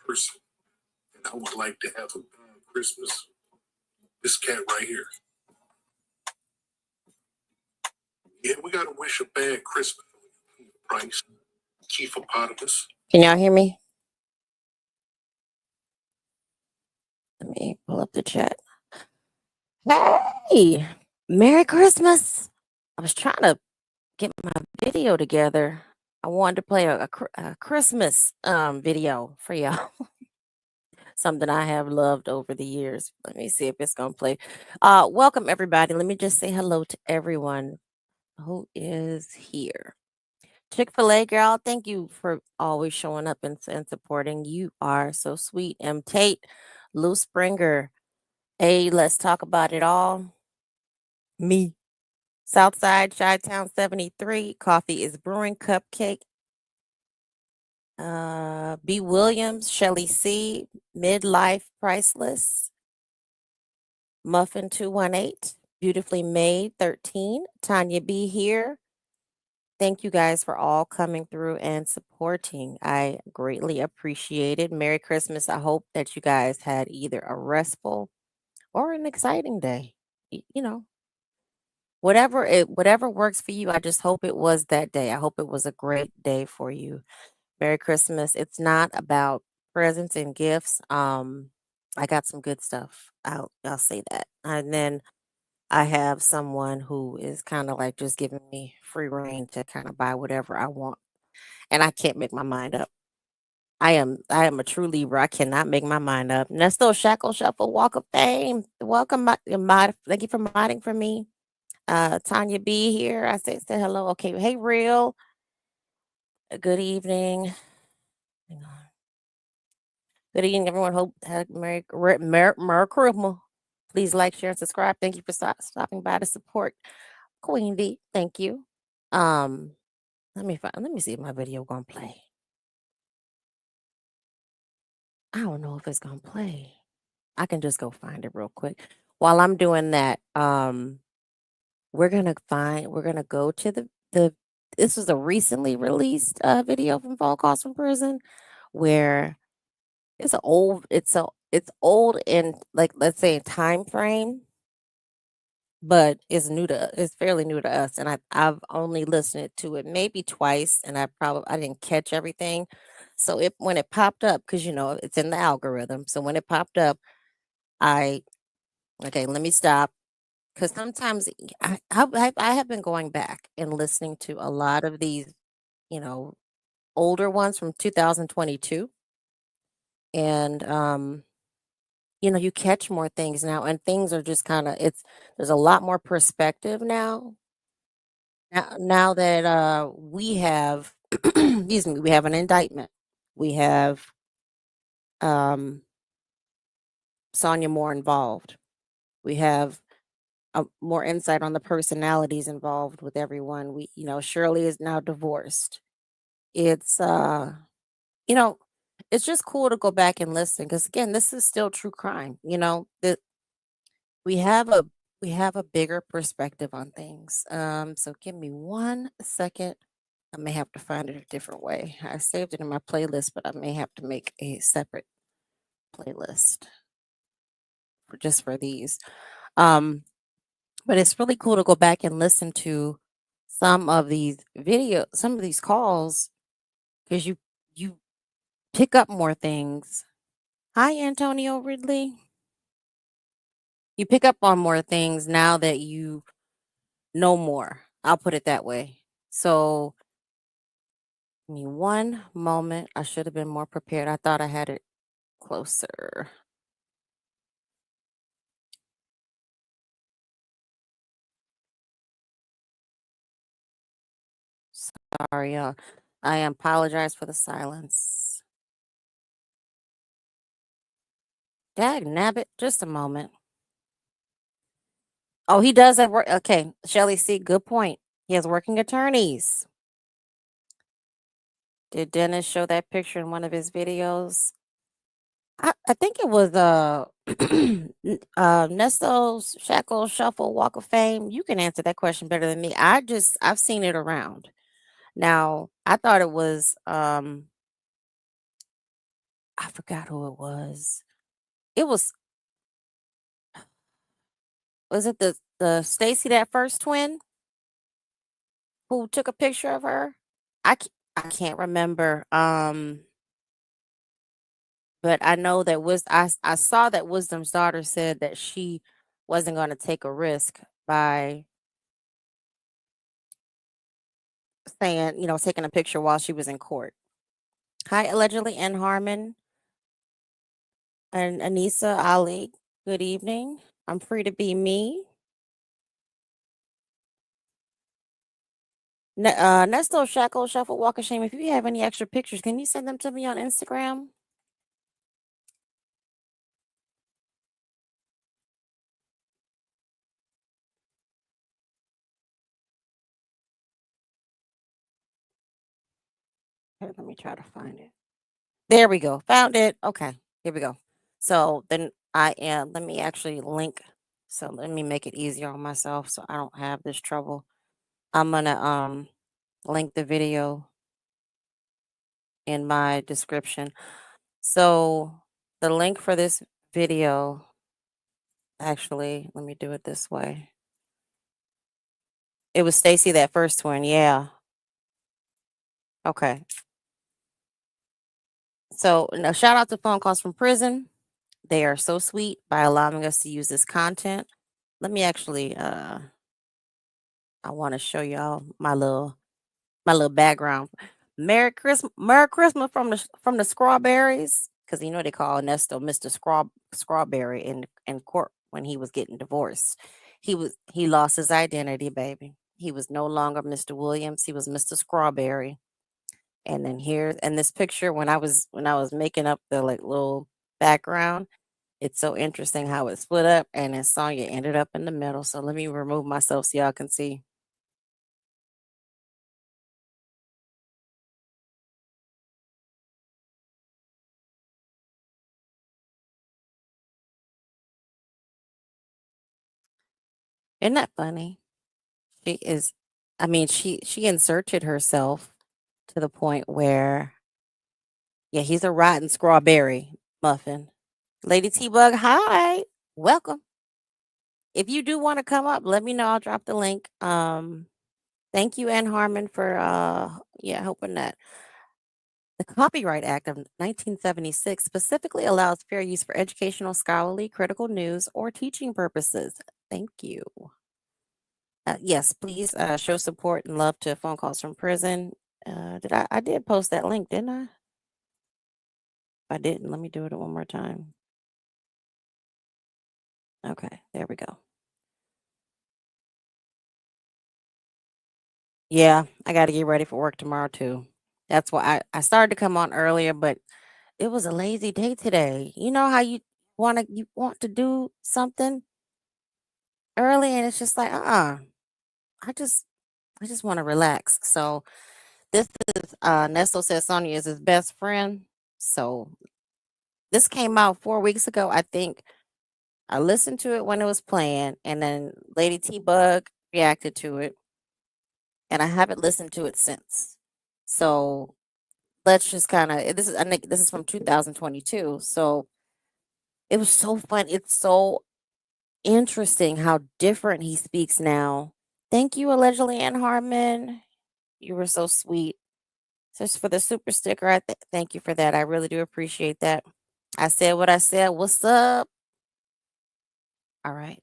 person, and I would like to have a bad Christmas. This cat right here. Yeah, we gotta wish a bad Christmas. Price, Chiefopotamos. Can y'all hear me? Let me pull up the chat. Hey, Merry Christmas. I was trying to get my video together. I wanted to play a Christmas video for y'all. Something I have loved over the years. Let me see if it's gonna play. Welcome everybody. Let me just say hello to everyone who is here. Chick-fil-A girl, thank you for always showing up and supporting. You are so sweet. M. Tate, Lou Springer. Hey, let's talk about it all. Me. Southside, Chi-Town 73. Coffee is brewing. Cupcake. B. Williams, Shelly C. Midlife Priceless. Muffin 218. Beautifully Made 13. Tanya B here. Thank you guys for all coming through and supporting. I greatly appreciate it. Merry Christmas. I hope that you guys had either a restful or an exciting day. You know, whatever works for you. I just hope it was that day. I hope it was a great day for you. Merry Christmas. It's not about presents and gifts. I got some good stuff. I'll say that. And then I have someone who is kind of like just giving me free reign to kind of buy whatever I want, and I can't make my mind up. I am a true Libra. I cannot make my mind up. Nesto Shackle Shuffle Walk of Fame. Welcome, thank you for modding for me. Tanya B here. I say hello. Okay. Hey, real. Good evening. Hang on. Good evening, everyone. Hope had Merry Christmas. Please like, share, and subscribe. Thank you for stopping by to support Queen V. Thank you. Let me see if my video gonna play. I don't know if it's gonna play. I can just go find it real quick. While I'm doing that, we're gonna go to the this was a recently released video from Fall Calls from Prison where it's old in, like, let's say, time frame, but it's fairly new to us, and I've only listened to it maybe twice, and I didn't catch everything. So when it popped up, because it's in the algorithm, so when it popped up, I okay, let me stop, because sometimes I have been going back and listening to a lot of these, you know, older ones from 2022, and you catch more things now, and things are just kind of there's a lot more perspective now. Now that we have, excuse me, we have an indictment. We have um, Sonya more involved. We have more insight on the personalities involved with everyone. Shirley is now divorced. It's you know, it's just cool to go back and listen because again, this is still true crime. That we have a bigger perspective on things. So give me 1 second. I may have to find it a different way. I saved it in my playlist, but I may have to make a separate playlist for these. But it's really cool to go back and listen to some of these calls, because you pick up more things. Hi, Antonio Ridley. You pick up on more things now that you know more. I'll put it that way. So, give me one moment. I should have been more prepared. I thought I had it closer. Sorry, I apologize for the silence. Dag nabbit, just a moment. Oh, he does have work. Okay, Shelly C, good point. He has working attorneys. Did Dennis show that picture in one of his videos? I think it was Nesto's Shackle Shuffle Walk of Fame. You can answer that question better than me. I've seen it around. Now, I thought it was I forgot who it was. It was it the Stacy, that first twin, who took a picture of her? I can't remember. But I know that I saw that Wisdom's daughter said that she wasn't going to take a risk by saying, taking a picture while she was in court. Hi, allegedly N. Harmon and Anissa Ali. Good evening. I'm free to be me. Nesto Shackle, Shuffle, Walk of Shame. If you have any extra pictures, can you send them to me on Instagram? Here, let me try to find it. There we go. Found it. Okay. Here we go. So then let me actually link. So let me make it easier on myself so I don't have this trouble. I'm gonna link the video in my description. So the link for this video, actually, let me do it this way. It was Stacy, that first one. Yeah. Okay. So now shout out to Phone Calls from Prison. They are so sweet by allowing us to use this content. Let me actually I want to show y'all my little background. Merry Christmas from the Strawberries, because they call Nesto Mr. Strawberry in court when he was getting divorced. He lost his identity, baby. He was no longer Mr. Williams. He was Mr. Strawberry. And then here in this picture, when I was making up the like little background, it's so interesting how it split up, and then Sonya ended up in the middle. So let me remove myself so y'all can see. Isn't that funny? She is, I mean, she inserted herself to the point where, yeah, he's a rotten strawberry muffin. Lady T Bug, hi, welcome. If you do want to come up, let me know. I'll drop the link. Thank you, Ann Harmon, for yeah, hoping that the Copyright Act of 1976 specifically allows fair use for educational, scholarly, critical news, or teaching purposes. Thank you. Yes, please show support and love to Phone Calls from Prison. I did post that link, didn't I? If I didn't, let me do it one more time. Okay, there we go. Yeah, I got to get ready for work tomorrow too. That's why I started to come on earlier, but it was a lazy day today. You know how you want to do something early, and it's just like, I just I just want to relax. So this is Nesto says Sonya is his best friend. So this came out 4 weeks ago, I think. I listened to it when it was playing, and then Lady T Bug reacted to it, and I haven't listened to it since. So let's just kind of I think this is from 2022. So it was so fun. It's so interesting how different he speaks now. Thank you, allegedly Ann Harmon. You were so sweet. Just for the super sticker, thank you for that. I really do appreciate that. I said what I said. What's up? All right.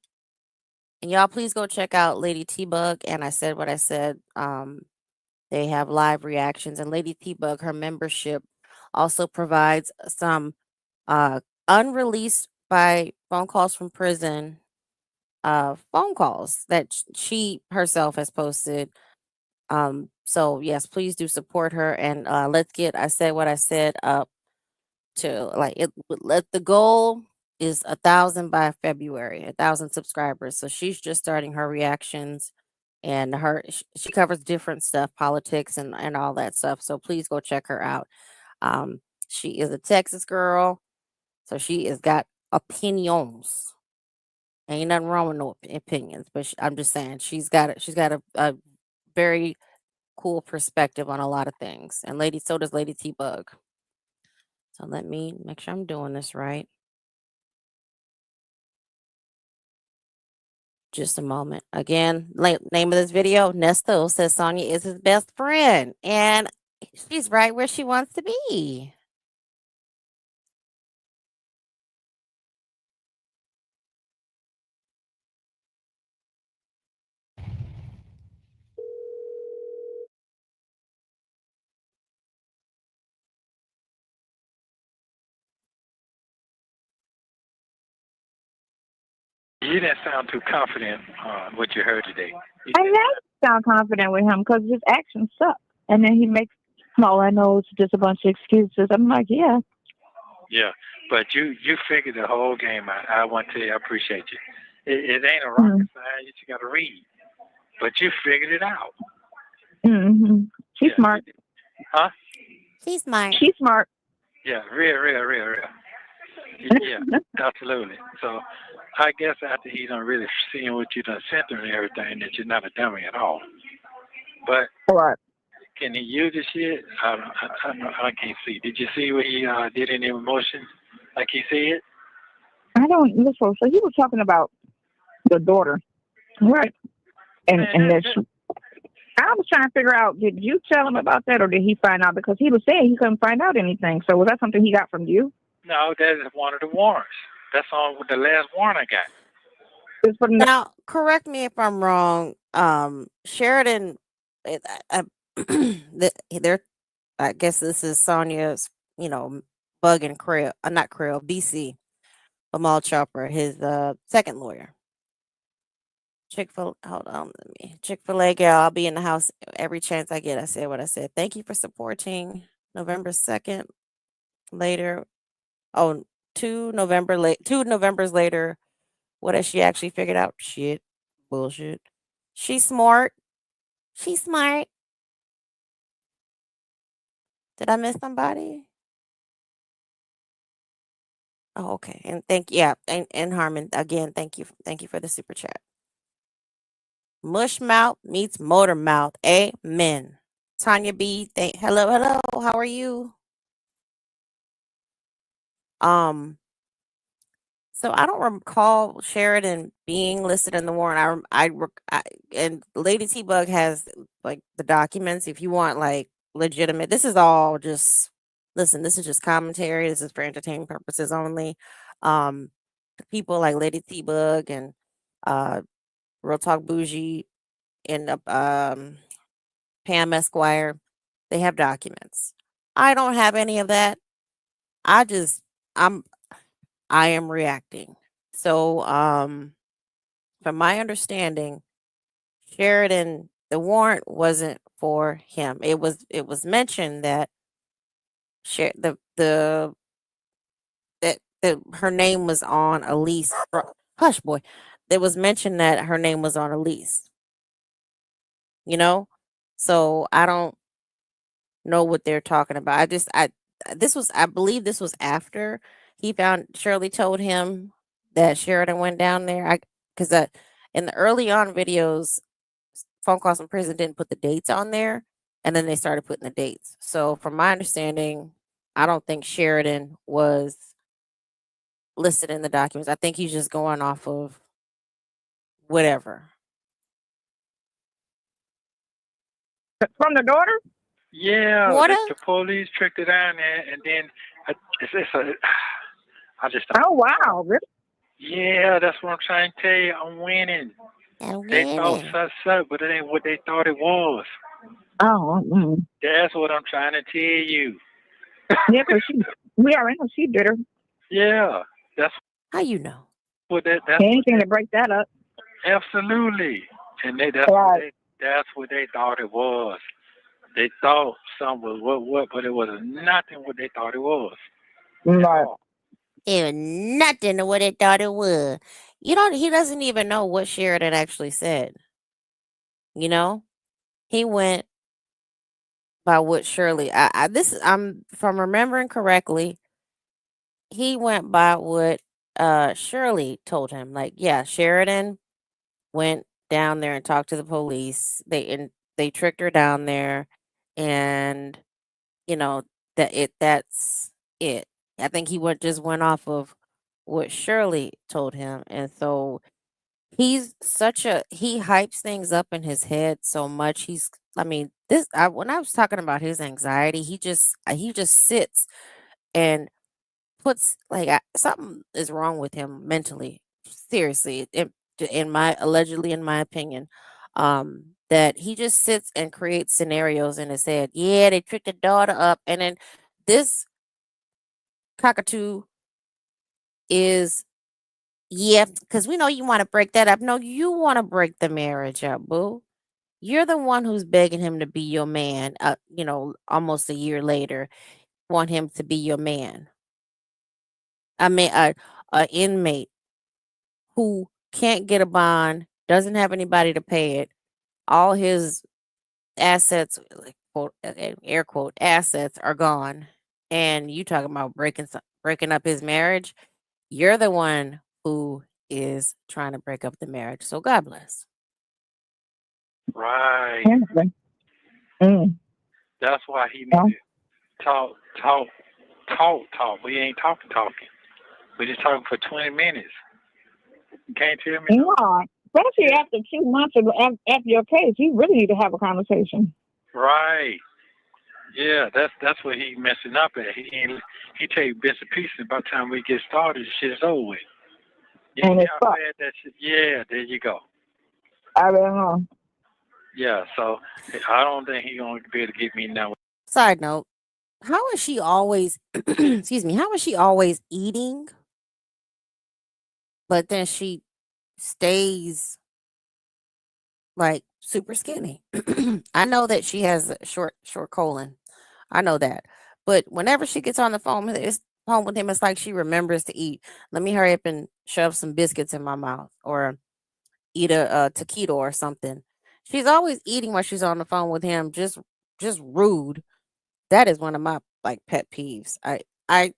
And y'all, please go check out Lady T Bug. And I said what I said. They have live reactions, and Lady T Bug, her membership also provides some uh, unreleased by Phone Calls from Prison phone calls that she herself has posted. So yes, please do support her, and let's get I said what I said up to like it. Let the goal is 1,000 by February, 1,000 subscribers. So she's just starting her reactions, and she covers different stuff, politics and all that stuff. So please go check her out. She is a Texas girl, so she has got opinions. Ain't nothing wrong with no opinions, but I'm just saying she's got a very cool perspective on a lot of things. And so does Lady T Bug. So let me make sure I'm doing this right. Just a moment. Again, name of this video, Nesto says Sonya is his best friend. And she's right where she wants to be. You didn't sound too confident on what you heard today. You I did. never sound confident with him because his actions suck. And then he makes, "Oh, I know it's just a bunch of excuses." I'm like, yeah. Yeah, but you figured the whole game out. I want to tell you, I appreciate you. It ain't a Mm-hmm. rocket science. You just got to read, but you figured it out. Mm-hmm. She's Yeah, you smart. did. Huh? She's smart. She's smart. Yeah, real. Yeah, absolutely. So I guess after he done really seeing what you done sent him and everything, that you're not a dummy at all. But What? can he use the shit? I can't see. Did you see what he did in the emotions? Like he said? I don't listen. So he was talking about the daughter, right? Man, And that I was trying to figure out, did you tell him about that or did he find out? Because he was saying he couldn't find out anything. So was that something he got from you? no, that is one of the warrants. That's on the last warrant I got. Just from the, Now, correct me if I'm wrong. Sheridan, they're, I guess this is Sonia's, Bug and Krill, not Krill, BC, Amal Chopper, his second lawyer. Hold on, Chick-fil-A gal, I'll be in the house every chance I get. I said what I said. Thank you for supporting. November 2nd, later. Oh, 2 Novembers later. What has she actually figured out? Shit. Bullshit. She's smart. She's smart. Did I miss somebody? Oh, okay. And yeah, and Harmon, again, thank you for the super chat. Mush mouth meets motor mouth. Amen. Tanya B, hello. How are you? Um, so I don't recall Sheridan being listed in the warrant. And Lady T Bug has like the documents. If you want like legitimate, this is all just listen. This is just commentary. This is for entertainment purposes only. Um, People like Lady T Bug and uh, Real Talk Bougie and Pam Esquire, they have documents. I don't have any of that. I just I'm I am reacting. So, from my understanding, Sheridan, the warrant wasn't for him. It was mentioned that the that her name was on a lease. Hush, boy. It was mentioned that her name was on a lease. You know, so I don't know what they're talking about. I believe this was after he found Shirley told him that Sheridan went down there. Because in the early on videos, phone calls from prison didn't put the dates on there, and then they started putting the dates. So from my understanding, I don't think Sheridan was listed in the documents. I think he's just going off of whatever. from the daughter? Yeah, Water? the police tricked it down there, and then it's a, I just don't. Oh, wow. Really? Yeah, that's what I'm trying to tell you. I'm winning. And They thought winning. such, but it ain't what they thought it was. Oh, That's what I'm trying to tell you. yeah, because we already know she did her. Yeah, that's How you know? that's what Anything they to break that up. absolutely, and Right. that's what they thought it was. They thought something was what, but it was nothing what they thought it was at Right. all. It was nothing to what it thought it was. He doesn't even know what Sheridan actually said. You know? He went by what Shirley I'm if I'm remembering correctly, he went by what Shirley told him. Like, yeah, Sheridan went down there and talked to the police. They tricked her down there and you know that's it. I think he went off of what Shirley told him, and so he hypes things up in his head so much. I mean, when I was talking about his anxiety, he just sits and puts like something is wrong with him mentally. Seriously, in my opinion, that he just sits and creates scenarios in his head. Yeah, they tricked the daughter up, and then this cockatoo is yeah, because we know you want to break that up. No, you want to break the marriage up, boo. You're the one who's begging him to be your man. Almost a year later, want him to be your man. I mean, a inmate who can't get a bond, doesn't have anybody to pay it. All his assets, like quote, air quote, assets are gone. And you talking about breaking up his marriage? You're the one who is trying to break up the marriage. So God bless. Right. Apparently. Mm. That's why he Well, needed to talk. We ain't talking. We just talking for 20 minutes. You can't tell me no. no, especially Yeah. after 2 months after your case, you really need to have a conversation. Right. Yeah, that's what he messing up at. He take bits and pieces. By the time we get started, shit is over with. You And see it's how fucked. bad that shit? Yeah, there you go. I don't know. Yeah, so I don't think he gonna be able to get me now. Side note, how is she always, excuse me, how is she always eating, but then she stays like super skinny? I know that she has a short colon. I know that. But whenever she gets on the phone with him, it's like she remembers to eat. Let me hurry up and shove some biscuits in my mouth or eat a taquito or something. She's always eating while she's on the phone with him. Just rude. That is one of my like pet peeves. I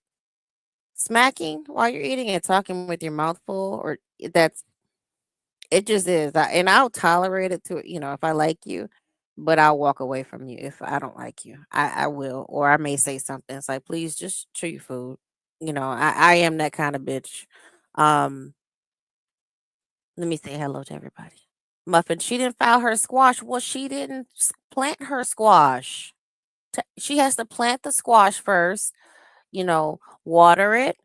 smacking while you're eating and talking with your mouth full, or that's it just is. And I'll tolerate it to if I like you, but I'll walk away from you if I don't like you. I will, or I may say something. It's like, please just chew your food. I am that kind of bitch. Um, Let me say hello to everybody. Muffin, she didn't file her squash. Well, she didn't plant her squash. She has to plant the squash first, water it,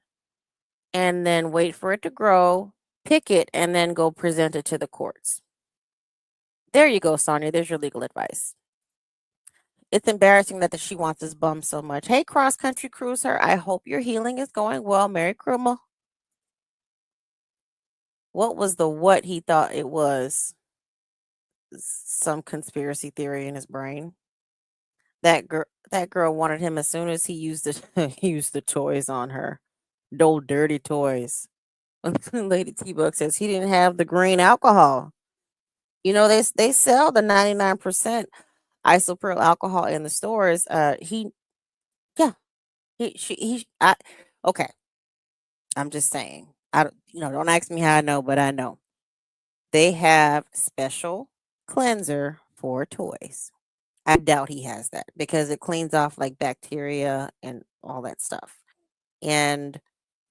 and then wait for it to grow, pick it, and then go present it to the courts. There you go, Sonia. There's your legal advice. It's embarrassing that she wants this bum so much. Hey, cross country cruiser. I hope your healing is going well. Merry Kruma. What was what he thought it was? Some conspiracy theory in his brain. That girl wanted him as soon as he used he used the toys on her. Those dirty toys. Lady T Bug says he didn't have the green alcohol. They sell the 99% isopropyl alcohol in the stores. Yeah, I okay. I'm just saying. I don't, don't ask me how I know, but I know they have special cleanser for toys. I doubt he has that because it cleans off like bacteria and all that stuff. And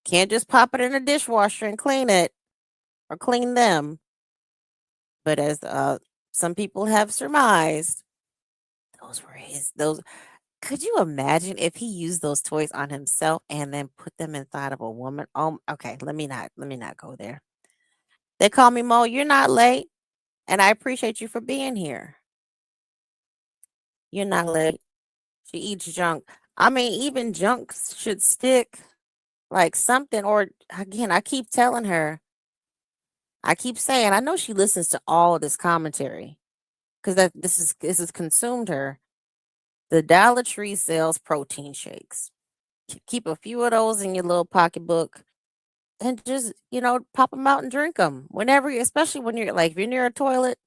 can't just pop it in a dishwasher and clean it or clean them. But as some people have surmised, those. Could you imagine if he used those toys on himself and then put them inside of a woman? Okay. Let me not go there. They call me Mo. You're not late, and I appreciate you for being here. You're not late. She eats junk. I mean, even junk should stick like something. Or again, I keep telling her. I keep saying I know she listens to all of this commentary because this has consumed her. The Dollar Tree sells protein shakes. Keep a few of those in your little pocketbook and just, pop them out and drink them whenever, especially when you're like, if you're near a toilet,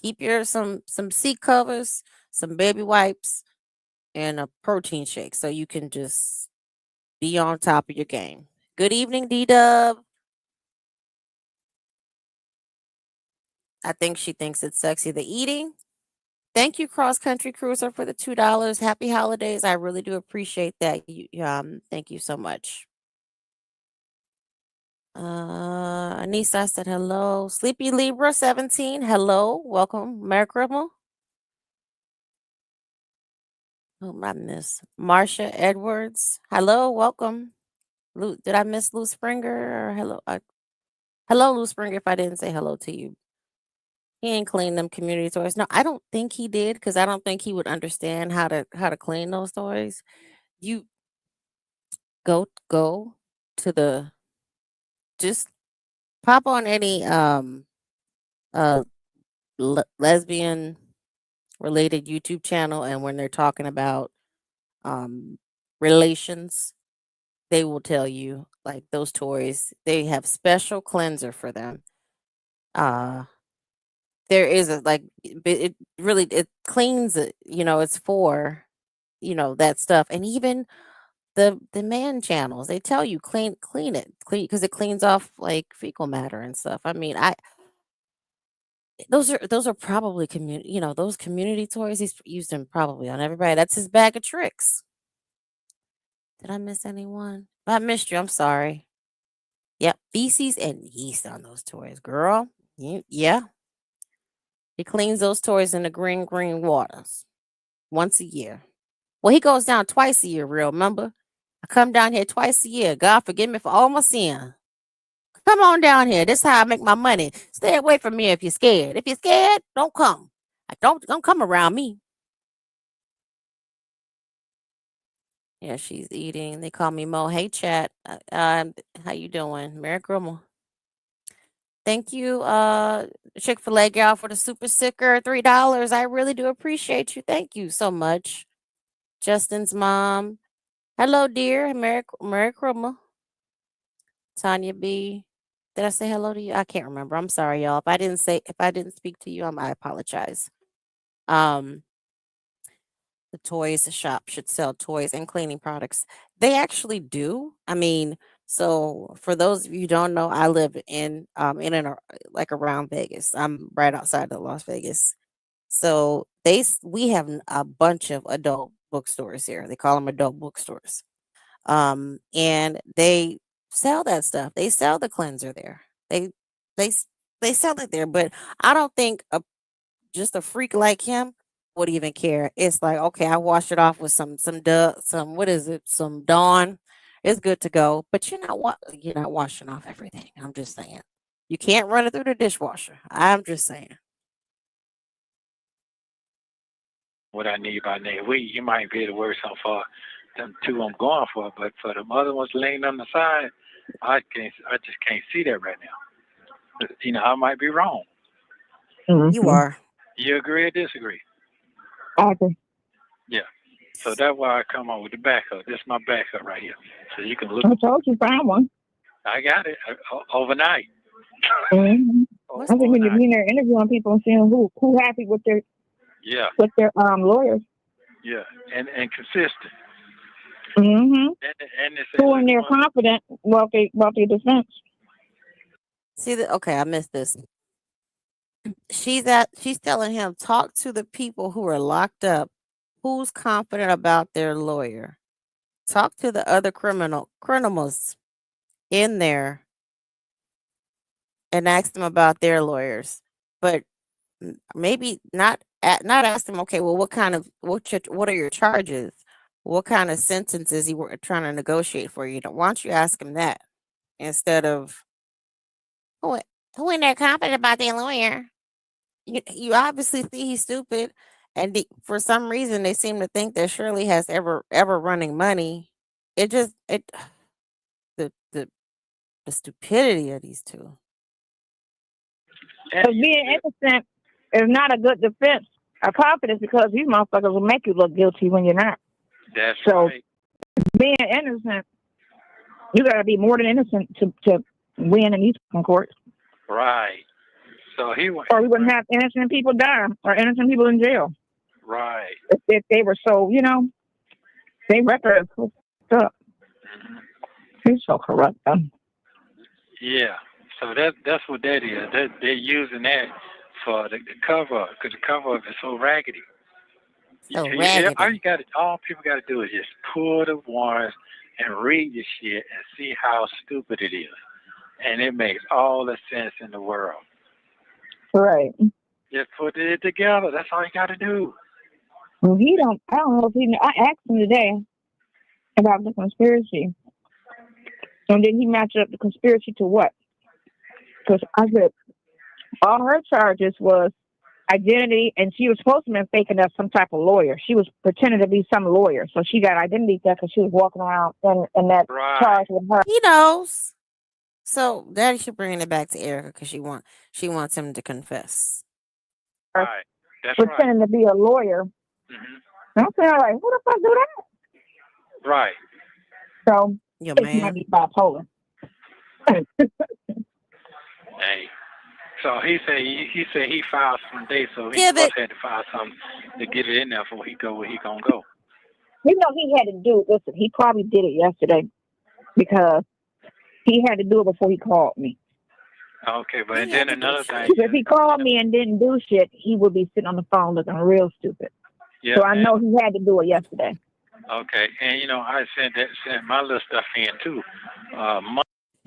keep some seat covers, some baby wipes, and a protein shake so you can just be on top of your game. Good evening, D Dub. I think she thinks it's sexy. The eating, Thank you, Cross Country Cruiser, for the $2. Happy holidays. I really do appreciate that. Thank you so much. Anissa said hello. Sleepy Libra 17. Hello. Welcome. Merry Christmas. Oh, I miss Marsha Edwards. Hello. Welcome. Did I miss Lou Springer? Or hello? Hello, Lou Springer, if I didn't say hello to you. He ain't clean them community toys. No, I don't think he did, because I don't think he would understand how to clean those toys. You go to the just pop on any uh lesbian related YouTube channel, and when they're talking about um relations, they will tell you like those toys, they have special cleanser for them. Uh there is a like it really it cleans it, it's for that stuff. And even the man channels, they tell you clean it, clean, because it cleans off like fecal matter and stuff. I mean, I those are probably those community toys. He's used them probably on everybody. That's his bag of tricks. Did I miss anyone? If I missed you, I'm sorry. Yep, feces and yeast on those toys, girl. Yeah, he cleans those toys in the green waters once a year. Well, he goes down twice a year, real, remember? I come down here twice a year. God forgive me for all my sin. Come on down here. This is how I make my money. Stay away from me if you're scared. If you're scared, don't come. Don't come around me. Yeah, she's eating. They call me Mo. Hey, chat. How you doing? Merry Grandma. Thank you, Chick-fil-A gal, for the super sticker, $3. I really do appreciate you. Thank you so much. Justin's mom. Hello, dear. Merry Christmas. Tanya B. Did I say hello to you? I can't remember. I'm sorry, y'all. If I didn't speak to you, I apologize. Um, the toys shop should sell toys and cleaning products. They actually do. I mean, so for those of you who don't know, I live in and like around Vegas. I'm right outside of Las Vegas. So we have a bunch of adult bookstores here. They call them adult bookstores. And they sell that stuff. They sell the cleanser there. They they s- they sell it there, but I don't think just a freak like him would even care. It's like, okay, I wash it off with some what is it? Some Dawn. It's good to go. But you're not washing off everything. I'm just saying. You can't run it through the dishwasher. I'm just saying. What I need by next week, you might be able to work something for them two I'm going for, but for the other ones laying on the side, I just can't see that right now. I might be wrong. You are. You agree or disagree? I agree. Yeah. So that's why I come up with the backup. This is my backup right here. So you can look. I told you find one. I got it overnight. Mm-hmm. I think when you're Overnight. in there interviewing people and seeing who happy with their Yeah. lawyers. Yeah. And consistent. Mm-hmm. And they say, Who in there confident, wealthy defense. See okay, I missed this. She's telling him, talk to the people who are locked up. Who's confident about their lawyer? Talk to the other criminals in there and ask them about their lawyers. But maybe not ask them, okay, well, what are your charges? What kind of sentences you were trying to negotiate for you? Why don't you ask them that instead of who in there confident about their lawyer? You obviously see he's stupid, and for some reason they seem to think that Shirley has ever running money. It just it the stupidity of these two. Because being innocent is not a good defense of confidence, because these motherfuckers will make you look guilty when you're not. That's so right. Being innocent, you got to be more than innocent to win in these courts. Right. So or we wouldn't have innocent people die or innocent people in jail. Right. If they were so, they record is so fucked up. Mm-hmm. He's so corrupt. Yeah. So that's what that is. They're using that for the cover up, because the cover up is so raggedy. So raggedy. All people got to do is just pull the warrants and read the shit and see how stupid it is, and it makes all the sense in the world. Right. Just put it together. That's all you got to do. Well, I don't know if he. I asked him today about the conspiracy, and then he matched up the conspiracy to what? Because I said all her charges was identity, and she was supposed to be faking up some type of lawyer. She was pretending to be some lawyer, so she got identity theft because she was walking around in that charge with her. He knows. So Daddy should bring it back to Erica because she wants him to confess. Right. That's pretending to be a lawyer. Mm-hmm. I'm saying, like, who the fuck do that? Right. So Your it man might be bipolar. Hey. So he said he filed some dates, so he had to file something to get it in there before he go where he gonna go. You know, he had to do. Listen, he probably did it yesterday because he had to do it before he called me. Okay, but and then another thing. If he called me and didn't do shit, he would be sitting on the phone looking real stupid. Yeah, so I know he had to do it yesterday. Okay, and you know I sent my little stuff in too.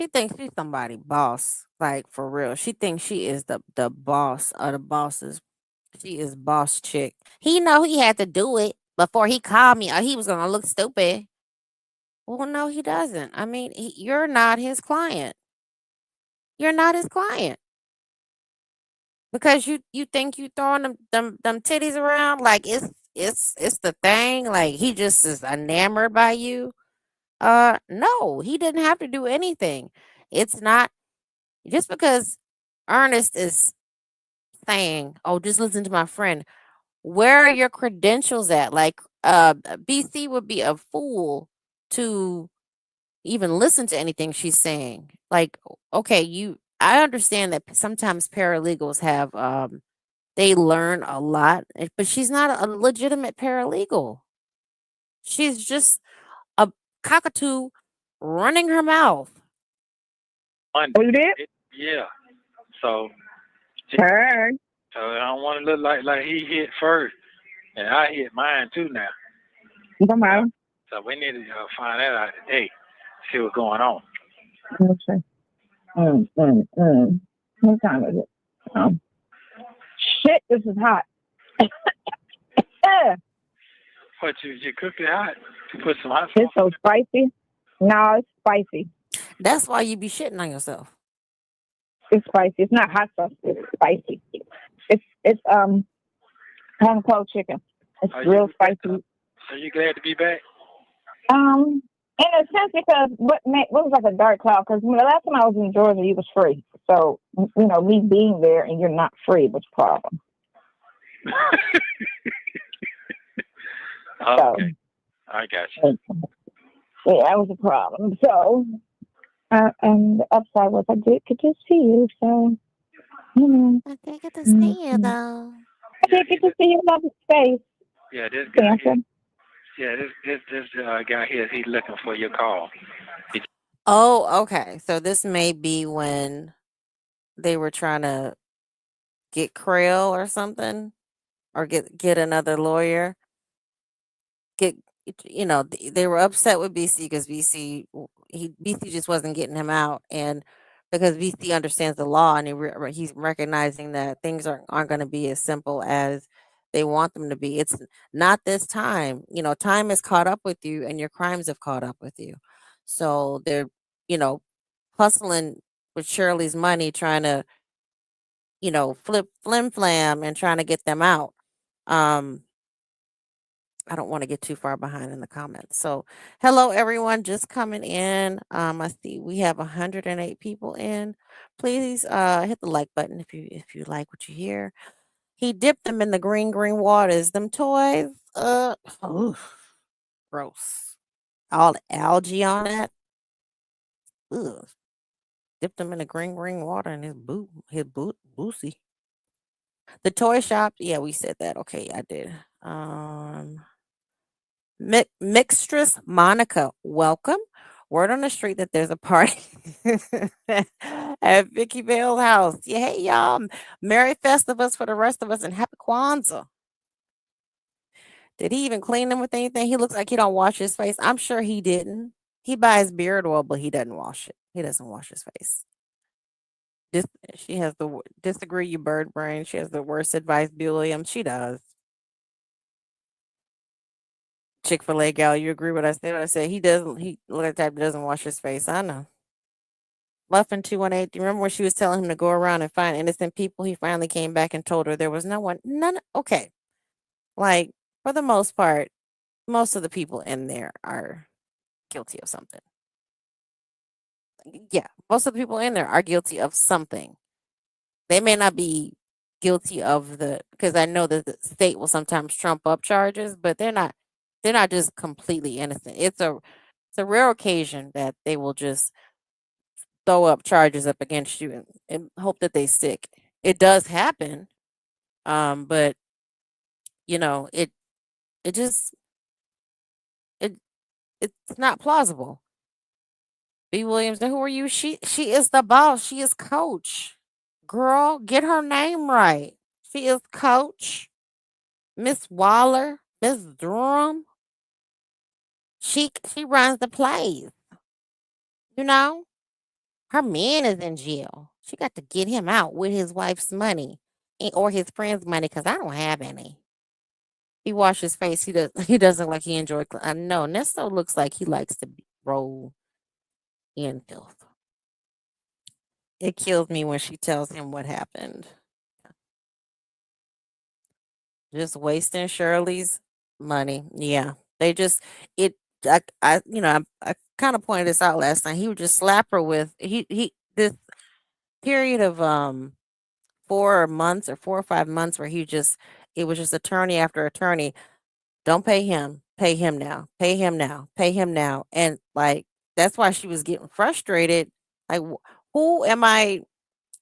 She thinks she's somebody boss, like for real. She thinks she is the boss of the bosses. She is boss chick. He know he had to do it before he called me, or he was gonna look stupid. Well, no, he doesn't. I mean, you're not his client. You're not his client because you think you throwing them titties around like it's the thing. Like he just is enamored by you. No, he didn't have to do anything. It's not just because Ernest is saying, "Oh, just listen to my friend." Where are your credentials at? Like, BC would be a fool to even listen to anything she's saying. Like, okay, I understand that sometimes paralegals have, they learn a lot, but she's not a legitimate paralegal. She's just a cockatoo running her mouth. Oh, you did? Yeah. So. Hey. So I don't want to look like he hit first, and I hit mine too now. Come on. So we need to find that out today. See what's going on. Okay. What time is it? Shit, this is hot. What, you cooked it hot? You put some hot sauce? It's so spicy. No, it's spicy. That's why you be shitting on yourself. It's spicy. It's not hot sauce. It's spicy. It's Hong Kong chicken. It's real spicy. Are you glad to be back? In a sense, because what was like a dark cloud. Because the last time I was in Georgia, you was free. So you know, me being there and you're not free was a problem. Okay, I got you. Yeah, that was a problem. So, and the upside was I did get to see you. So, you know, I did get to see you though. I did get to see you love his face. Yeah, this guy. Yeah, this guy here, he's looking for your call. Oh, okay. So this may be when they were trying to get Krill or something, or get another lawyer. They were upset with BC because BC just wasn't getting him out, and because BC understands the law and he's recognizing that things aren't going to be as simple as they want them to be. It's not this time. Time has caught up with you, and your crimes have caught up with you. So they're you know hustling with Shirley's money, trying to flip flim flam and trying to get them out. I don't want to get too far behind in the comments. So, hello everyone, just coming in. I see we have 108 people in. Please hit the like button if you like what you hear. He dipped them in the green waters. Them toys, gross. All the algae on it. Ugh. Dipped them in the green water and his boosie. The toy shop, yeah, we said that. Okay, I did. Mixtress Monica, welcome. Word on the street that there's a party at Vicky Bell's house. Yeah, hey y'all, Merry Festivus for the rest of us and Happy Kwanzaa. Did he even clean them with anything? He looks like he don't wash his face. I'm sure he didn't. He buys beard oil, but he doesn't wash it. He doesn't wash his face. Dis- she has the disagree, you bird brain. She has the worst advice, William. She does. Chick-fil-A gal, you agree with what I said? What I said, he doesn't. He look like the type that doesn't wash his face. I know. Muffin 218. Do you remember when she was telling him to go around and find innocent people? He finally came back and told her there was no one. None. Okay, like for the most part, most of the people in there are guilty of something. Yeah, most of the people in there are guilty of something. They may not be guilty of the because I know that the state will sometimes trump up charges, but they're not just completely innocent. It's a rare occasion that they will just throw up charges up against you and hope that they stick. It does happen, but you know, it just it it's not plausible. B. Williams, now who are you? She is the boss. She is coach. Girl, get her name right. She is coach. Miss Waller, Miss Durham. She runs the place. You know, her man is in jail. She got to get him out with his wife's money or his friend's money because I don't have any. He washed his face. He does. He doesn't like he enjoy. I know Nesto looks like he likes to roll in filth. It kills me when she tells him what happened. Just wasting Shirley's money. Yeah. They just it I kind of pointed this out last night. He would just slap her with he this period of 4 months or 4 or 5 months where he just it was just attorney after attorney. Don't pay him. Pay him now. Pay him now. Pay him now. And like that's why she was getting frustrated. Like who am I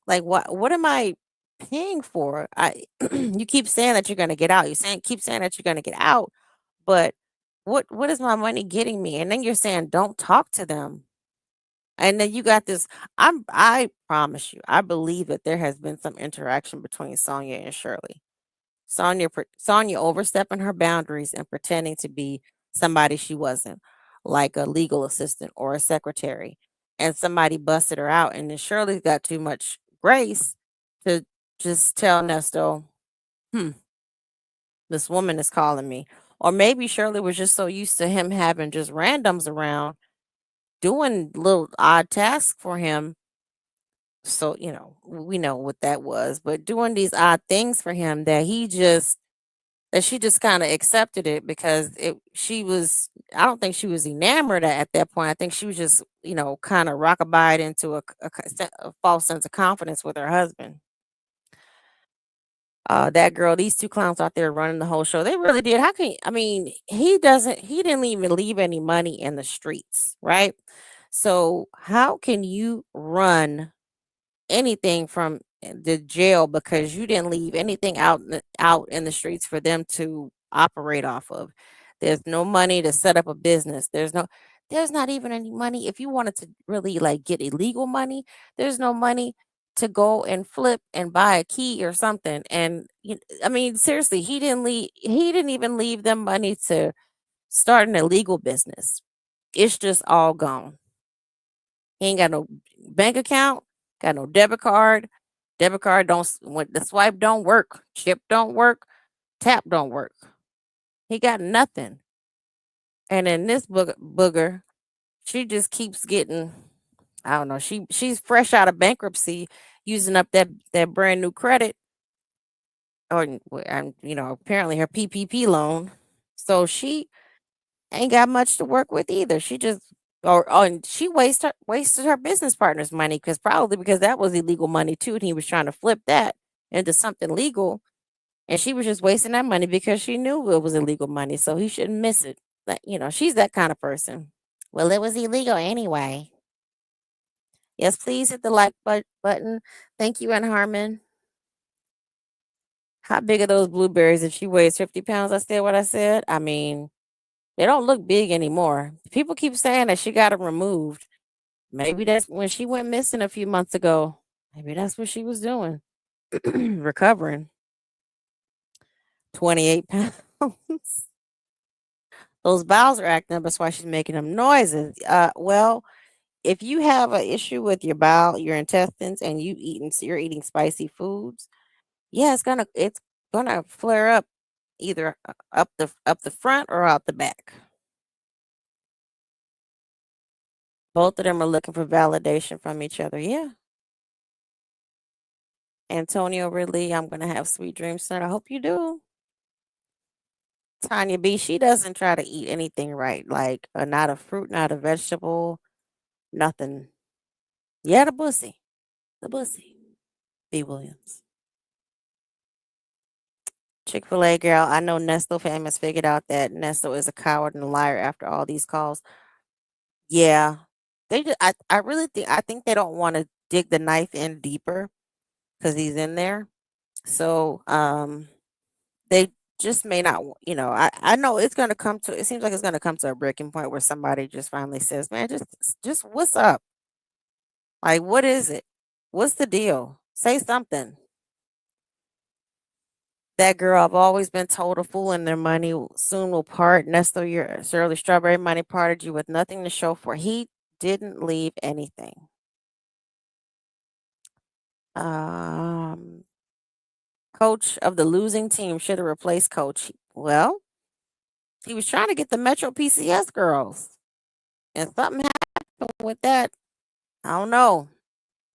like what am I paying for? I you keep saying that you're gonna get out. You saying keep saying that you're gonna get out, but what is my money getting me? And then you're saying don't talk to them. And then you got this. I promise you, I believe that there has been some interaction between Sonya and Shirley. Sonya overstepping her boundaries and pretending to be somebody she wasn't, like a legal assistant or a secretary. And somebody busted her out, and then Shirley got too much grace to just tell Nesto, "Hmm, this woman is calling me." Or maybe Shirley was just so used to him having just randoms around doing little odd tasks for him. So, we know what that was, but doing these odd things for him that she just kind of accepted it because she was I don't think she was enamored at that point. I think she was just, kind of rockabye into a false sense of confidence with her husband. That girl, these two clowns out there running the whole show, they really did. How can I mean, he didn't even leave any money in the streets, right? So how can you run anything from the jail because you didn't leave anything out in the streets for them to operate off of. There's no money to set up a business. There's not even any money if you wanted to really like get illegal money. There's no money to go and flip and buy a key or something. And I mean, seriously, he didn't even leave them money to start an illegal business. It's just all gone. He ain't got no bank account, got no debit card. Debit card when the swipe don't work, chip don't work, tap don't work. He got nothing. And then this booger, she just keeps getting I don't know, she's fresh out of bankruptcy using up that brand new credit or apparently her PPP loan. So she ain't got much to work with either. She just and she wasted her business partner's money because that was illegal money too, and he was trying to flip that into something legal, and she was just wasting that money because she knew it was illegal money, so he shouldn't miss it. But she's that kind of person. Well, it was illegal anyway. Yes, please hit the like button. Thank you, Ann Harmon. How big are those blueberries? If she weighs 50 pounds, I said what I said. I mean, they don't look big anymore. People keep saying that she got them removed. Maybe that's when she went missing a few months ago. Maybe that's what she was doing. Recovering 28 pounds. Those bowels are acting up. That's why she's making them noises. Well, if you have an issue with your bowel, your intestines, and you're eating spicy foods, yeah, it's gonna flare up either up the front or out the back. Both of them are looking for validation from each other. Yeah. Antonio Ridley, I'm gonna have sweet dreams tonight. I hope you do. Tanya B, she doesn't try to eat anything right, like not a fruit, not a vegetable, nothing. Yeah, the bussy. B. Williams. Chick-fil-A girl, I know Nesto famous figured out that Nesto is a coward and a liar after all these calls. Yeah. I think they don't want to dig the knife in deeper because he's in there. So they just may not I know it seems like it's gonna come to a breaking point where somebody just finally says, man, just what's up? Like what is it? What's the deal? Say something. That girl, I've always been told a fool and their money soon will part. Nestle, your Shirley Strawberry money parted you with nothing to show for. He didn't leave anything. Um, Coach of the losing team should have replaced coach. Well, he was trying to get the Metro PCS girls, and something happened with that. I don't know.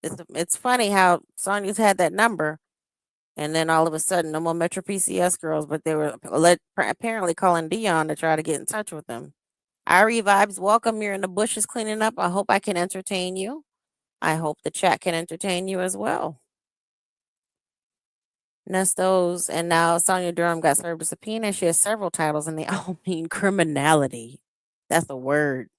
It's funny how Sonya's had that number, and then all of a sudden, no more Metro PCS girls, but they were apparently calling Dion to try to get in touch with them. Irie Vibes, welcome. You're in the bushes cleaning up. I hope I can entertain you. I hope the chat can entertain you as well. Nestos, and now Sonia Durham got served a subpoena. She has several titles, and they all mean criminality. That's a word.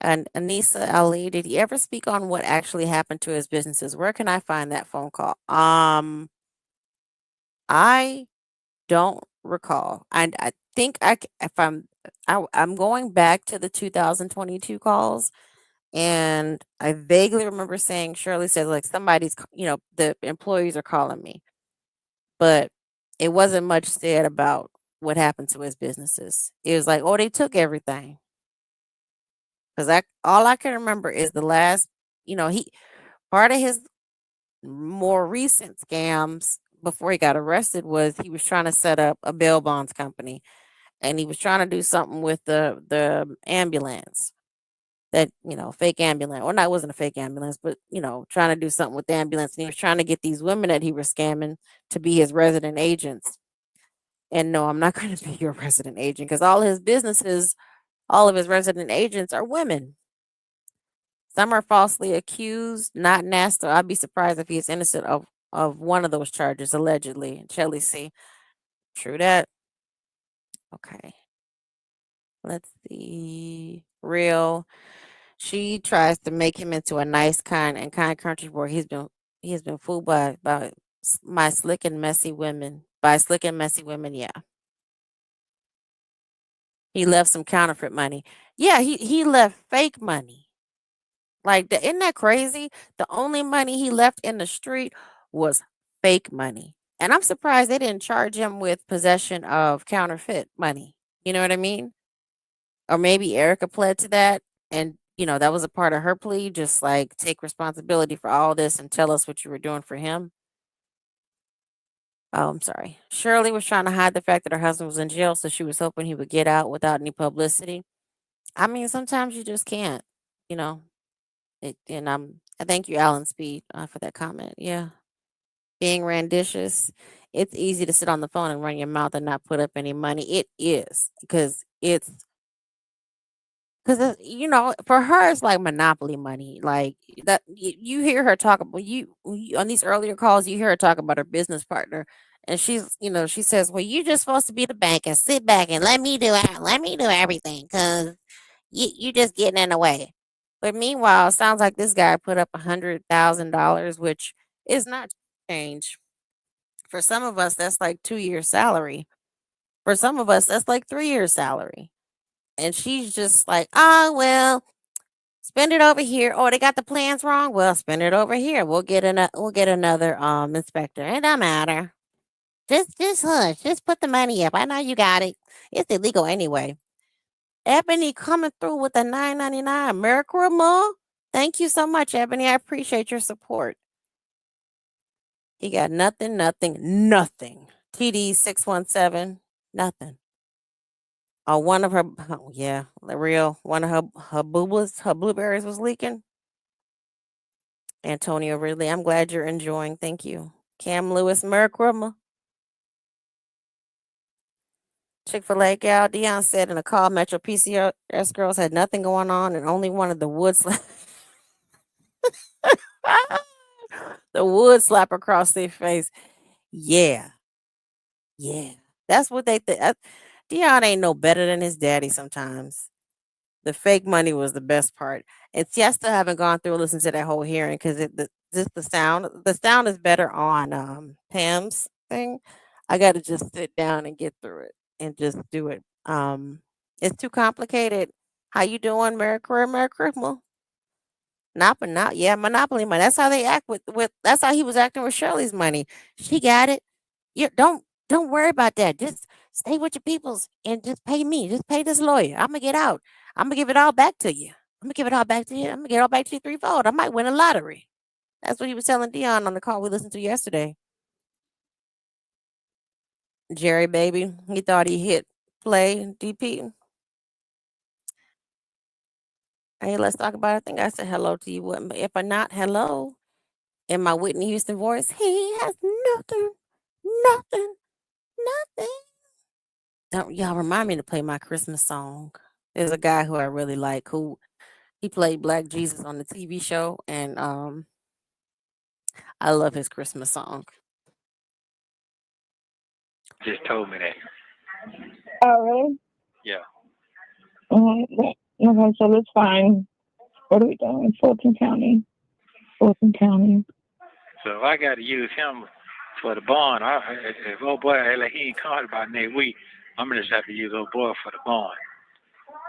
And Anissa Ali, did he ever speak on what actually happened to his businesses? Where can I find that phone call? I don't recall. I think if I'm going back to the 2022 calls, and I vaguely remember saying Shirley said like the employees are calling me, but it wasn't much said about what happened to his businesses. It was like, oh, they took everything. Because all I can remember is the last, he part of his more recent scams before he got arrested was he was trying to set up a bail bonds company, and he was trying to do something with the ambulance, that fake ambulance, or not, it wasn't a fake ambulance, but trying to do something with the ambulance, and he was trying to get these women that he was scamming to be his resident agents. And no, I'm not going to be your resident agent because all of his resident agents are women. Some are falsely accused, not nasty. I'd be surprised if he's innocent of one of those charges, allegedly. Shelly C. True that. Okay. Let's see. Real. She tries to make him into a nice, kind country boy. He has been fooled by my slick and messy women. By slick and messy women, yeah. He left some counterfeit money. Yeah, he left fake money. Like, isn't that crazy? The only money he left in the street was fake money. And I'm surprised they didn't charge him with possession of counterfeit money. You know what I mean? Or maybe Erica pled to that, and that was a part of her plea, just like take responsibility for all this and tell us what you were doing for him. Oh, I'm sorry. Shirley was trying to hide the fact that her husband was in jail, so she was hoping he would get out without any publicity. I mean, sometimes you just can't, you know. I thank you, Alan Speed, for that comment. Yeah, being renditions, it's easy to sit on the phone and run your mouth and not put up any money. It is because for her it's like monopoly money. Like that, you hear her talk about on these earlier calls. You hear her talk about her business partner, and she says, "Well, you just supposed to be the bank and sit back and let me do everything because you just getting in the way." But meanwhile, it sounds like this guy put up $100,000, which is not change. For some of us, that's like 2 years' salary. For some of us, that's like 3 years' salary. And she's just like, oh, well, Spend it over here. Oh, they got the plans wrong. Well, spend it over here. We'll get another inspector. It don't matter. Just hush. Just put the money up. I know you got it. It's illegal anyway. Ebony coming through with the 9.99. Miracle. Thank you so much, Ebony. I appreciate your support. You got nothing. TD 617, nothing. One of her, oh, yeah, the real one of her boobas, her blueberries was leaking. Antonio Ridley, I'm glad you're enjoying. Thank you. Cam Lewis, Miracle. Chick-fil-A gal, Dion said in a call, Metro PCS girls had nothing going on and only wanted the wood slap. The wood slap across their face. Yeah. Yeah. That's what they think. Dion ain't no better than his daddy sometimes. The fake money was the best part. And see, I still haven't gone through and listened to that whole hearing because just the sound is better on Pam's thing. I got to just sit down and get through it and just do it. It's too complicated. How you doing, Merry Christmas? Not yeah, Monopoly money. That's how they act with. That's how he was acting with Shirley's money. She got it. You don't worry about that. Just stay with your peoples and just pay me. Just pay this lawyer. I'm gonna get out. I'm gonna give it all back to you. I'm gonna give it all back to you. I'm gonna get it all back to you threefold. I might win a lottery. That's what he was telling Dion on the call we listened to yesterday. Jerry baby, he thought he hit play DP. Hey, let's talk about it. I think I said hello to you. But if I not hello in my Whitney Houston voice, he has nothing. Don't y'all remind me to play my Christmas song. There's a guy who I really like who he played Black Jesus on the TV show, and I love his Christmas song. Just told me that. Oh, really? Yeah. Okay, so let's find. What are we doing? Fulton County. So if I got to use him for the bond, if old boy like he ain't called about next week, I'm gonna just have to use old boy for the bond.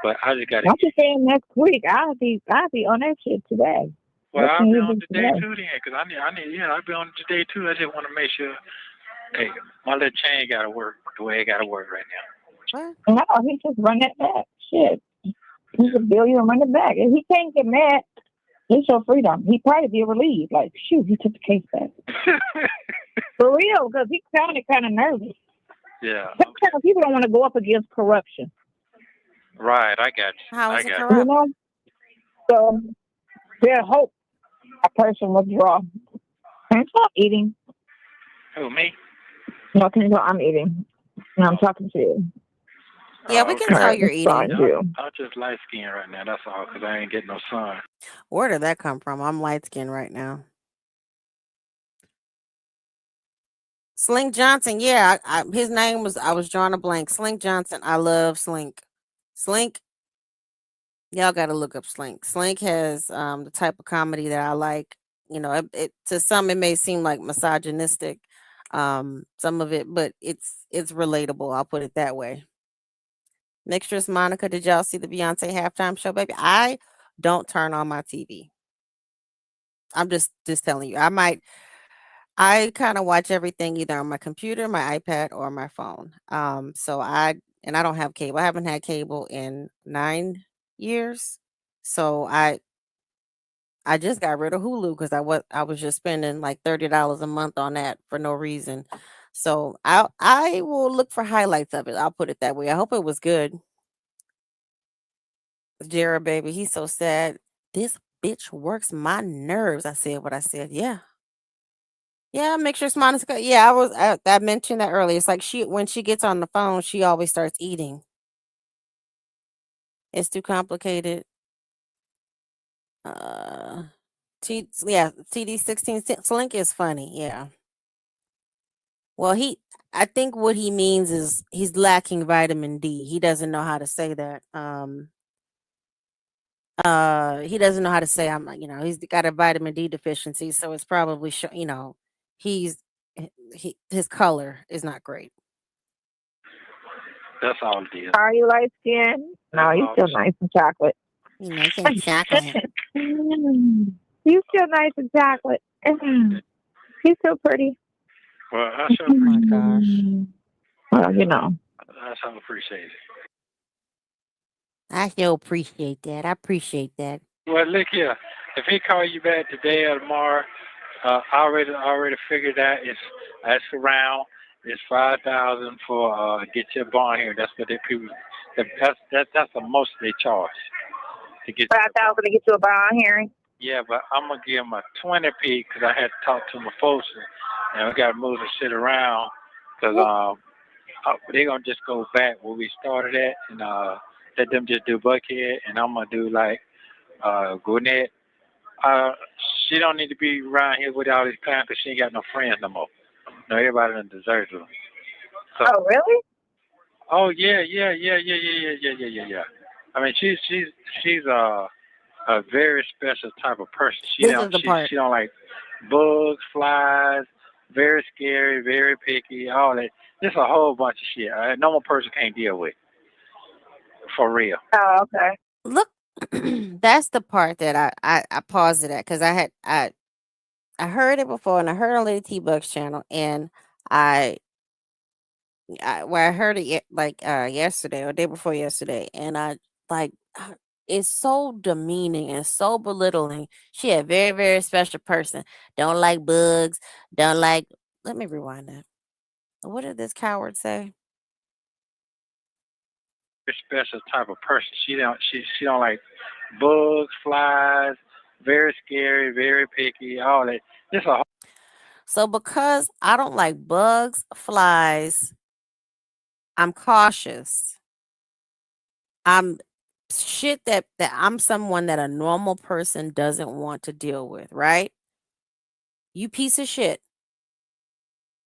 But I just got to. I'm just saying next week. I'll be on that shit today. Well, I'll be on today too then, because I need, I'll be on today too. I just want to make sure, hey, my little chain got to work the way it got to work right now. No, he just run that back. Shit. He's a billion and run it back. If he can't get mad, it's your freedom. He'd probably be relieved. Like, shoot, he took the case back. For real, because he sounded kind of nervous. Yeah. Sometimes people don't want to go up against corruption. Right, I got you. How is it corrupt? You know? So, there's hope a person withdraw. Can you stop eating? Who, me? No, can you go? I'm eating. No, I'm talking to you. Yeah, we can tell you're eating. I'm just light skinned right now. That's all, because I ain't getting no sun. Where did that come from? I'm light skinned right now. Slink Johnson, yeah, his name was. I was drawing a blank. Slink Johnson. I love Slink. Slink. Y'all got to look up Slink. Slink has the type of comedy that I like. You know, it to some it may seem like misogynistic, some of it, but it's relatable. I'll put it that way. Mixtress Monica, did y'all see the Beyonce halftime show, baby? I don't turn on my TV. I'm just telling you. I kind of watch everything either on my computer, my iPad, or my phone. I don't have cable. I haven't had cable in 9 years. So I just got rid of Hulu because I was just spending like $30 a month on that for no reason. So I will look for highlights of it. I'll put it that way. I hope it was good. Jared, baby, he's so sad. This bitch works my nerves. I said what I said. Yeah. Yeah, make sure Monica. Yeah, I mentioned that earlier. It's like when she gets on the phone, she always starts eating. It's too complicated. TD 16 Slink is funny. Yeah. Well, I think what he means is he's lacking vitamin D. He doesn't know how to say that. He doesn't know how to say he's got a vitamin D deficiency, so it's probably he's his color is not great. That's all it is. Are you light skinned? No, you're still nice and chocolate. You nice and chocolate. You still nice and chocolate. He's so pretty. Well, I sure Oh my gosh. Well, you know. I sure appreciate it. I still appreciate that. I appreciate that. Well, look here. If he call you back today or tomorrow, I already figured that that's around. It's 5,000 for get your bond here. That's what they people. That's the most they charge to get. 5,000 to get you a bond hearing. Yeah, but I'm gonna give him a 20p because I had to talk to my folks and we gotta move the shit around because they gonna just go back where we started at and let them just do Buckhead and I'm gonna do like Gwinnett. Uh, she don't need to be around here with all these clowns because she ain't got no friends no more. No, everybody done deserves them. So, Oh, really? oh yeah. I mean, she's a very special type of person. She This don't is the she part. she don't like bugs, flies, very scary, very picky, all that. Just a whole bunch of shit. A normal person can't deal with for real. Oh, okay. Look, that's the part that I paused it at because I heard it before and I heard on Lady T Bug's channel and I where I heard it like yesterday or day before yesterday and I like it's so demeaning and so belittling. She a very very special person. Don't like bugs. Don't like. Let me rewind that. What did this coward say? Very special type of person. She don't like bugs, flies, very scary, very picky, all that. Just a So because I don't like bugs, flies, I'm cautious. I'm shit that I'm someone that a normal person doesn't want to deal with, right? You piece of shit.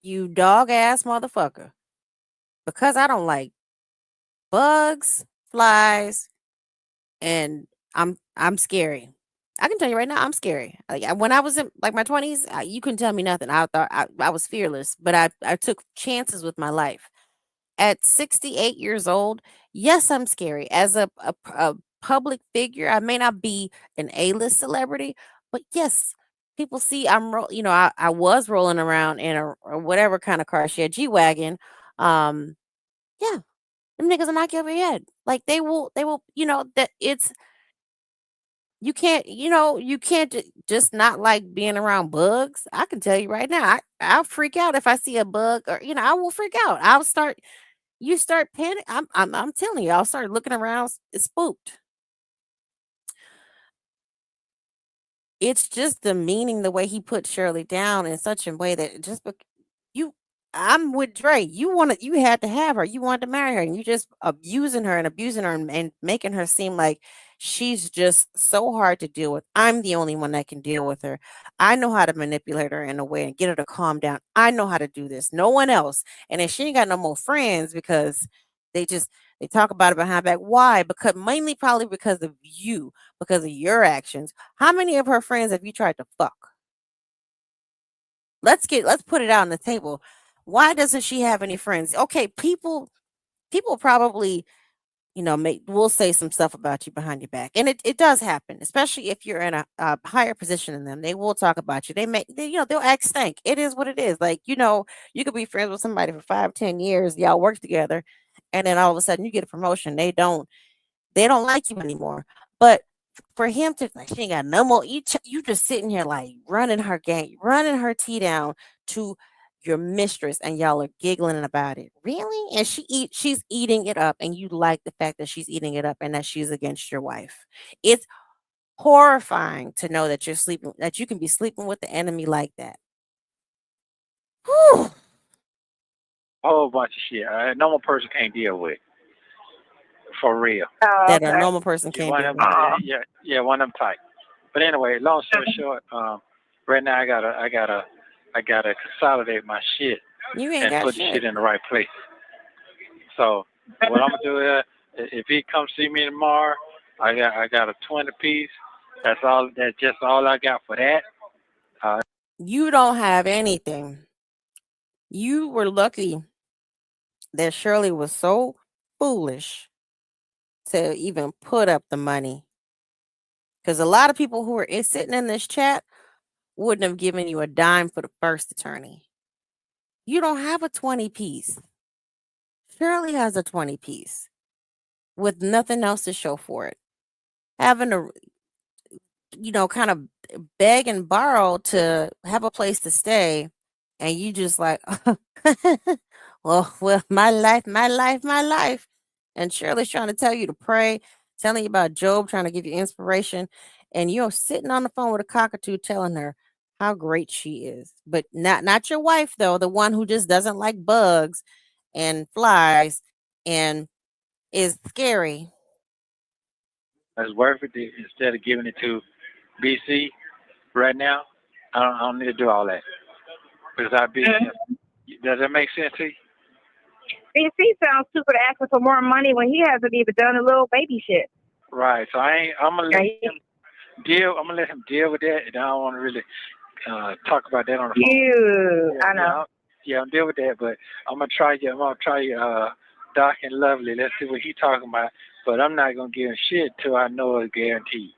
You dog ass motherfucker. Because I don't like bugs, flies, and I'm scary. I can tell you right now, I'm scary. Like when I was in like my 20s, you couldn't tell me nothing. I thought I was fearless, but I took chances with my life. At 68 years old, yes, I'm scary. As a public figure, I may not be an A-list celebrity, but yes, people see I was rolling around in a or whatever kind of car she had, G-Wagon. Yeah, them niggas will knock you over your head. Like they will, that it's you can't just not like being around bugs. I can tell you right now, I'll freak out if I see a bug or I will freak out. You start panic. I'm telling you, I'll start looking around spooked. It's just demeaning the way he put Shirley down in such a way that you I'm with Dre. You had to have her. You wanted to marry her and you just abusing her and making her seem like she's just so hard to deal with. I'm the only one that can deal with her. I know how to manipulate her in a way and get her to calm down. I know how to do this. No one else. And then she ain't got no more friends because they just they talk about it behind back. Why? Because mainly probably because of you, because of your actions. How many of her friends have you tried to fuck? Let's put it out on the table. Why doesn't she have any friends? Okay, people probably, make will say some stuff about you behind your back. And it does happen, especially if you're in a higher position than them. They will talk about you. They'll act stank. It is what it is. Like, you could be friends with somebody for 5, 10 years, y'all work together, and then all of a sudden you get a promotion. They don't like you anymore. But for him to like, she ain't got no more. You just sitting here like running her game, running her tea down to your mistress, and y'all are giggling about it. Really? And she's eating it up, and you like the fact that she's eating it up and that she's against your wife. It's horrifying to know that you can be sleeping with the enemy like that. Whew. whole bunch of shit. A normal person can't deal with for real. Oh, That a okay. normal person You can't one deal of them, with. yeah, one of them type. But anyway, long story short, right now I gotta consolidate my shit You ain't and got put the shit shit. in the right place. So what I'm gonna do is, if he comes see me tomorrow, I got a 20 piece. That's all. That's just all I got for that. Uh, You don't have anything. You were lucky that Shirley was so foolish to even put up the money Because a lot of people who are sitting in this chat wouldn't have given you a dime for the first attorney. You don't have a 20 piece. Shirley has a 20 piece with nothing else to show for it. Having to, kind of beg and borrow to have a place to stay. And you just like, well, my life, my life, my life. And Shirley's trying to tell you to pray, telling you about Job, trying to give you inspiration. And you're sitting on the phone with a cockatoo telling her how great she is. But not your wife, though, the one who just doesn't like bugs and flies and is scary. It's worth it instead of giving it to BC right now. I don't need to do all that because I'd be. Does that make sense to you? BC sounds stupid asking for more money when he hasn't even done a little baby shit. Right. So I'm gonna let him deal. I'm gonna let him deal with that, and I don't want to really talk about that on the phone. I know. Yeah, I'm dealing with that, but I'm gonna try Doc and Lovely. Let's see what he's talking about. But I'm not gonna give him shit till I know it's guaranteed.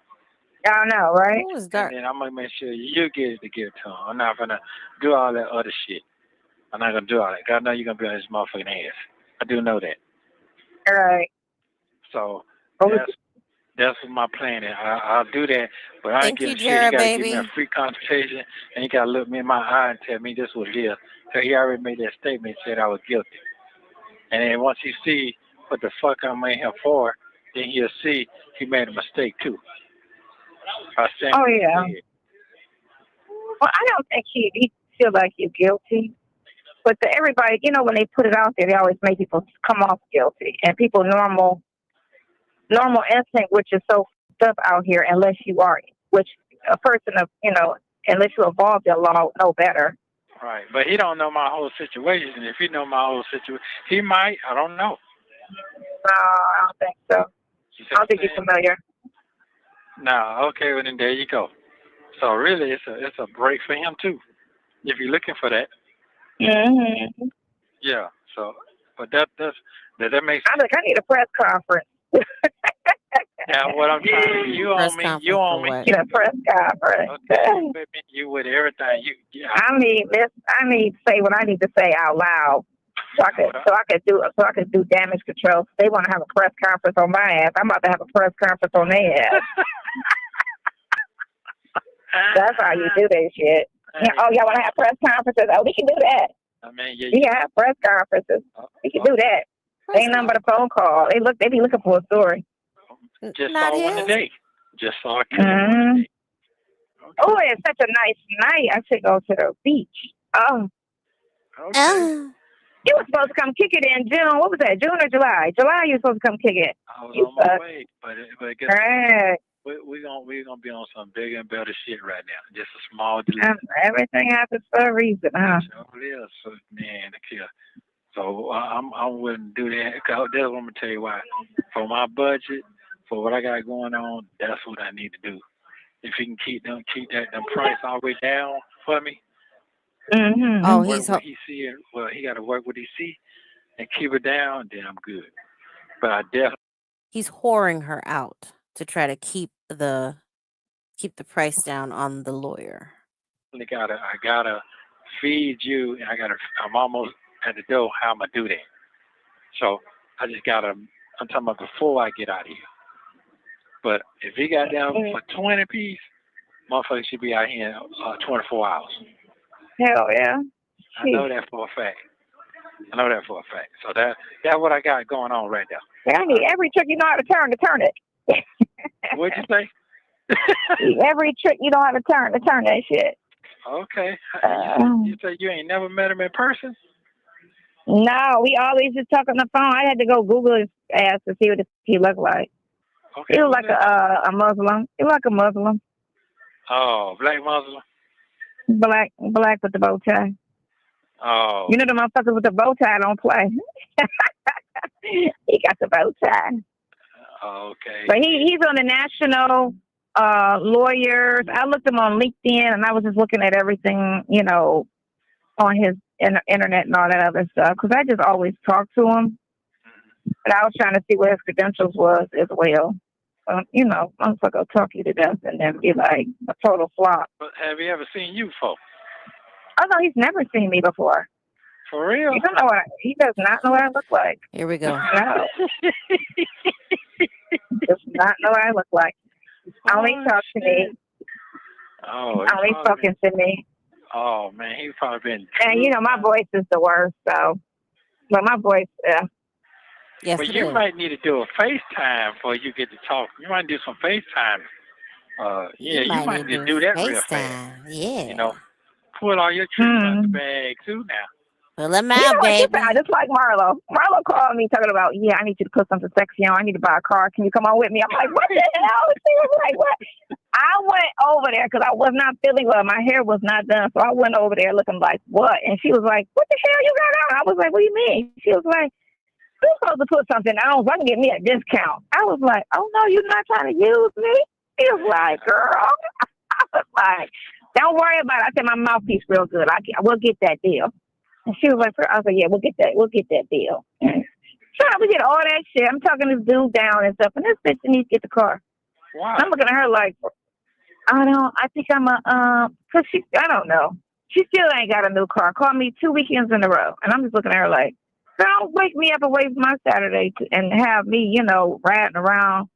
I know, right? Who is that? And then I'm gonna make sure you get it to give it to him. I'm not gonna do all that other shit. I'm not gonna do all that. 'Cause I know you're gonna be on his motherfucking ass. I do know that. All right. So that's what my plan is. I'll do that, but I ain't giving shit. You gotta give me a free consultation, and you gotta look me in my eye and tell me this was it is. So he already made that statement, said I was guilty. And then once he see what the fuck I'm in here for, then he'll see he made a mistake too. Oh yeah. Well, I don't think he feel like he's guilty. But to everybody, when they put it out there, they always make people come off guilty. And people normal instinct, which is so f***ed up out here, unless you are, which a person of, unless you evolve your law, know better. Right, but he don't know my whole situation. If he know my whole situation, he might. I don't know. No, I don't think so. I don't think he's familiar. No, okay, well then there you go. So really, it's a break for him too, if you're looking for that. Mm-hmm. Yeah. So, but that makes. I think I need a press conference. Now, what I'm trying to you on me. Yeah, press conference. Okay, baby, you with everything. I need to say what I need to say out loud, so I could do damage control. They want to have a press conference on my ass. I'm about to have a press conference on their ass. That's how you do that shit. Oh, y'all want to have press conferences? Oh, we can do that. I mean, we can have press conferences. We can do that. Ain't nothing but a phone call. They be looking for a story. Just saw one today. Just saw a killer one today. Okay. Oh, it's such a nice night. I should go to the beach. Oh. Okay. You were supposed to come kick it in June. What was that? June or July? July. You were supposed to come kick it. I was on my way, but guess right. We're gonna be on some bigger and better shit right now. Just a small delay. Everything happens for a reason, huh? Sure it is. So, man, so I'm willing to do that. That's what I'm gonna tell you why. For my budget, for what I got going on, that's what I need to do. If you can keep them price all the way down for me. Mm-hmm. Oh, he got to work what he see and keep it down. Then I'm good. But I definitely. He's whoring her out to try to keep the price down on the lawyer. I gotta feed you, and I'm almost at the door. How I'm gonna do that? So I just gotta. I'm talking about before I get out of here. But if he got down for 20 piece, motherfucker should be out here in 24 hours. Hell yeah. I know that for a fact. So that's what I got going on right now. Yeah, I need every trick you know how to turn it. What'd you say? Every trick you know how to turn that shit. Okay. You say you ain't never met him in person? No, we always just talk on the phone. I had to go Google his ass to see what he looked like. Okay. He was like a Muslim. He was like a Muslim. Oh, black Muslim? Black with the bow tie. Oh. You know the motherfuckers with the bow tie don't play. He got the bow tie. Okay. But he's on the national lawyers. I looked him on LinkedIn, and I was just looking at everything, on his internet and all that other stuff, because I just always talk to him. But I was trying to see what his credentials was as well. motherfucker will talk you to death and then be like a total flop. But have he ever seen you before? Oh no, he's never seen me before. For real? He does not know what I look like. Here we go. No. Does not know what I look like. Only talk to me. Oh, only talking to me. Oh man, he's probably been. And my voice is the worst, so. But my voice, Yes, But you might need to do a FaceTime before you get to talk. You might do some FaceTime. You might need to do that real fast. Yeah. Pull all your tricks out the bag too now. Pull them out, baby. Just like Marlo. Marlo called me talking about, I need you to put something sexy on. I need to buy a car. Can you come on with me? I'm like, what the hell? She was like, what? I went over there because I was not feeling well. My hair was not done. So I went over there looking like, what? And she was like, what the hell you got on? I was like, what do you mean? She was like, you're supposed to put something on so I can get me a discount. I was like, oh, no, you're not trying to use me? She was like, girl. I was like, don't worry about it. I said, my mouthpiece real good. We'll get that deal. And she was like, I was like, yeah, we'll get that deal. So we get all that shit. I'm talking this dude down and stuff, and this bitch needs to get the car. Wow. I'm looking at her like, I think cause I don't know. She still ain't got a new car. Called me 2 weekends in a row. And I'm just looking at her like, don't wake me up and waste my Saturday and have me, riding around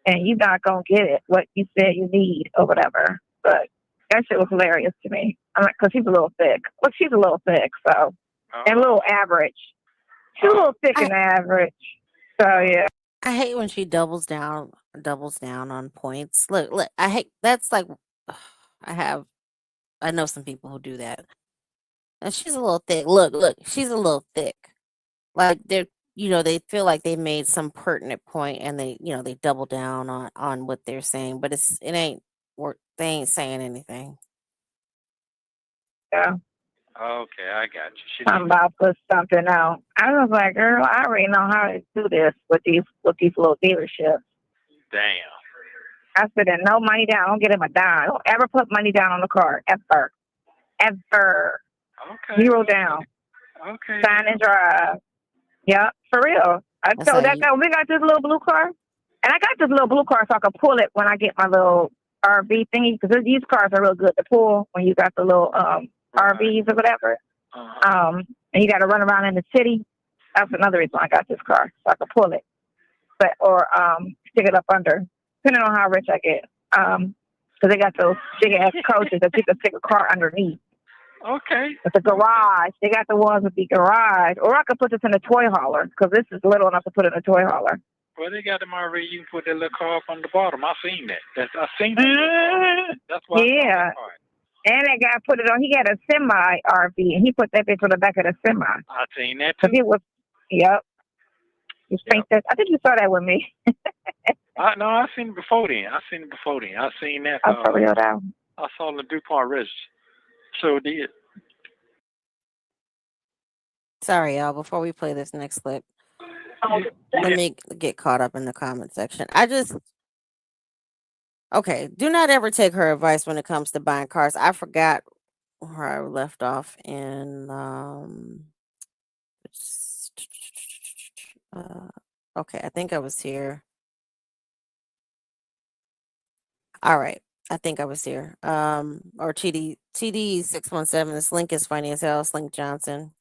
and you not going to get it, what you said you need or whatever. But that shit was hilarious to me. Cause she's a little thick. Well, she's a little thick, so. And a little average. She's a little thick and average. So, yeah. I hate when she doubles down on points. Look, I hate, that's like, I know some people who do that. And she's a little thick. Look, she's a little thick. Like they feel like they made some pertinent point and they double down on what they're saying, but it ain't work. They ain't saying anything. Yeah. Okay, I got you. I'm about to put something out. I was like, girl, I already know how to do this with these little dealerships. Damn. I said, and no money down. Don't get him a dime. Don't ever put money down on the car. Ever. Okay. 0 down. Okay. Sign and drive. Yeah, for real. I told that guy, we got this little blue car. And I got this little blue car so I can pull it when I get my little RV thingy. Because these cars are real good to pull when you got the little RVs or whatever. And you got to run around in the city. That's another reason I got this car, so I can pull it. Or stick it up under, depending on how rich I get. Because they got those big-ass coaches that you can stick a car underneath. Okay. With the garage. They got the ones with the garage. Or I could put this in a toy hauler, because this is little enough to put in a toy hauler. Well, they got them already. You can put that little car up on the bottom. I've seen that. I've seen that. That's why. Yeah. And that guy put it on. He had a semi RV, and he put that bitch on the back of the semi. I seen that too. It was, yep. You think that? I think you saw that with me. No, I seen it before then. I seen that. I saw it out. I saw the DuPont Ridge. So did. Sorry, y'all. Before we play this next clip, let me get caught up in the comment section. Okay, do not ever take her advice when it comes to buying cars. I forgot where I left off in okay, I think I was here. All right, I think I was here. Or TD 617. This link is funny as hell. Slink Johnson.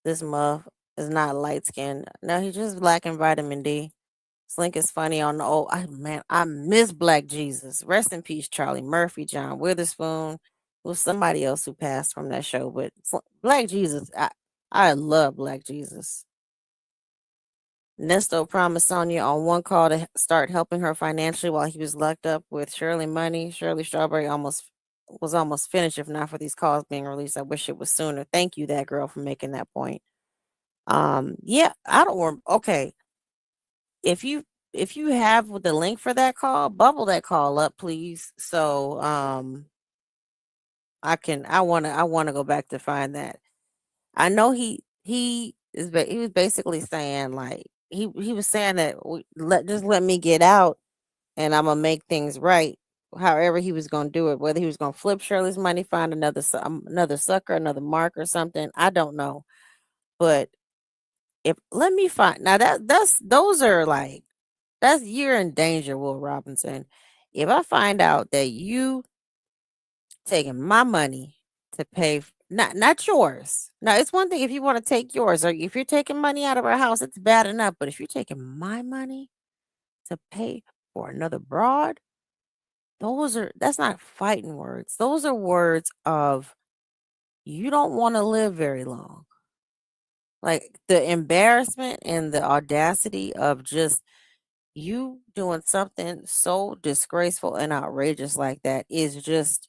This muff is not light skinned. No, he's just black and vitamin D. Slink is funny on the I miss Black Jesus. Rest in peace, Charlie Murphy, John Witherspoon. It was somebody else who passed from that show, but Black Jesus, I love Black Jesus. Nesto promised Sonya on one call to start helping her financially while he was locked up with Shirley Money. Shirley Strawberry was almost finished, if not for these calls being released. I wish it was sooner. Thank you, that girl, for making that point. Yeah, I don't want. Okay, if you have the link for that call, bubble that call up, please. So I want to go back to find that. I know he was basically saying, like, he was saying that just let me get out and I'm gonna make things right. However he was gonna do it, whether he was gonna flip Shirley's money, find another sucker, another mark or something, I don't know. But let me find now, those are like, you're in danger, Will Robinson. If I find out that you taking my money to pay not yours. Now it's one thing if you want to take yours or if you're taking money out of our house, it's bad enough. But if you're taking my money to pay for another broad, that's not fighting words. Those are words of you don't want to live very long. Like the embarrassment and the audacity of just you doing something so disgraceful and outrageous like that is just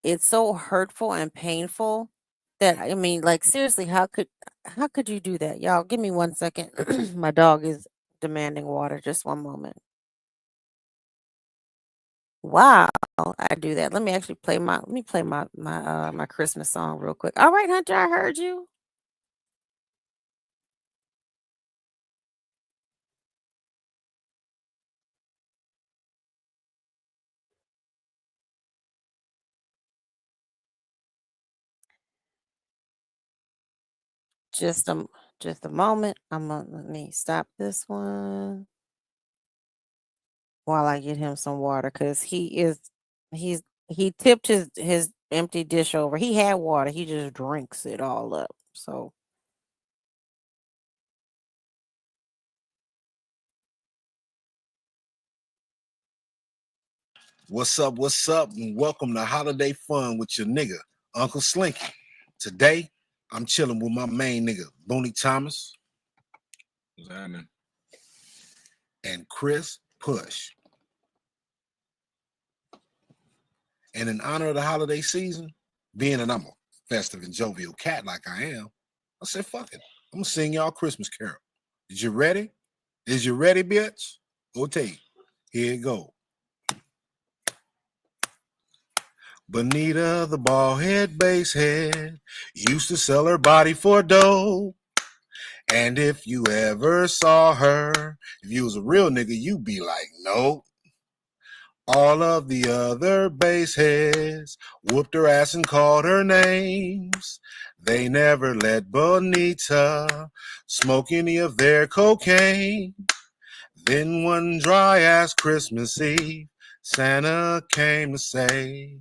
it's so hurtful and painful that I mean, like seriously, how could you do that? Y'all, give me 1 second. My dog is demanding water. Just one moment. Wow, I do that. Let me actually play my Christmas song real quick. All right, Hunter, I heard you. Just a just a moment. Let me stop this one while I get him some water because he tipped his empty dish over. He had water. He just drinks it all up. So What's up? What's up? And welcome to Holiday Fun with your nigga, Uncle Slinky. Today, I'm chilling with my main nigga, Booney Thomas. What's happening? And Chris Push. And in honor of the holiday season, being that I'm a festive and jovial cat like I am, I said, fuck it. I'm gonna sing y'all Christmas carol. Is you ready? Is you ready, bitch? Okay, here it go. Bonita, the bald head, bass head, used to sell her body for dough. And if you ever saw her, if you was a real nigga, you'd be like, no. All of the other bass heads whooped her ass and called her names. They never let Bonita smoke any of their cocaine. Then one dry ass Christmas Eve, Santa came to say,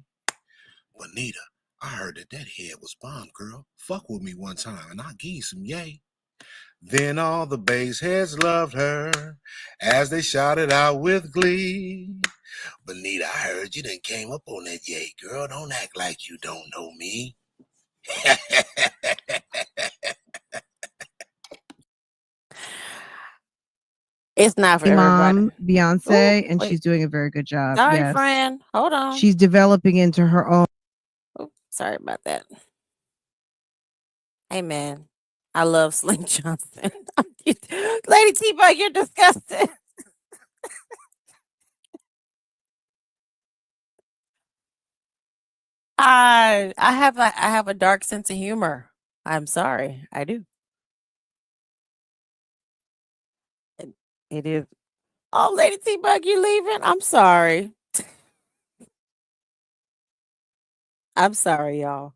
Bonita, I heard that head was bomb, girl. Fuck with me one time and I'll give you some yay. Then all the bass heads loved her as they shouted out with glee. Bonita, I heard you done came up on that yay, girl. Don't act like you don't know me. it's not for Hey, everybody. Mom, Ooh, Beyonce, and wait. she's doing a very good job. Sorry, Yes. friend. Hold on. She's developing into her own. Ooh, sorry about that. Hey, man. I love Sling Johnson. Lady T-Bug, you're disgusting. I have a dark sense of humor. I'm sorry. I do. It, it is. Oh, Lady T-Bug, you leaving? I'm sorry. I'm sorry, y'all.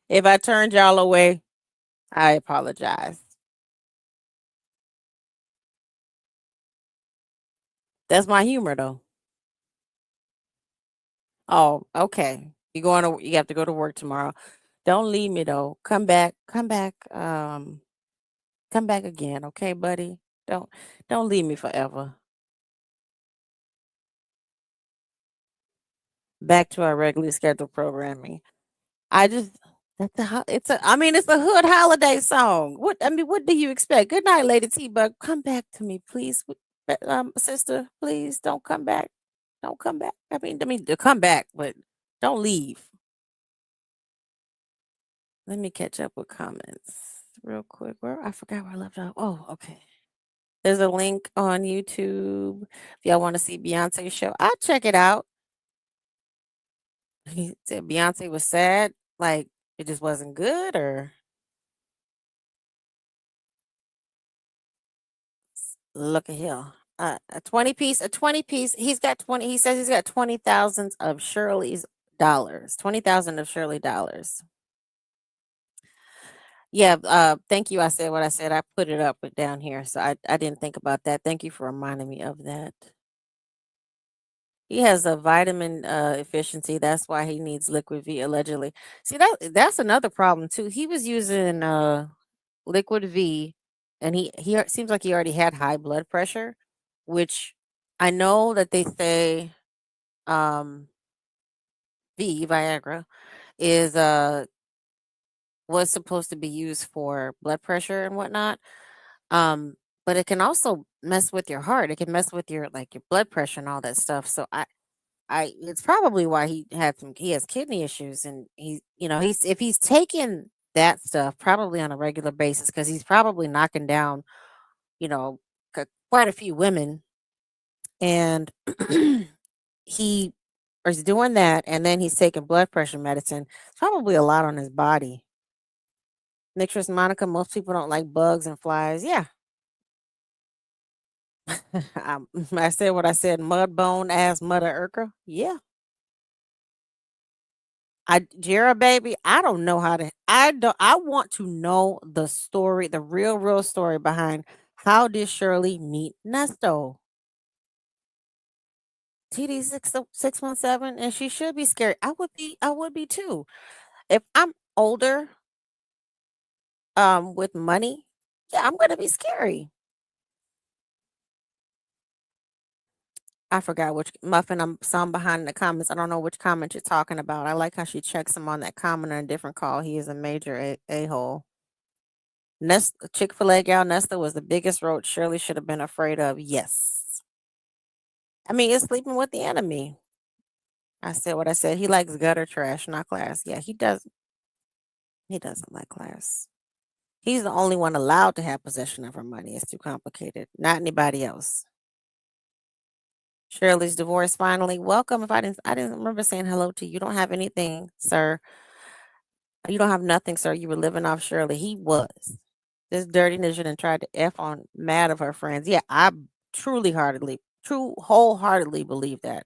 If I turned y'all away, I apologize. That's my humor, though. Oh, okay. You have to go to work tomorrow. Don't leave me though. Come back again, okay, buddy? Don't don't leave me forever. Back to our regularly scheduled programming. I just I mean it's a hood holiday song. What do you expect? Good night, Lady T Bug. Come back to me, please. Sister, please don't come back. Don't come back. I mean to come back, but don't leave. Let me catch up with comments real quick. Where I forgot where I left off. Oh, okay. There's a link on YouTube. If y'all want to see Beyonce's show, I'll check it out. He said Beyonce was sad, like it just wasn't good, or look at here. A 20 piece. He's got 20. He says he's got 20,000 of Shirley's dollars. 20,000 of Shirley dollars. Yeah, thank you. I said what I said. I put it up but down here, so I didn't think about that. Thank you for reminding me of that. He has a vitamin efficiency. That's why he needs liquid V allegedly. See that's another problem too. He was using liquid V, and seems like he already had high blood pressure, which I know that they say um Viagra is was supposed to be used for blood pressure and whatnot. Um, but it can also mess with your heart. It can mess with your like your blood pressure and all that stuff. So I it's probably why he has kidney issues, and he's if he's taking that stuff probably on a regular basis because he's probably knocking down, you know, quite a few women, and he is doing that, and then he's taking blood pressure medicine. It's probably a lot on his body. Nitrous Monica, most people don't like bugs and flies. Yeah. I said what I said, mud bone ass mother Urker. Yeah. Jera baby, I don't know how to I want to know the story, the real story behind how did Shirley meet Nesto? TD 617, and she should be scared. I would be too. If I'm older, with money, yeah, I'm gonna be scary. I forgot which muffin I'm some behind in the comments. I don't know which comment you're talking about. I like how she checks him on that comment on a different call. He is a major a-hole. Chick-fil-A gal Nesta was the biggest roach Shirley should have been afraid of. Yes. I mean, it's sleeping with the enemy. I said what I said. He likes gutter trash, not class. Yeah, he does. He doesn't like class. He's the only one allowed to have possession of her money. It's too complicated. Not anybody else. Shirley's divorce finally. Welcome. If I didn't remember saying hello to you. You don't have anything, sir. You don't have nothing, sir. You were living off Shirley. He was. This dirty ninja and tried to F on mad of her friends. Yeah, I wholeheartedly believe that.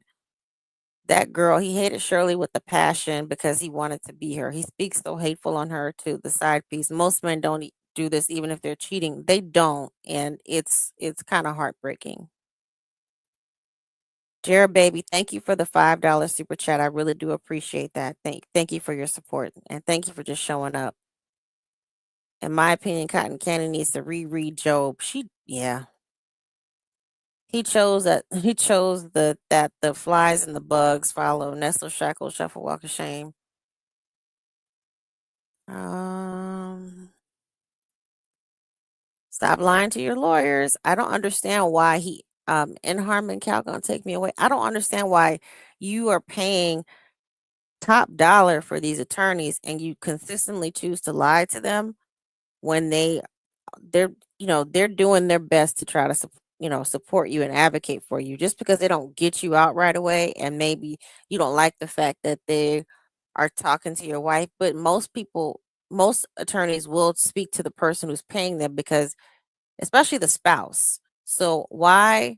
That girl, he hated Shirley with a passion because he wanted to be her. He speaks so hateful on her to the side piece. Most men don't do this even if they're cheating. They don't, and it's kind of heartbreaking. Jared baby, thank you for the $5 super chat. I really do appreciate that. Thank you for your support, and thank you for just showing up. In my opinion, Cotton Candy needs to reread Job. Yeah. He chose that the flies and the bugs follow Nestle Shackle Shuffle Walk of Shame. Um Stop lying to your lawyers. I don't understand why he in Harmon Cal gonna take me away. I don't understand why you are paying top dollar for these attorneys and you consistently choose to lie to them when they're they're doing their best to try to support you and advocate for you. Just because they don't get you out right away, and maybe you don't like the fact that they are talking to your wife, but most attorneys will speak to the person who's paying them, because especially the spouse. So why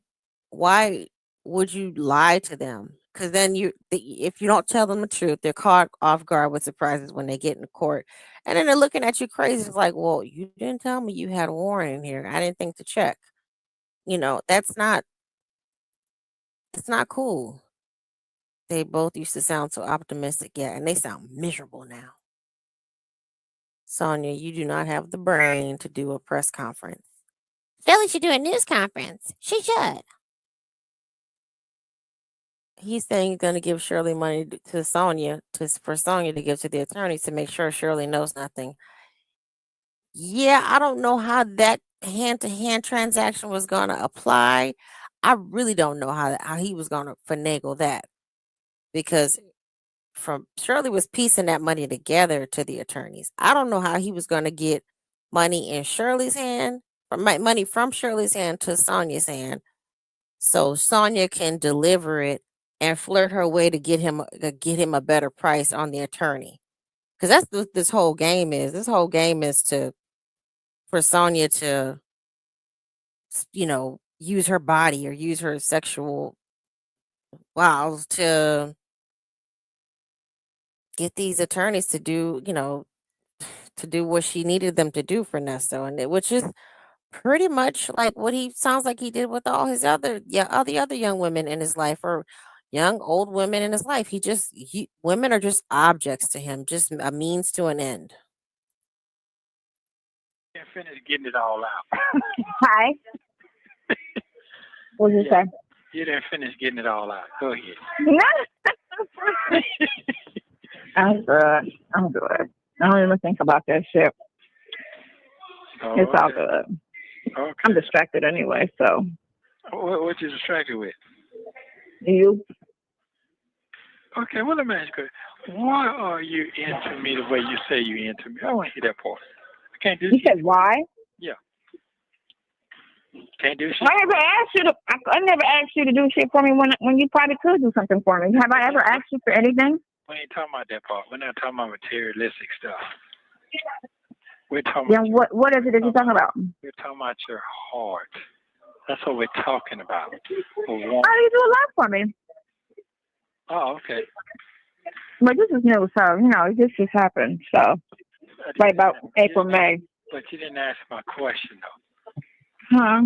would you lie to them? Because then if you don't tell them the truth, they're caught off guard with surprises when they get in court, and then they're looking at you crazy. It's like, well, you didn't tell me you had a warrant in here. I didn't think to check. It's not cool. They both used to sound so optimistic, yeah, and they sound miserable now. Sonia, you do not have the brain to do a press conference. Philly should do a news conference. She should. He's saying he's going to give Shirley money to Sonia for Sonia to give to the attorneys to make sure Shirley knows nothing. Yeah, I don't know how that hand-to-hand transaction was going to apply. I really don't know how he was going to finagle that, because from Shirley was piecing that money together to the attorneys. I don't know how he was going to get money in Shirley's hand, money from Shirley's hand to Sonia's hand, so Sonia can deliver it and flirt her way to get him a better price on the attorney. Because that's what this whole game is. This whole game is for Sonia to, use her body or use her sexual wiles to get these attorneys to do, to do what she needed them to do for Nesto, and which is pretty much like what he sounds like he did with all his all the other young women in his life, or young old women in his life. Women are just objects to him, just a means to an end. Can't finish getting it all out. Hi. What did you say? You didn't finish getting it all out. Go ahead. I'm good. I'm good. I don't even think about that shit. Oh, It's all okay. good. Okay. I'm distracted anyway, so. What you distracted with? You? Okay, well, let me ask you, why are you into me the way you say you into me? I want to hear that part. I can't do You shit. said why? Yeah. Can't do shit. I never asked you to. I never asked you to do shit for me when you probably could do something for me. Have I ever asked you for anything? We ain't talking about that part. We're not talking about materialistic stuff. We're talking Then about what is it that you're talking about? we're talking about your heart. That's what we're talking about. Oh, you do a lot for me. Oh, okay. But this is new, so this just happened. So right about April, May. But you didn't ask my question though. Huh?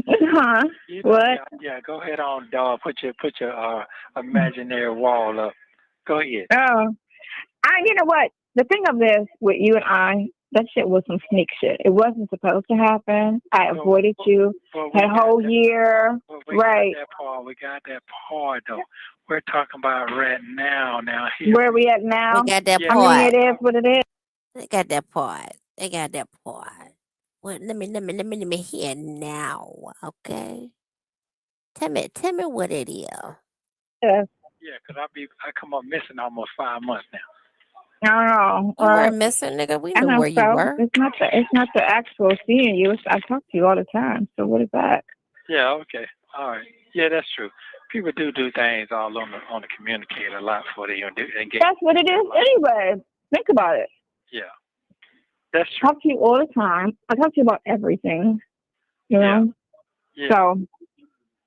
Huh? What? Yeah, go ahead on, dog. Put your imaginary wall up. Go ahead. Oh, you know what? The thing of this with you and I, that shit was some sneak shit. It wasn't supposed to happen. I avoided you that whole year. Right. We got that part though. We're talking about right now. Here. Where are we at now? We got that I mean, it is what it is. They got that part. Well, let me hear now, okay? Tell me what it is. Yes. Yeah, because I come up missing almost 5 months now. I don't know. You weren't missing, nigga. We knew where you were. It's not the actual seeing you. I talk to you all the time. So what is that? Yeah. Okay. All right. Yeah, that's true. People do things all on the communicator a lot before they engage. That's what it is anyway. Think about it. Yeah. That's true. I talk to you all the time. I talk to you about everything. You know? Yeah. So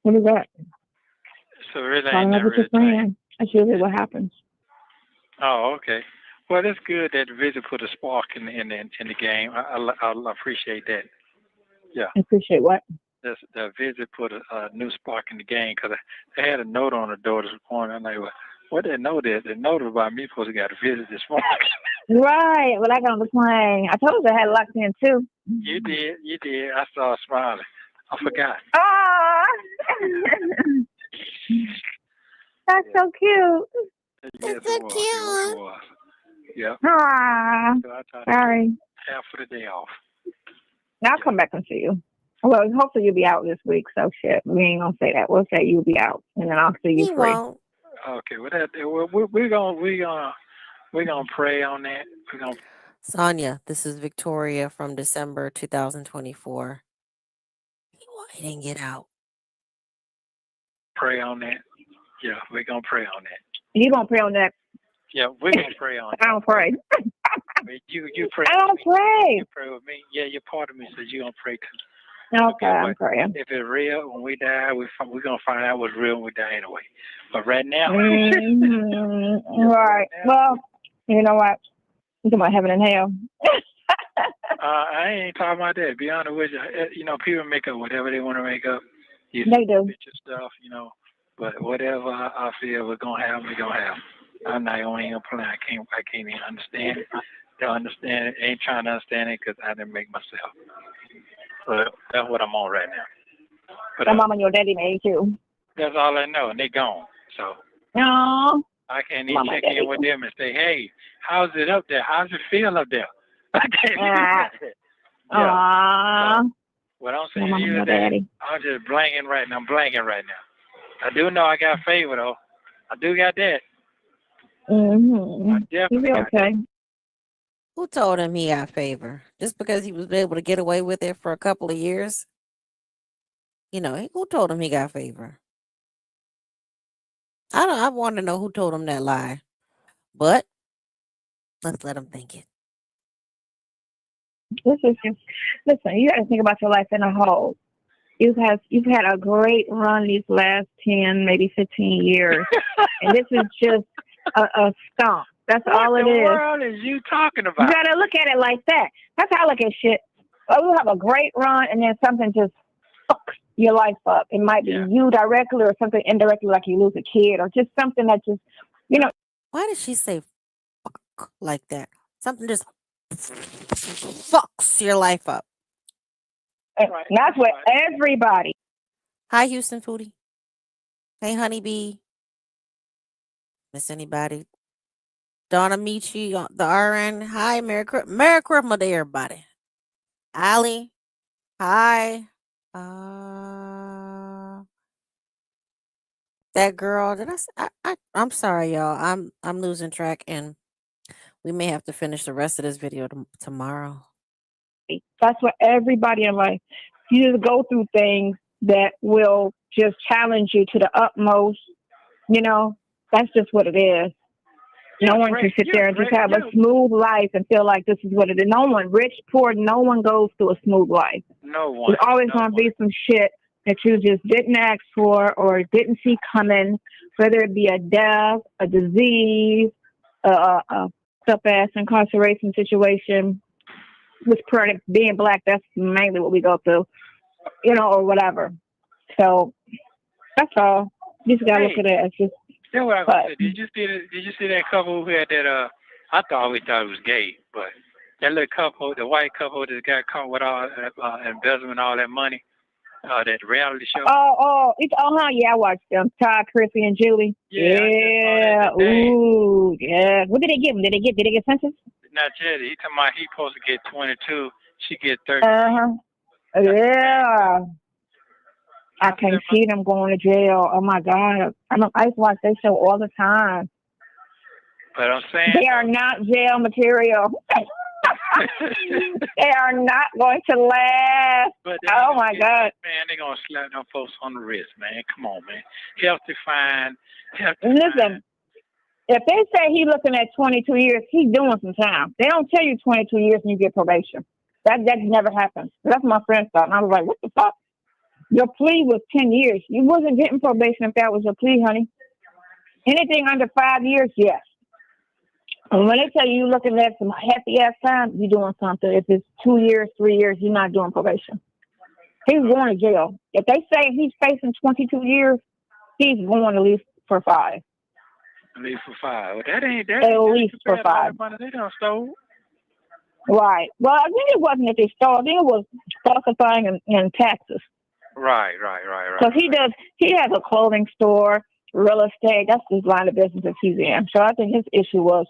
what is that? So really I ain't don't know that what you're really saying. That's usually what happens. Oh, okay. Well, that's good that the visit put a spark in the game. I appreciate that. Yeah. I appreciate what? The visit put a new spark in the game because they had a note on the door this morning. I'm like, what that note is? The note about me supposed to got a visit this morning. Right. Well, I got on the plane. I told you I had locked in too. You did. I saw smiling. I forgot. Oh, that's so cute. Yes, That's so it was. cute. It was. Yeah. Ah, So I tried sorry. to half of the day off. I'll come back and see you. Well, hopefully you'll be out this week. So shit, we ain't gonna say that. We'll say you'll be out, and then I'll see you He free. won't. Okay. Well, we're gonna pray on that. We're gonna. Sonya, this is Victoria from December 2024. He didn't get out. Pray on that. Yeah, we're gonna pray on that. You gonna pray on that? Yeah, we're gonna pray on that. I don't pray. You pray. I don't pray. You pray with me. Yeah, you're part of me, so you're gonna pray too. Okay, I'm praying. If it's real, when we die, we're gonna find out what's real when we die anyway. But right now, right. Well, you know what? You're talking about heaven and hell. I ain't talking about that. Be honest with you. People make up whatever they want to make up. They do. Picture stuff, But whatever I feel we're gonna have, we're gonna have. I'm not even playing. I can't even understand it. Don't understand it. Ain't trying to understand it because I didn't make myself. So that's what I'm on right now. But My mom and your daddy made too. that's all I know, and they gone. So No. I can't even check in with them and say, "Hey, how's it up there? How's it feel up there?" I can't do that. Aww. So, what I'm saying My mom to and you your is that daddy. I'm just blanking right now. I'm blanking right now. I do know I got favor though. I do got that. Mm-hmm. I definitely You'll be got okay. that. Who told him he got favor? Just because he was able to get away with it for a couple of years? Who told him he got favor? I want to know who told him that lie. But let's let him think it. Listen, you got to think about your life in a whole. You've had a great run these last 10, maybe 15 years, and this is just a stump. That's What all it the is. world is you talking You about? gotta look at it like that. That's how I look at shit. Oh, you have a great run, and then something just fucks your life up. It might be Yeah. you directly or something indirectly, like you lose a kid, or just something that just, you know. Why did she say fuck like that? Something just fucks your life up. Right, And that's what right. everybody. Hi, Houston Foodie. Hey, Honeybee. Miss anybody? Donna Michi, the RN. Hi, Merry Christmas to everybody. Allie. Hi. That girl. Did I'm sorry, y'all. I'm losing track, and we may have to finish the rest of this video tomorrow. That's what everybody in life. You just go through things that will just challenge you to the utmost. You know, that's just what it is. No one can sit there and just have a smooth life and feel like this is what it is. No one, rich, poor, no one goes through a smooth life. No one. There's always going to be some shit that you just didn't ask for or didn't see coming, whether it be a death, a disease, a up-ass incarceration situation. With being black, that's mainly what we go through, you know, or whatever. So that's all. You just got to look at it as just. That's what I was gonna say. Did you see that couple who had that? I always thought it was gay, but that little couple, the white couple that got caught with all embezzlement, all that money, that reality show. Yeah, I watched them. Todd, Chrissy, and Julie. Yeah. Ooh, yeah. What did they give them? Did they get sentenced? Not yet. He talking about he supposed to get 22. She get 30. Yeah. I can see them going to jail. Oh my God. I used to watch that show all the time. But I'm saying they are not jail material. They are not going to last. Oh my God. Man, they're gonna slap them folks on the wrist, man. Come on, man. Healthy fine. Listen, if they say he's looking at 22 years, he's doing some time. They don't tell you 22 years and you get probation. That never happens. That's my friend's thought. And I was like, what the fuck? Your plea was 10 years. You wasn't getting probation if that was your plea, honey. Anything under 5 years, yes. And when they tell you you're looking at some hefty ass time, you're doing something. If it's 2 years, 3 years, you're not doing probation. He's going to jail. If they say he's facing 22 years, he's going at least for 5. At least for 5. Well, that ain't at least for 5. Money they don't stole. Right. Well, I think it wasn't that they stole. I think it was falsifying in taxes. Right. Because he has a clothing store, real estate. That's his line of business that he's in. So I think his issue was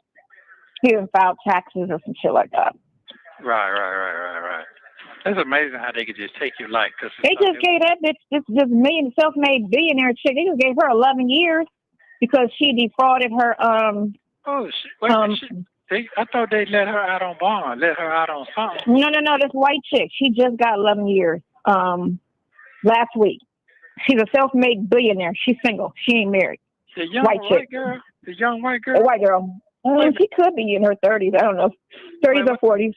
he didn't file taxes or some shit like that. Right. That's amazing how they could just take your life. Cause they just gave that bitch, this self-made billionaire chick, they just gave her 11 years because she defrauded her. Oh, shit. Wait, I thought they let her out on bond, let her out on something. No. This white chick, she just got 11 years last week. She's a self-made billionaire. She's single. She ain't married. The young white girl? The young white girl? The white girl. She could be in her 30s. I don't know. 30s or 40s.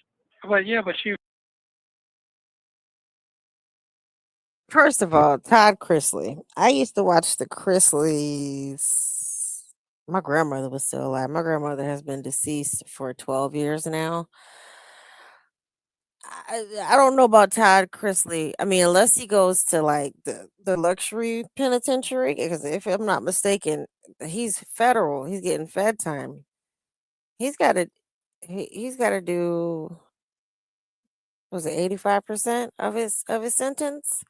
Well, yeah, but she... First of all, Todd Chrisley. I used to watch the Chrisleys. My grandmother was still alive. My grandmother has been deceased for 12 years now. I don't know about Todd Chrisley. I mean, unless he goes to like the luxury penitentiary, because if I'm not mistaken, he's federal. He's getting fed time. He's got to do, was it 85% of his sentence?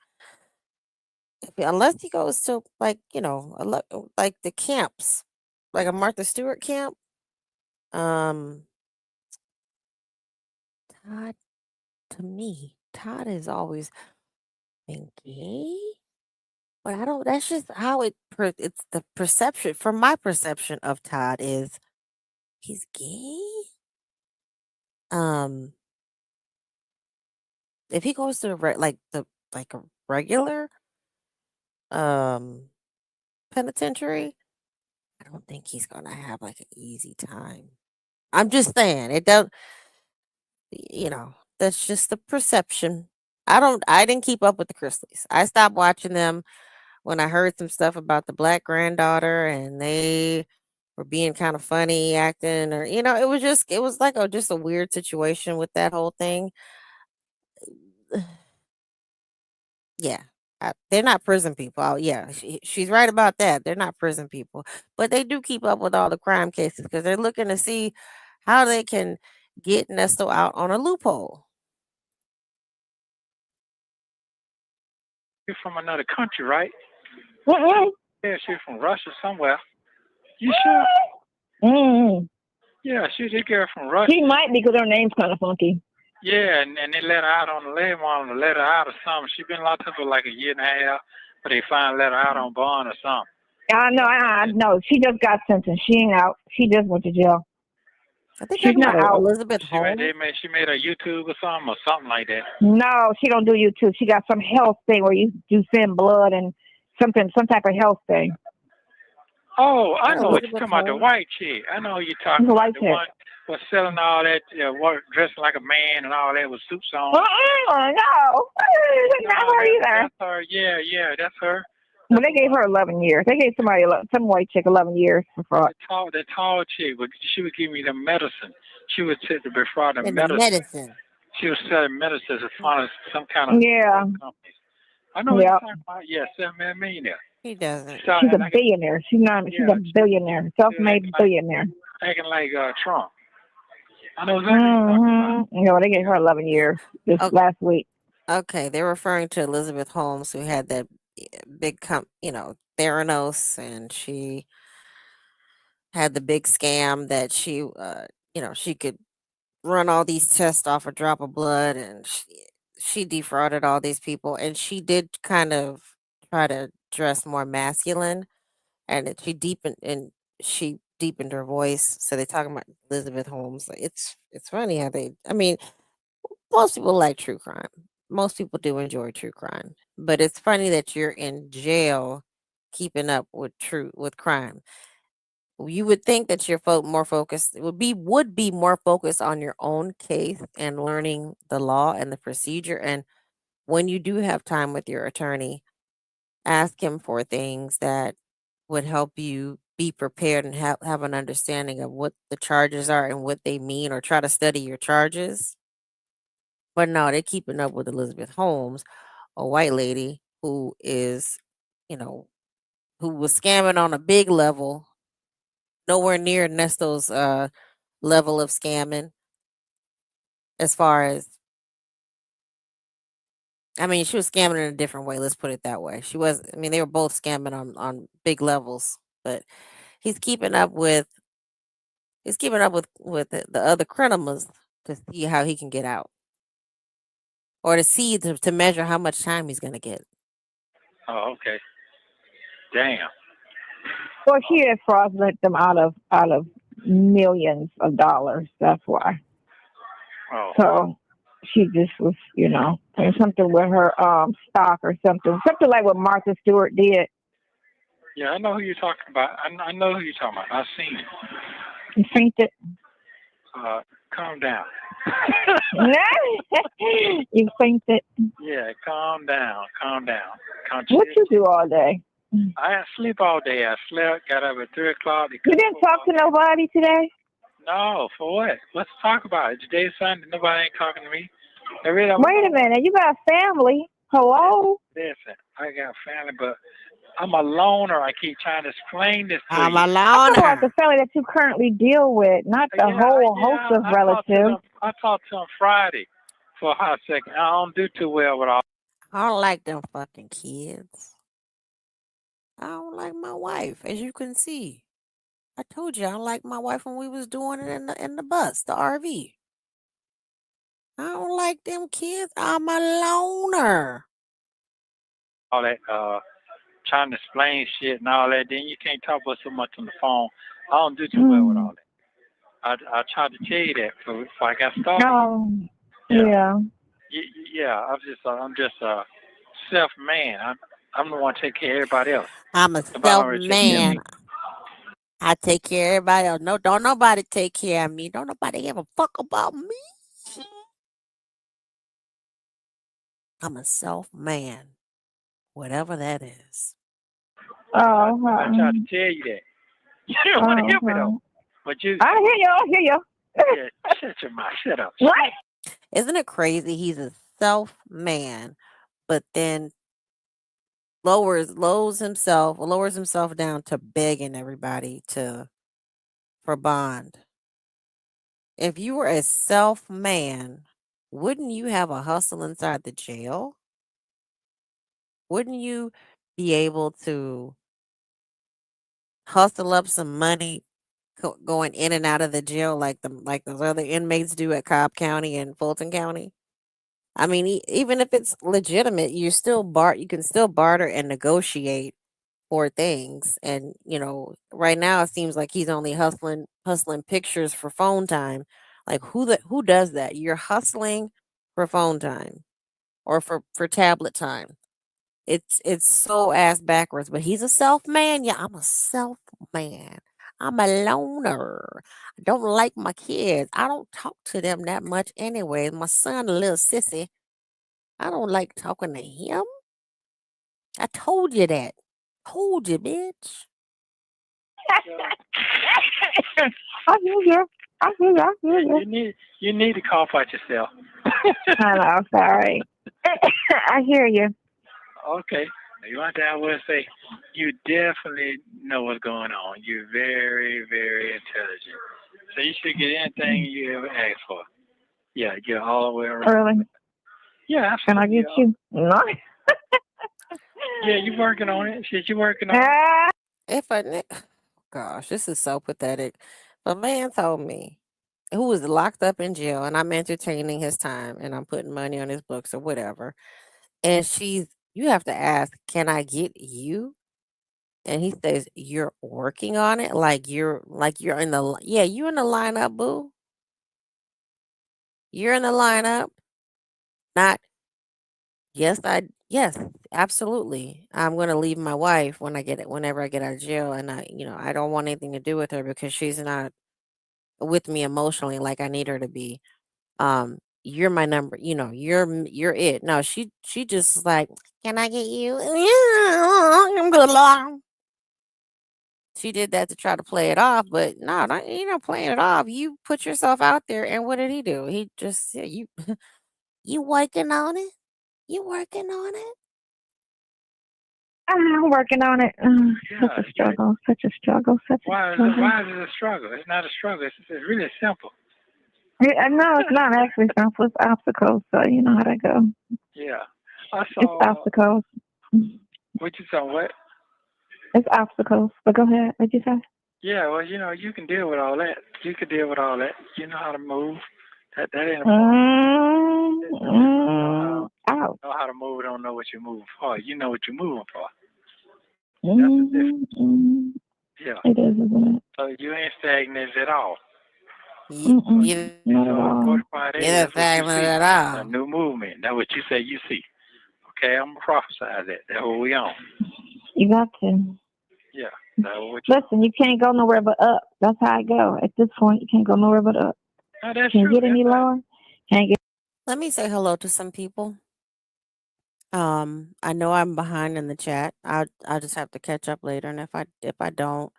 Unless he goes to like, like the camps, like a Martha Stewart camp. Todd, to me, Todd has always been gay, but I don't. That's just how it's the perception. From my perception of Todd is he's gay. If he goes to like a regular penitentiary, I don't think he's gonna have like an easy time. I'm just saying it don't. That's just the perception. I didn't keep up with the Chrisleys. I stopped watching them when I heard some stuff about the black granddaughter, and they were being kind of funny, acting, or it was like just a weird situation with that whole thing. Yeah. They're not prison people. Oh, yeah, she's right about that. They're not prison people, but they do keep up with all the crime cases because they're looking to see how they can get Nesto out on a loophole. You're from another country, right? Mm-mm. Yeah, she's from Russia somewhere. You sure? Mm-mm. Yeah, she's a girl from Russia. She might be because her name's kind of funky. Yeah, and they let her out on the leg on to let her out or something. She been locked up for like a year and a half, but they finally let her out on bond or something. I know. She just got sentenced. She ain't out. She just went to jail. I think She's not out. Elizabeth Holmes. She made a YouTube or something like that. No, she don't do YouTube. She got some health thing where you send blood and some type of health thing. Oh, I know what you're Elizabeth talking about, the Holmes. white chick. I know who you're talking The about. white The chick. one was selling all that, dressing like a man and all that with suits on. No, not her either. That's her. Yeah, that's her. But they gave her 11 years. They gave some white chick 11 years for fraud. The tall chick, she would give me the medicine. She would sit to defraud the And medicine. She was selling medicine as far as some kind of companies. I know what you're talking about. Yeah, $7 million. He doesn't. She's a billionaire. She's not. She's a billionaire, self-made billionaire. Acting like Trump. I know exactly what you're talking about. No, they gave her 11 years last week. Okay, they're referring to Elizabeth Holmes, who had that big, Theranos, and she had the big scam that she could run all these tests off a drop of blood, and she defrauded all these people, and she did kind of try to dress more masculine, and she deepened her voice. So they're talking about Elizabeth Holmes. Like, it's funny how most people like true crime. Most people do enjoy true crime, but it's funny that you're in jail keeping up with crime. You would think that you're more focused would be more focused on your own case and learning the law and the procedure. And when you do have time with your attorney, ask him for things that would help you be prepared and have an understanding of what the charges are and what they mean, or try to study your charges. But no, they're keeping up with Elizabeth Holmes, a white lady who is, you know, who was scamming on a big level, nowhere near Nesto's level of scamming. As far as, I mean, she was scamming in a different way. Let's put it that way. She was. I mean, they were both scamming on big levels, but he's keeping up with the other criminals to see how he can get out, or to measure how much time he's gonna get. Oh, okay. Damn. Well, she had fraudulent them out of millions of dollars. That's why. Oh. So she just was, doing something with her stock or something like what Martha Stewart did. Yeah, I know who you're talking about. I know who you're talking about. I've seen it. You fainted. Calm down. You fainted. Yeah, calm down. What you do all day? I sleep all day. I slept, got up at 3 o'clock. You didn't talk to nobody today? No, for what? Let's talk about it. Today's Sunday. Nobody ain't talking to me. Wait a minute. You got a family. Hello? Listen, I got family, but I'm a loner. I keep trying to explain this to you. I'm a I'm talking about the loner. family that you currently deal with, not the whole host of relatives. I talked to them Friday for a hot second. I don't do too well with all. I don't like them fucking kids. I don't like my wife, as you can see. I told you I don't like my wife when we was doing it in the bus, the RV. I don't like them kids. I'm a loner. All that trying to explain shit and all that. Then you can't talk about so much on the phone. I don't do too well with all that. I tried to tell you that before I got started. Oh, yeah. Yeah, I'm just a self man. I'm the one taking care of everybody else. I'm a self man. I take care of everybody else. No, don't nobody take care of me. Don't nobody give a fuck about me. I'm a self man, whatever that is. Oh, I tried to tell you that. You don't want to hear me though. Uh-huh. But you, I hear you. I hear you. yeah, shut your mouth. Shut up. What? Isn't it crazy? He's a self man, but then lowers himself down to begging everybody to for bond. If you were a self man, wouldn't you have a hustle inside the jail? Wouldn't you be able to hustle up some money going in and out of the jail like those other inmates do at Cobb County and Fulton County? I mean, even if it's legitimate, you can still barter and negotiate for things. And right now it seems like he's only hustling pictures for phone time. Like who does that? You're hustling for phone time or for tablet time. It's so ass backwards, but he's a self man. Yeah, I'm a self man. I'm a loner. I don't like my kids. I don't talk to them that much anyway. My son, a little sissy. I don't like talking to him. I told you that. Told you, bitch. I hear you. I hear you. I hear you. You need to cough out yourself. I know. Sorry. I hear you. Okay. You want that? I will say, you definitely know what's going on. You're very, very intelligent. So you should get anything you ever ask for. Yeah, get all the way around. Early. Yeah, Can I absolutely. get you? No. Yeah, you're working on it. Shit, you're working on it. Ah, If I, ne- Gosh, this is so pathetic. A man told me who was locked up in jail, and I'm entertaining his time, and I'm putting money on his books or whatever. And you have to ask, can I get you? And he says, you're working on it, like you're in yeah, you're in the lineup, boo. You're in the lineup. Not yes, absolutely. I'm gonna leave my wife whenever I get out of jail, and I don't want anything to do with her because she's not with me emotionally like I need her to be. You're my number, you're it. No, she just like, can I get you? She did that to try to play it off, but no, not, you're not playing it off. You put yourself out there, and what did he do? He just said, you working on it? You working on it? I'm working on it. Such a struggle. Such a struggle. Such a Why struggle. is it a struggle? It's not a struggle. It's really simple. Yeah, no, it's not actually simple. It's obstacles. So you know how that go. Yeah. I It's saw. obstacles. What you saw? What? It's obstacles. But go ahead. What'd you say? Yeah. Well, you can deal with all that. You can deal with all that. You know how to move. That ain't a problem. Ow. Know how to move. Don't know what you're moving for. You know what you're moving for. That's the difference. Mm-hmm. Yeah. It is, isn't it? So you ain't stagnant at all. You Not So at the all. important part is you're that's the what you stagnant see. at A all. new movement. That's what you say you see. Okay, I'm gonna prophesy that. That's what we on. You got to. Yeah. That's what you. Listen, you can't go nowhere but up. That's how I go. At this point, you can't go nowhere but up. No, that's Can't true. get any lower. Can't get. Let me say hello to some people. I know I'm behind in the chat. I just have to catch up later, and if I don't,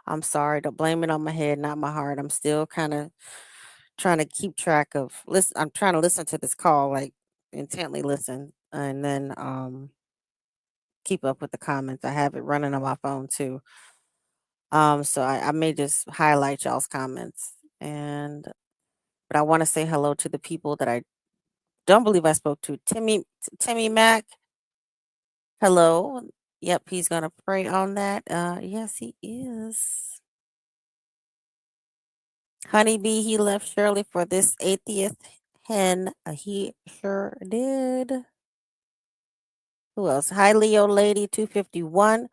I'm sorry. Don't blame it on my head, not my heart. I'm still kind of trying to keep track of listen. I'm trying to listen to this call, like intently listen, and then keep up with the comments. I have it running on my phone too. So I may just highlight y'all's comments, but I want to say hello to the people that I don't believe I spoke to. Timmy Mac. Hello. Yep, he's gonna pray on that. Yes, he is. Honeybee, he left Shirley for this atheist hen. He sure did. Who else? Hi, Leo Lady 251.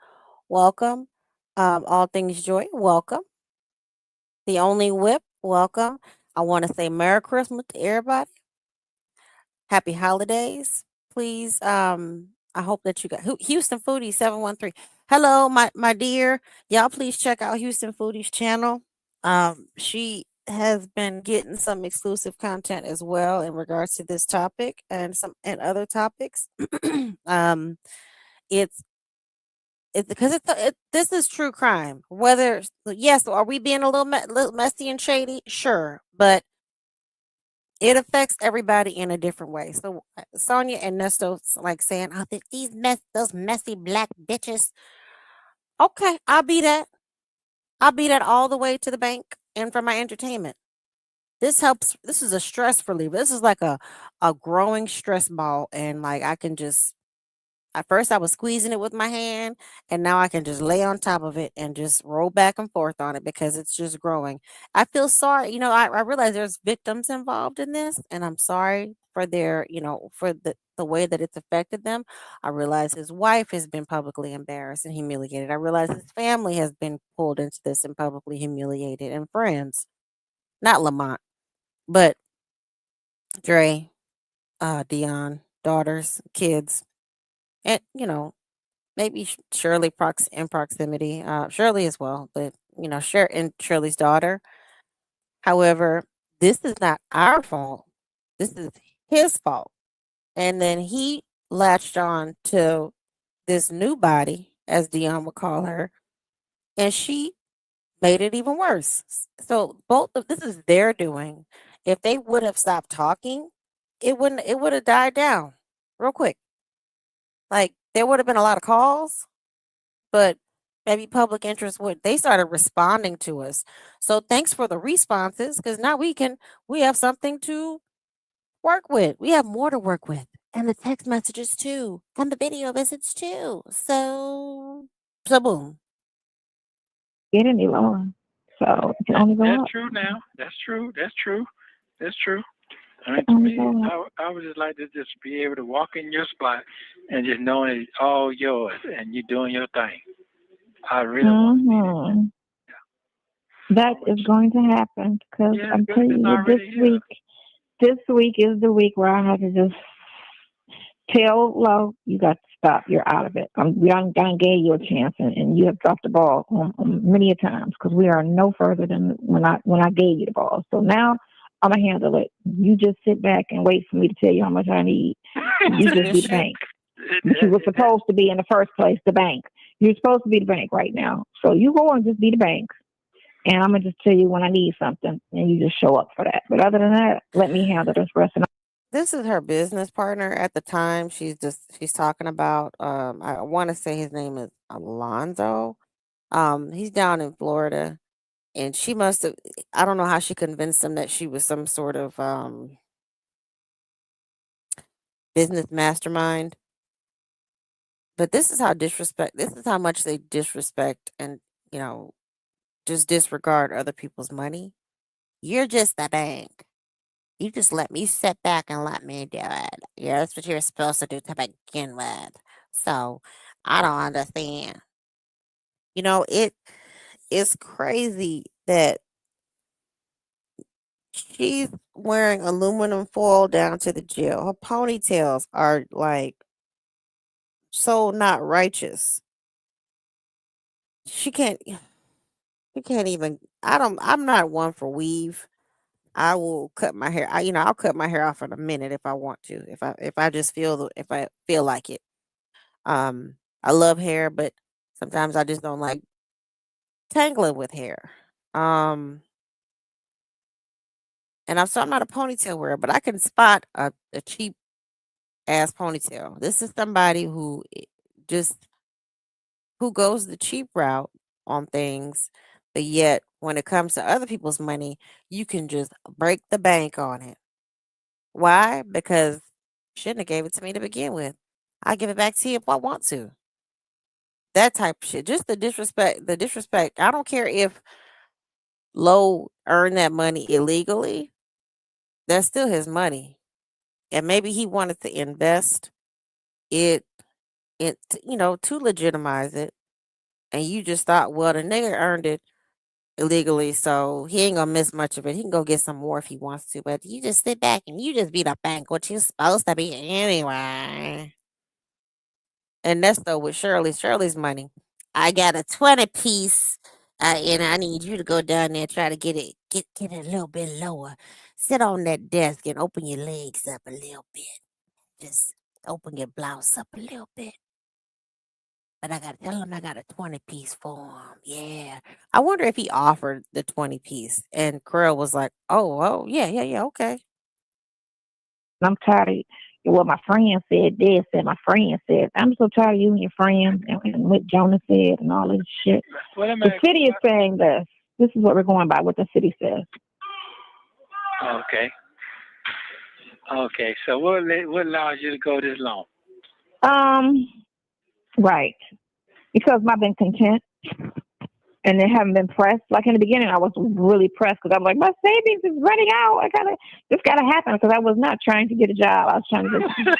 Welcome. All Things Joy, welcome. The Only Whip, welcome. I want to say Merry Christmas to everybody. Happy holidays. Please, I hope that you got Houston Foodie 713. Hello, my dear. Y'all please check out Houston Foodie's channel. She has been getting some exclusive content as well in regards to this topic and other topics. um, it's this is true crime. Whether yes, are we being a little messy and shady? Sure, but it affects everybody in a different way. So Sonya and Nesto like saying, "Oh, those messy black bitches." Okay, I'll be that. I'll be that all the way to the bank and for my entertainment. This helps. This is a stress reliever. This is like a growing stress ball, and like I can just at first I was squeezing it with my hand, and now I can just lay on top of it and just roll back and forth on it because it's just growing. I feel sorry. I realize there's victims involved in this, and I'm sorry for for the way that it's affected them. I realize his wife has been publicly embarrassed and humiliated. I realize his family has been pulled into this and publicly humiliated, and friends, not Lamont, but Dre, Dion, daughters, kids, and maybe Shirley in proximity, Shirley as well, but and Shirley's daughter. However, this is not our fault. This is his fault. And then he latched on to this new body, as Dion would call her, and she made it even worse. So both of this is their doing. If they would have stopped talking, it would have died down real quick. Like there would have been a lot of calls, but maybe public interest would they started responding to us. So thanks for the responses because now we have something to work with. We have more to work with. And the text messages too. And the video visits too. So boom. Get any lower. So it can only go That's up. true now. That's true. That's true. That's true. I mean, It to only me, go up. I would just like to just be able to walk in your spot and just knowing it's all yours and you're doing your thing. I really want to see Hmm That that. is going to happen because Yeah, I'm good. telling It's you, already here. this week is the week where I have to just tell Lo, you got to stop. You're out of it. We done gave you a chance, and you have dropped the ball on many a times because we are no further than when I gave you the ball. So now I'm gonna handle it. You just sit back and wait for me to tell you how much I need. You just be the bank, but you were supposed to be in the first place the bank. You're supposed to be the bank right now. So you go and just be the bank. And I'm gonna just tell you when I need something, and you just show up for that. But other than that, let me handle this rest. And This is her business partner at the time. She's talking about I want to say his name is Alonzo. He's down in Florida and she must have I don't know how she convinced him that she was some sort of business mastermind. But this is how much they disrespect and, you know, just disregard other people's money. You're just the bank. You just let me sit back and let me do it. Yeah, that's what you're supposed to do to begin with. So I don't understand. It is crazy that she's wearing aluminum foil down to the jail. Her ponytails are like so not righteous. She can't she can't even I'm not one for weave. I will cut my hair. I'll cut my hair off in a minute if I want to. If I feel like it. I love hair, but sometimes I just don't like tangling with hair. Um, I'm not a ponytail wearer, but I can spot a cheap ass ponytail. This is somebody just who goes the cheap route on things, but yet when it comes to other people's money, you can just break the bank on it. Why? Because you shouldn't have gave it to me to begin with. I give it back to you if I want to. That type of shit. Just the disrespect. The disrespect. I don't care if Lowe earned that money illegally. That's still his money. And maybe he wanted to invest it to legitimize it. And you just thought, well, the nigga earned it illegally, so he ain't gonna miss much of it. He can go get some more if he wants to, but you just sit back and you just be the bank, what you supposed to be anyway. And Nesto with Shirley's money. I got a 20 piece, and I need you to go down there and try to get it a little bit lower. Sit on that desk and open your legs up a little bit. Just open your blouse up a little bit. But I gotta tell him I got a 20-piece for him. Yeah. I wonder if he offered the 20-piece. And Krill was like, oh, yeah, okay. I'm tired of what my friend said this and my friend said. I'm so tired of you and your friends and what Jonah said and all this shit. Wait a The minute. city is saying this. This is what we're going by, what the city says. Okay. Okay. So what allows you to go this long? Right. Because I've been content and they haven't been pressed. Like in the beginning, I was really pressed because I'm like, my savings is running out. This gotta happen because I was not trying to get a job. I was trying to get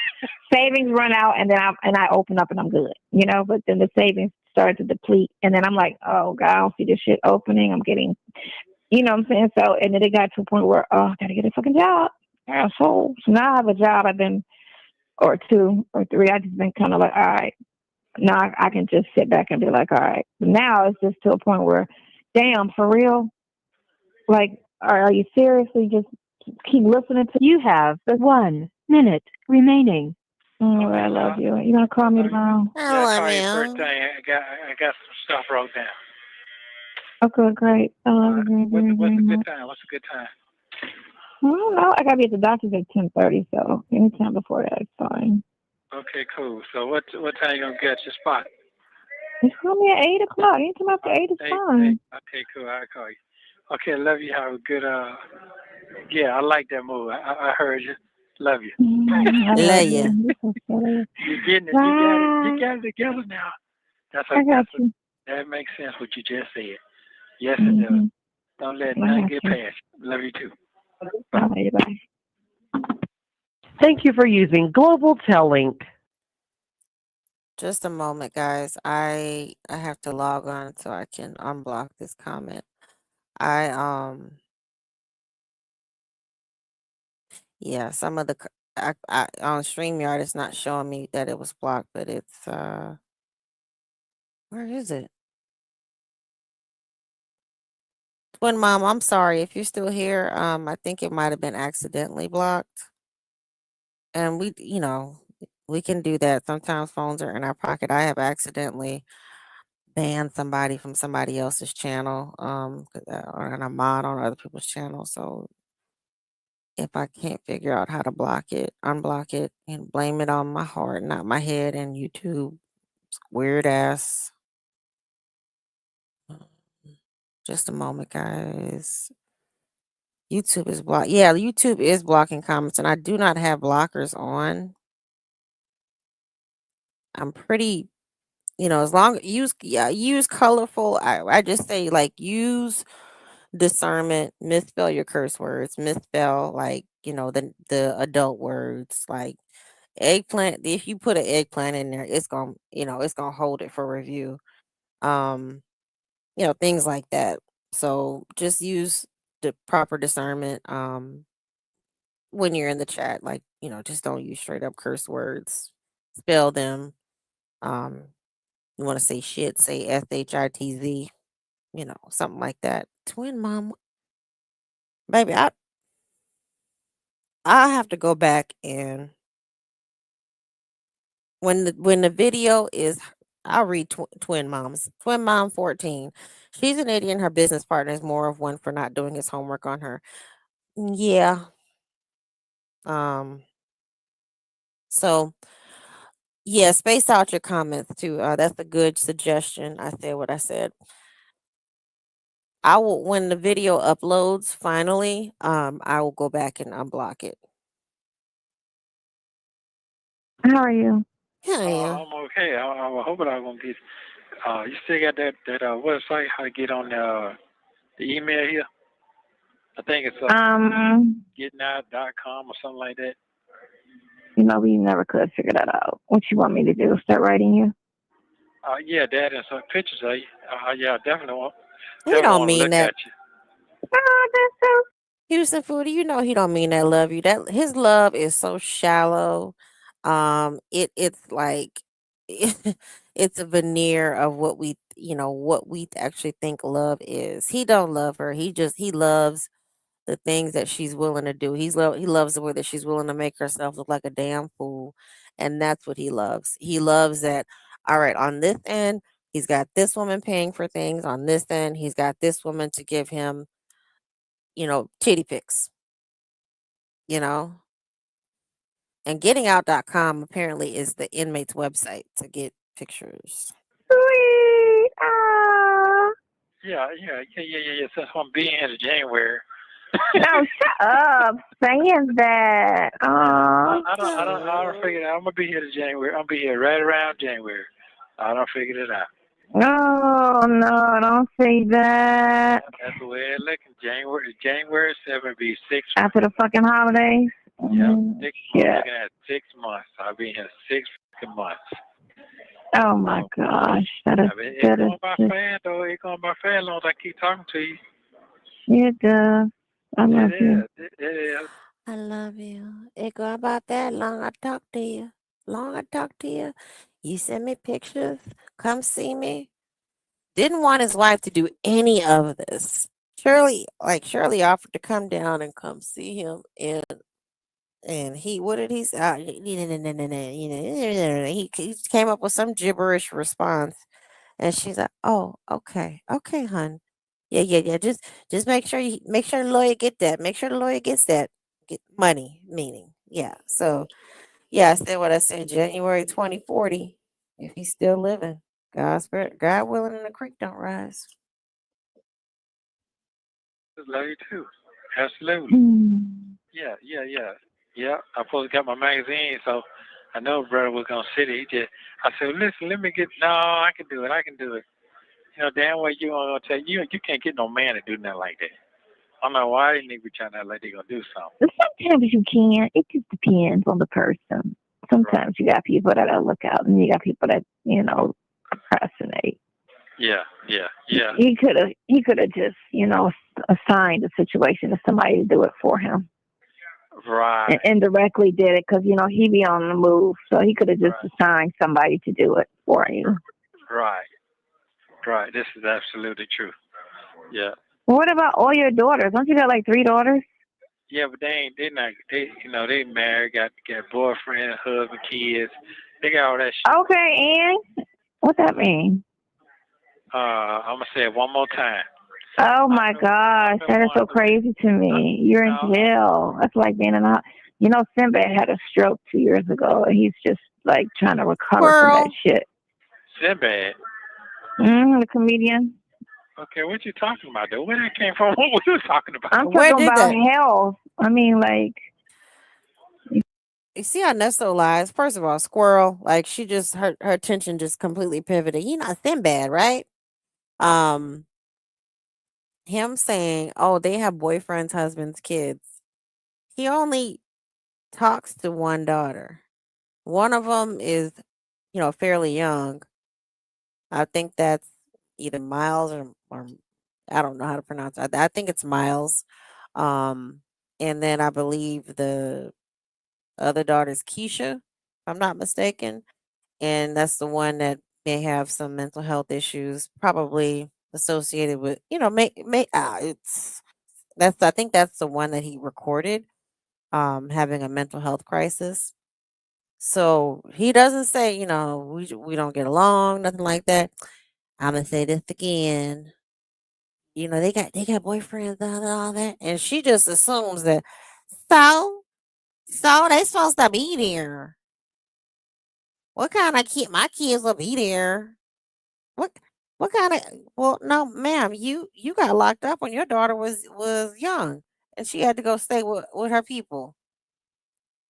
savings run out and then I open up and I'm good, you know. But then the savings started to deplete, and then I'm like, oh God, I don't see this shit opening. I'm getting, you know what I'm saying? So and then it got to a point where I gotta get a fucking job, asshole. So now I have a job. I've been or two or three. I just been kind of like, all right. Now I can just sit back and be like, all right. But now it's just to a point where, damn, for real? Like, are you seriously just keep listening to? You have 1 minute remaining. Oh, I love you. You gonna call me tomorrow? I love call you first you. thing. I got some stuff wrote down. Okay, great. I love you very, What's very a good much. time? What's a good time? I don't know. I gotta be at the doctor's at 10:30, so anytime before that is fine. Okay, cool. So what time you gonna get your spot? Just call me at 8 o'clock. Anytime after 8 is fine. Okay, cool. I'll call you. Okay, love you. Have a good yeah, I like that move. I heard you. Love you. I love Love you. you. You're so silly. You're getting it. Bye. You got it together now. I got you. That makes sense what you just said. Yes, it does. Mm-hmm. Don't let I nothing got get you. past you. Love you too. Bye. Bye. Thank you for using Global Tel Link. Just a moment, guys. I have to log on so I can unblock this comment. Yeah, some of the on StreamYard it's not showing me that it was blocked, but it's where is it? Twin Mom, I'm sorry if you're still here. I think it might have been accidentally blocked. And we can do that. Sometimes phones are in our pocket. I have accidentally banned somebody from somebody else's channel, or in a mod on other people's channel. So if I can't figure out how to block it, unblock it, and blame it on my heart, not my head and YouTube. Weird ass. Just a moment, guys. YouTube is blocked. Yeah, YouTube is blocking comments, and I do not have blockers on. I'm pretty, as long use colorful. I just say like use discernment, misspell your curse words, misspell like the adult words like eggplant. If you put an eggplant in there, it's gonna hold it for review. Um, things like that. So just use the proper discernment when you're in the chat. Like, just don't use straight up curse words. Spell them. Um, you want to say shit, say SHITZ, something like that. Twin mom, baby, I have to go back and when the video is I'll read twin moms. Twin mom 14. She's an idiot and her business partner is more of one for not doing his homework on her. Yeah. Um so yeah, space out your comments too. That's a good suggestion. I said what I said. I will when the video uploads finally, I will go back and unblock it. How are you? Yeah. I'm okay. I'm hoping I'm gonna get. You still got that website? How to get on the email here? I think it's gettingout.com or something like that. We never could figure that out. What you want me to do? Start writing you? Yeah, that and some pictures of you. Yeah, definitely want. He Definitely don't want to mean look that. at you. Oh, that's so. Houston Foodie, he don't mean that love you. That his love is so shallow. It's like it's a veneer of what we actually think love is. He don't love her. He loves the things that she's willing to do. He loves the way that she's willing to make herself look like a damn fool, and that's what he loves. He loves that. all right, on this end, he's got this woman paying for things. On this end, he's got this woman to give him, titty pics, you know? And gettingout.com apparently is the inmate's website to get pictures. Sweet. Ah. Yeah. Since I'm being here to January. No, shut up. Saying that. I don't figure it out. I'm gonna be here to January. I'm gonna be here right around January. I don't figure it out. No, don't say that. That's the way it's looking. January 7th be 6 After the fucking holidays. Yeah, 6 months. Yeah. Looking at 6 months. I'll be here 6 fucking months. Oh my gosh. It's going by fast though. It's going by fast as long as I keep talking to you. It does. I love you. It is. I love you. It go about that long I talk to you. You send me pictures. Come see me. Didn't want his wife to do any of this. Shirley offered to come down and come see him, and he, what did he say? He came up with some gibberish response, and she's like, "Oh, okay, hun. Yeah. Just make sure the lawyer get that. Make sure the lawyer gets that get money. Meaning, yeah. So, yeah, I said what I said. January 2040, if he's still living, God willing, and the creek don't rise. Love you too. Absolutely. Yeah. I'm supposed to get my magazine, so I know brother was gonna sit here. I said, listen, let me get. No, I can do it. Damn well you aren't gonna tell you can't get no man to do nothing like that. I don't know why they niggas be trying to act like they gonna do something. Sometimes you can. It just depends on the person. Sometimes you got people that look out, and you got people that procrastinate. Yeah. He could have just assigned a situation to somebody to do it for him. Right. And indirectly did it because he be on the move, so he could have just assigned somebody to do it for you. Right. This is absolutely true. Yeah. What about all your daughters? Don't you got like 3 daughters? Yeah, but they married, got boyfriend, husband, kids. They got all that shit. Okay, and what that mean? I'm gonna say it one more time. Oh my gosh, that is so crazy to me. You're in jail. That's like being in a. Sinbad had a stroke 2 years ago, and he's just like trying to recover from that shit. Sinbad. The comedian. Okay, what you talking about though? Where that came from? What you talking about? I'm talking about health. I mean, like. You see how Nesto lies? First of all, squirrel, like she just her attention just completely pivoted. You not Sinbad, right? Him saying, "Oh, they have boyfriends, husbands, kids." He only talks to one daughter. One of them is, fairly young. I think that's either Miles or I don't know how to pronounce it. I think it's Miles. And then I believe the other daughter's Keisha, if I'm not mistaken. And that's the one that may have some mental health issues, probably associated with, I think that's the one that he recorded, having a mental health crisis. So he doesn't say, we don't get along, nothing like that. I'm gonna say this again. They got boyfriends and all that, and she just assumes that. So they supposed to be there. What kind of kid? My kids will be there. What what kind of? Well, no, ma'am. You got locked up when your daughter was young, and she had to go stay with her people.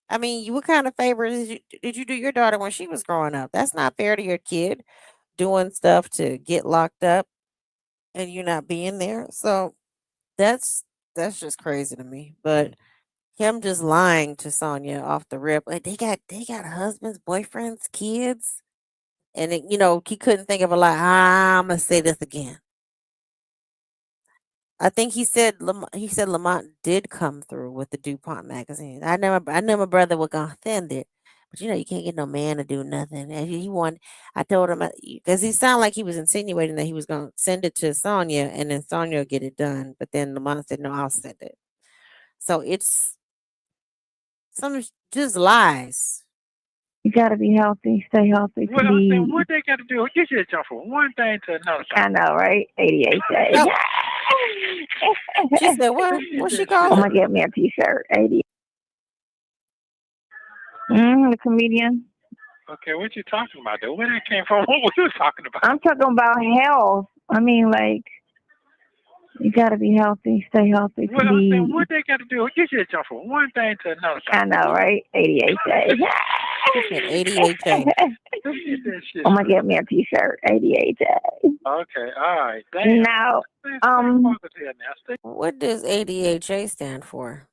I mean, what kind of favor did you do your daughter when she was growing up? That's not fair to your kid doing stuff to get locked up and you not being there. So that's that's just crazy to me. But him just lying to Sonya off the rip, like they got husbands, boyfriends, kids, and he couldn't think of a lie. I'm gonna say this again. I think he said Lamont did come through with the DuPont magazine. I knew my brother was gonna send it, but you can't get no man to do nothing. And he want I told him because he sounded like he was insinuating that he was gonna send it to Sonya and then Sonya will get it done. But then Lamont said no, I'll send it. So it's some just lies. You gotta be healthy. Stay healthy, Well, I'm saying, please. what they got to do? You just jump from one thing to another I thing. know, right? ADHD. Oh, she said what? What she call I'm it? gonna get me a T-shirt. ADHD. The comedian. Okay, what you talking about, though? Where that came from? What you talking about? I'm talking about health. I mean, like, you gotta be healthy. Stay healthy, Well, I'm saying, please. what they got to do? You just jump from one thing to another thing. I know, right? ADHD. She said ADHA. Let's get that shit. I'm gonna get me a T-shirt. ADHD. Okay, all right. Damn. Now, Stay focused here now. Stay. What does ADHA stand for?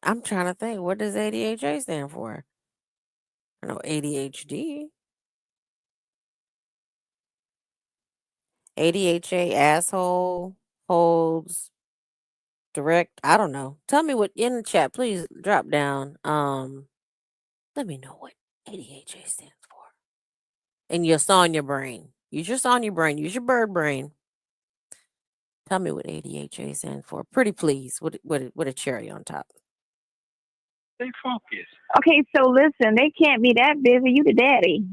I'm trying to think. What does ADHA stand for? I know ADHD. ADHA, asshole, holds, direct. I don't know. Tell me what in the chat. Please drop down. Let me know what ADHA stands for. And your Sonya brain. Use your Sonya brain. Use your bird brain. Tell me what ADHA stands for. Pretty please. With a cherry on top. Stay focused. okay, so listen, they can't be that busy. You the daddy.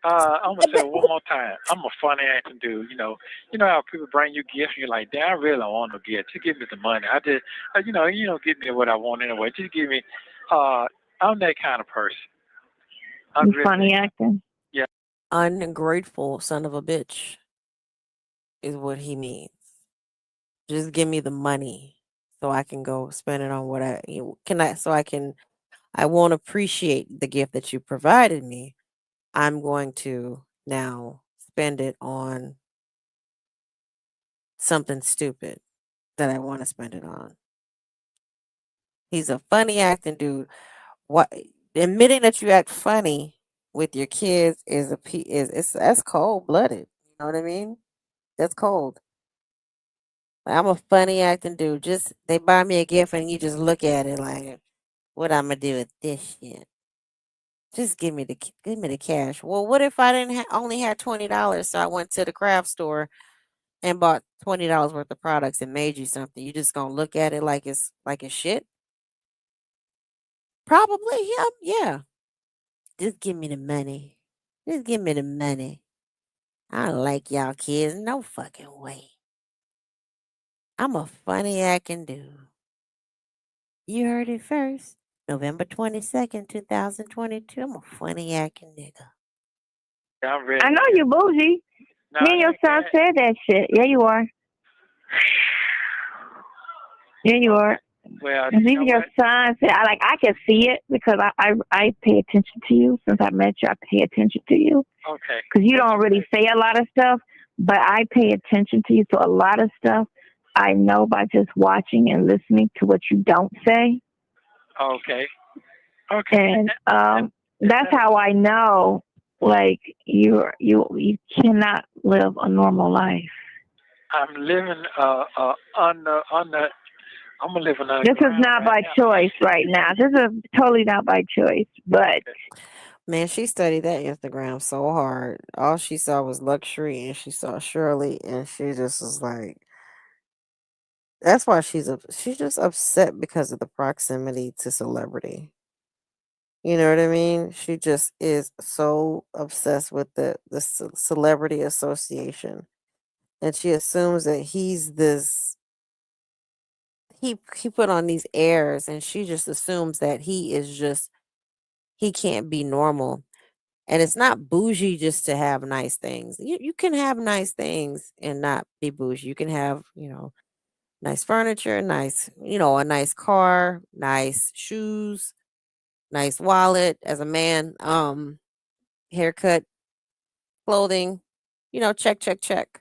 I'm gonna say it one more time. I'm a funny acting dude. You know how people bring you gifts. And you're like, damn, I really don't want no gift. Just give me the money. I just, you don't give me what I want anyway. Just give me. I'm that kind of person. I'm You really, funny acting. yeah. Ungrateful son of a bitch is what he means. Just give me the money so I can go spend it on what I won't appreciate the gift that you provided me. I'm going to now spend it on something stupid that I want to spend it on. He's a funny acting dude. What admitting that you act funny with your kids that's cold blooded. You know what I mean? That's cold. I'm a funny acting dude. Just they buy me a gift and you just look at it like, what I'm gonna do with this shit? Just give me the cash. Well, what if I didn't only had $20, so I went to the craft store and bought $20 worth of products and made you something? You just gonna look at it like it's shit? Probably, yeah, yeah. Just give me the money. Just give me the money. I don't like y'all kids. No fucking way. I'm a funny acting dude. You heard it first. November 22nd, 2022. I'm a funny acting nigga. I'm ready. I know you bougie. No, Me and your son said that shit. Yeah, you are. Yeah, you are. Well, And even your son said, I can see it because I pay attention to you. Since I met you, I pay attention to you. Okay. Because you don't really say a lot of stuff, but I pay attention to you. So a lot of stuff I know by just watching and listening to what you don't say. Okay. Okay. And that's how I know, like, you cannot live a normal life. I'm living I'm living under. This is not by choice right now. This is totally not by choice, but Man, she studied that Instagram so hard. All she saw was luxury and she saw Shirley and she just was like, that's why she's just upset because of the proximity to celebrity. You know what I mean? She just is so obsessed with the celebrity association. And she assumes that he's this he put on these airs and she just assumes that he can't be normal. And it's not bougie just to have nice things. You can have nice things and not be bougie. You can have, nice furniture, a nice car, nice shoes, nice wallet as a man, haircut, clothing, check, check, check.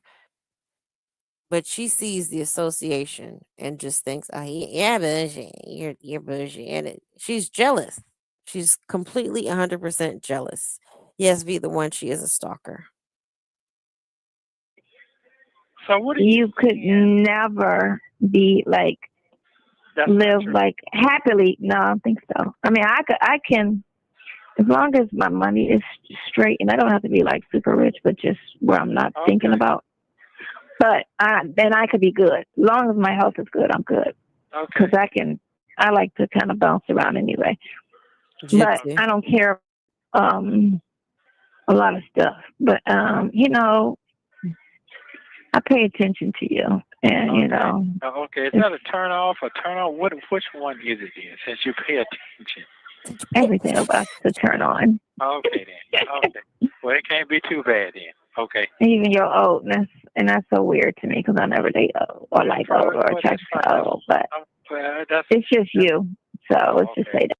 But she sees the association and just thinks, "Oh, yeah, bougie. You're bougie," and she's jealous. She's completely 100% jealous. Yes, be the one. She is a stalker. So what you could never be like live like happily. No, I don't think so. I mean, I can, as long as my money is straight, and I don't have to be like super rich, but just where I'm not thinking about. So but then I could be good. As long as my health is good, I'm good. Okay. Because I like to kind of bounce around anyway. But Gypsy. I don't care a lot of stuff. But I pay attention to you, and Okay. Okay. Is that a turn off or turn on? Which one is it then? Since you pay attention. everything about to turn on. Okay then. Okay. Well, it can't be too bad then. Okay. Even your oldness, and that's so weird to me because I never date old or like old or attracted to old. But it's just you, so let's just say that.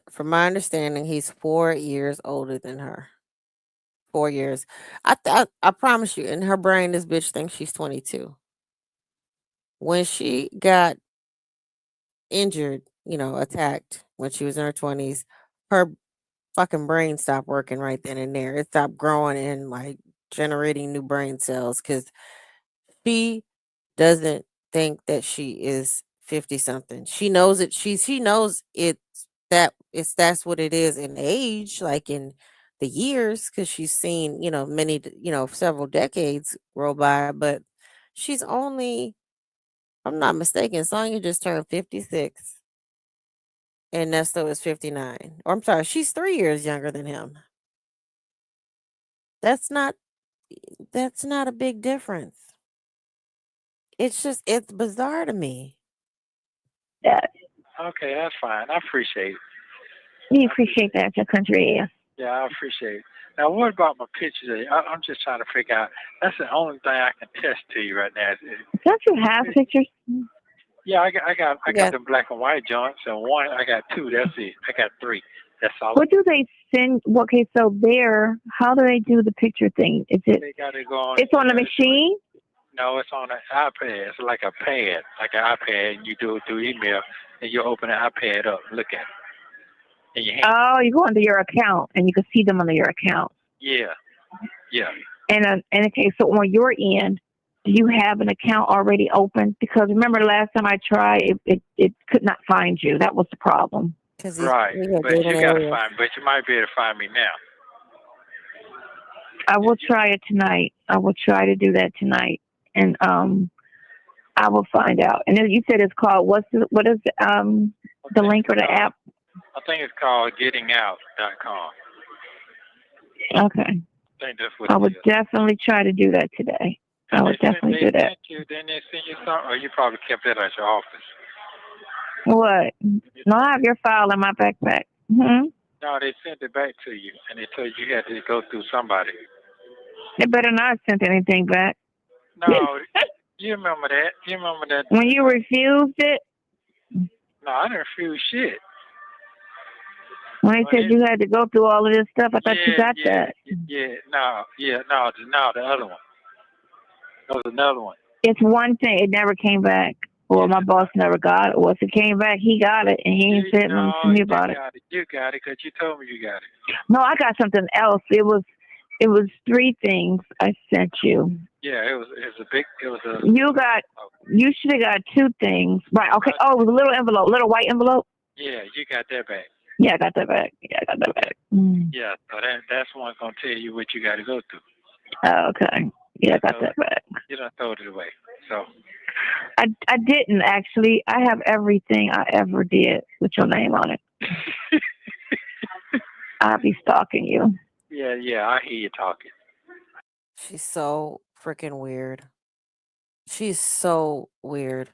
From my understanding, he's 4 years older than her. 4 years. I promise you, in her brain, this bitch thinks she's 22. When she got injured, attacked when she was in her 20s, her fucking brain stopped working right then and there. It stopped growing and like generating new brain cells because she doesn't think that she is 50 something. She knows it. She knows that's what it is in age, like in the years, because she's seen, several decades roll by, but she's only, if I'm not mistaken, Sonya just turned 56 and Nesto is 59. Or I'm sorry, she's 3 years younger than him. That's not a big difference. It's bizarre to me. Yeah, Okay, that's fine. I appreciate it. you appreciate that, your country. Yeah, I appreciate it. Now, what about my pictures? I'm just trying to figure out. That's the only thing I can test to you right now. Don't you have pictures? Yeah, I got the black and white joints, and one I got two. That's it. I got three. That's all. What do they send? Okay, so how do they do the picture thing? Is it? They got to go on. It's on the machine. No, it's on an iPad. It's like a pad, like an iPad. And you do it through email, and you open the iPad up, look at it, in your hand. Oh, you go under your account, and you can see them under your account. Yeah, yeah. And okay, so on your end, do you have an account already open? Because remember last time I tried, it could not find you. That was the problem. Right, but you gotta find. But you might be able to find me now. I will try it tonight. I will try to do that tonight, and I will find out. And then you said it's called what is the link or the app? I think it's called gettingout.com. Okay. I think that's what I would definitely try to do that today. I would definitely do that. Then they send you something, or you probably kept that at your office. What? No, I have your file in my backpack. Mm-hmm. No, they sent it back to you, and they told you had to go through somebody. They better not have sent anything back. No, you remember that. You remember that. When you refused it? No, I didn't refuse shit. When they said you had to go through all of this stuff, I thought you got that. No, the other one. That was another one. It's one thing. It never came back. Well, my boss never got it. Once it came back, he got it, and he ain't said nothing to me about it. You got it, because you told me you got it. No, I got something else. It was 3 things I sent you. Yeah, it was a. You should have got 2 things. Right, okay. Oh, it was a little envelope, little white envelope. Yeah, you got that back. Yeah, I got that back. Mm. Yeah, so that's one gonna tell you what you got to go through. Oh, okay. Yeah, I got that back. You done throw it away. So. I didn't actually. I have everything I ever did with your name on it. I'll be stalking you. Yeah, I hear you talking. She's so freaking weird. She's so weird.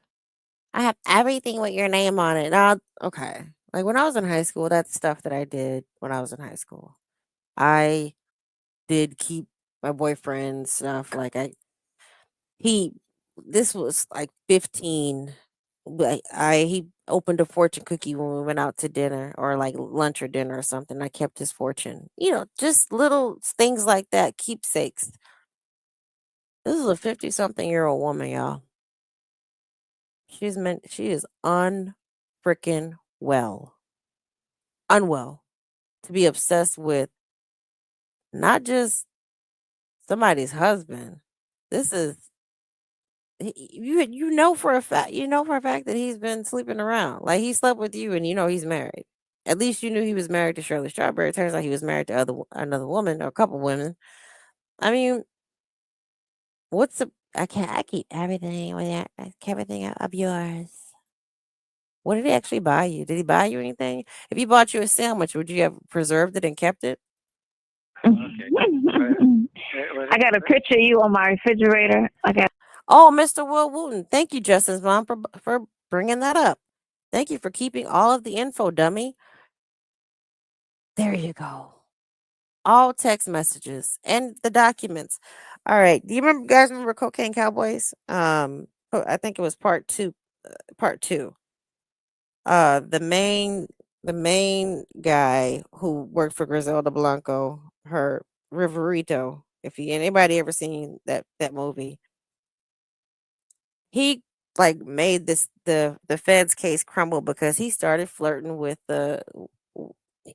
I have everything with your name on it. Okay. Like when I was in high school, that's stuff that I did when I was in high school. I did keep my boyfriend's stuff. Like this was like 15. But he opened a fortune cookie when we went out to dinner or like lunch or dinner or something. I kept his fortune. Just little things like that, keepsakes. This is a 50-something-year-old woman, y'all. She is unfreaking well. Unwell. To be obsessed with not just somebody's husband. This is for a fact that he's been sleeping around. Like he slept with you and he's married. At least you knew he was married to Shirley Strawberry. It turns out he was married to another woman or a couple women. I mean, what's I can't. I keep everything with that. Everything of yours. What did he actually buy you? Did he buy you anything? If he bought you a sandwich, would you have preserved it and kept it? Okay. I got a picture of you on my refrigerator. I got. Oh, Mr. Will Wooten. Thank you, Justin's mom, for bringing that up. Thank you for keeping all of the info, dummy. There you go. All text messages and the documents. All right. Do you guys remember Cocaine Cowboys? I think it was part two. Part two. The main guy who worked for Griselda Blanco, her Riverito. If anybody ever seen that movie, he like made the Fed's case crumble because he started flirting with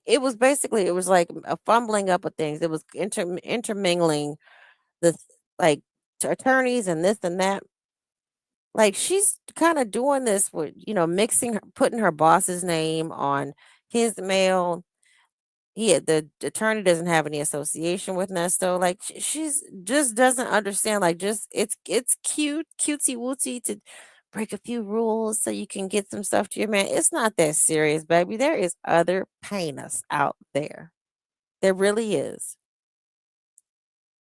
it was basically, it was like a fumbling up of things. It was intermingling the like attorneys and this and that. Like she's kind of doing this with, mixing putting her boss's name on his mail. The attorney doesn't have any association with Nesto. Like she's just doesn't understand. Like just it's cutesy wootsy to break a few rules so you can get some stuff to your man. It's not that serious, baby. There is other penis out there. There really is.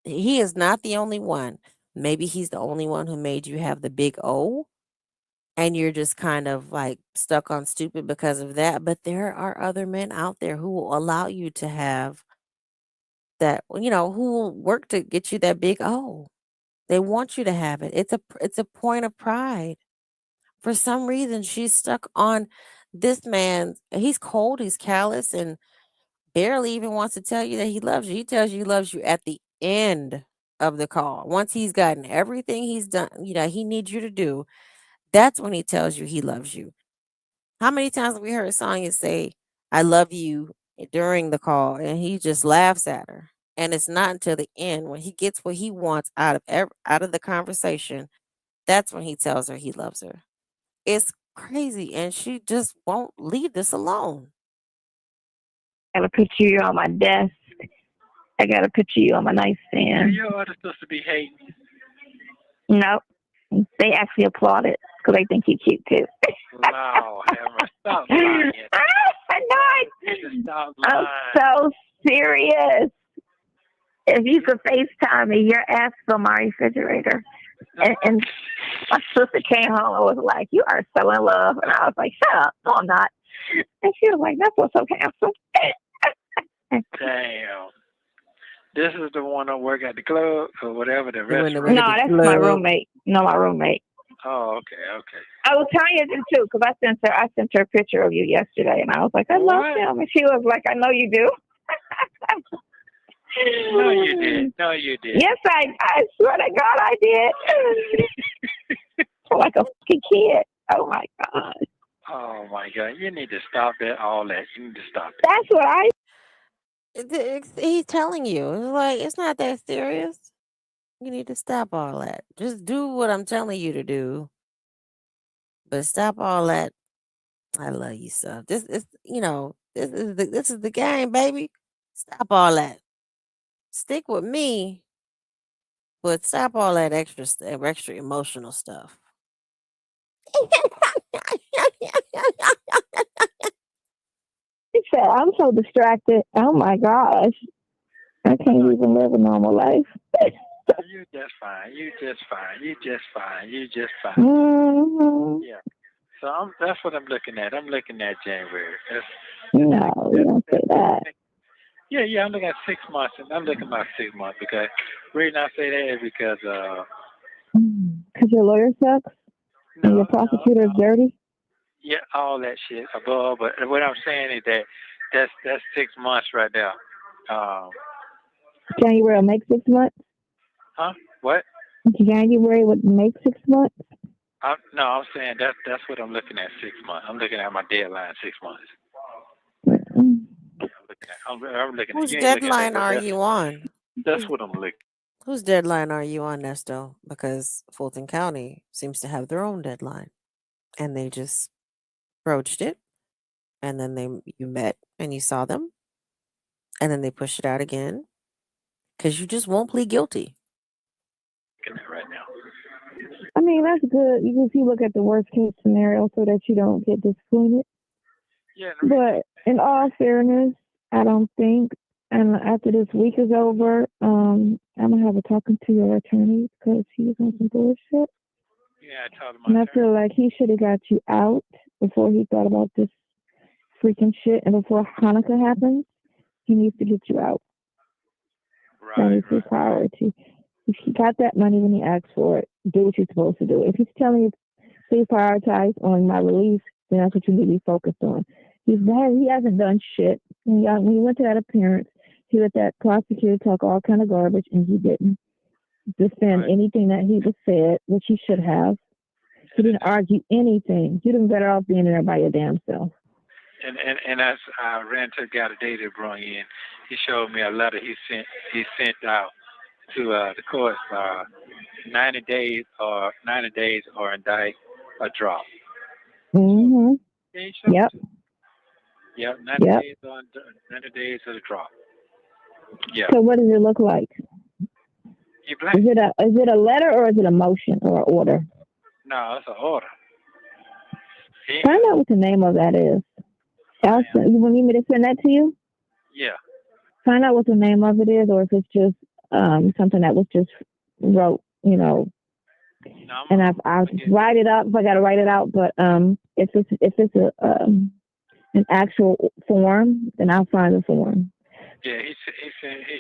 He is not the only one. Maybe he's the only one who made you have the big O, and you're just kind of like stuck on stupid because of that. But there are other men out there who will allow you to have that, who will work to get you that big O. They want you to have it. It's a point of pride. For some reason, she's stuck on this man. He's cold, he's callous, and barely even wants to tell you that he loves you. He tells you he loves you at the end of the call. Once he's gotten everything he's done, he needs you to do, that's when he tells you he loves you. How many times have we heard Sonya say, I love you during the call, and he just laughs at her? And it's not until the end when he gets what he wants out of the conversation, that's when he tells her he loves her. It's crazy, and she just won't leave this alone. I got a picture of you on my desk. I got a picture of you on my nightstand. Your other supposed to be hating. Nope. They actually applaud it because they think you're cute too. Wow, Hammer, stop lying. I know. Stop I'm lying. so serious. If you could FaceTime me, your ass on my refrigerator. And my sister came home and was like, you are so in love. And I was like, shut up. No, I'm not. And she was like, that's what's so handsome. Damn. This is the one that work at the club or whatever, the The one that restaurant? work No, at the that's my club. roommate. No, my roommate. Oh, okay. I was telling you too, because I sent her a picture of you yesterday, and I was like, I love What? him, and she was like, I know you do. No, you did. No, you did. Yes, I swear to God, I did. Like a fucking kid. Oh my God. Oh my God! You need to stop that. All that. You need to stop it. That's what I. He's telling you. It's like, it's not that serious. You need to stop all that. Just do what I'm telling you to do. But stop all that. I love you stuff. This is, this is the game, baby. Stop all that. Stick with me, but stop all that extra emotional stuff. She said, I'm so distracted. Oh my gosh. I can't even live a normal life. You just fine. You just fine. You just fine. You just fine. Mm-hmm. Yeah. So that's what I'm looking at. I'm looking at January. No, you don't say that. Yeah. I'm looking at 6 months, and I'm looking at 6 months because the reason I say that is because Because your lawyer sucks and your prosecutor's dirty. Yeah, all that shit above. But what I'm saying is that's 6 months right there. January will make 6 months. Huh? What? January would make 6 months. No, I'm saying that's what I'm looking at. 6 months. I'm looking at my deadline. 6 months. Mm-mm. I'm looking Whose at. You ain't looking at deadline that, are you on? That's what I'm looking. Whose deadline are you on, Nesto? Because Fulton County seems to have their own deadline, and they just broached it, and then you met and you saw them, and then they pushed it out again because you just won't plead guilty. Looking at right now. mean, that's good. You can look at the worst case scenario so that you don't get disappointed. Yeah, and the reason, But in all fairness, I don't think, and after this week is over, I'm gonna have a talking to your attorney because he was on some bullshit, yeah, I told him and I my feel like he should have got you out before he thought about this freaking shit, and before Hanukkah happens, he needs to get you out. That right, is his priority. If he got that money when he asked for it, do what you're supposed to do. If he's telling you, please prioritize on my release, then that's what you need to be focused on. He hasn't done shit. When he went to that appearance, he let that prosecutor talk all kind of garbage, and he didn't defend right. anything that he was said, which he should have. He didn't argue anything. You'd have been better off being there by your damn self. And as I ran to the guy today that brought in, he showed me a letter he sent out to the court 90 days or indict or drop. Mm-hmm. Yeah, he showed Yep. it to me. Yep, 90 Yep. days or 90 days of the drop. Yeah. So what does it look like? You black? Is it a letter or is it a motion or an order? No, it's an order. Find out what the name of that is. You want me to send that to you? Yeah. Find out what the name of it is, or if it's just something that was just wrote, No, and I'll just write it up if I got to write it out. But if it's an actual form, then I'll find the form. yeah, he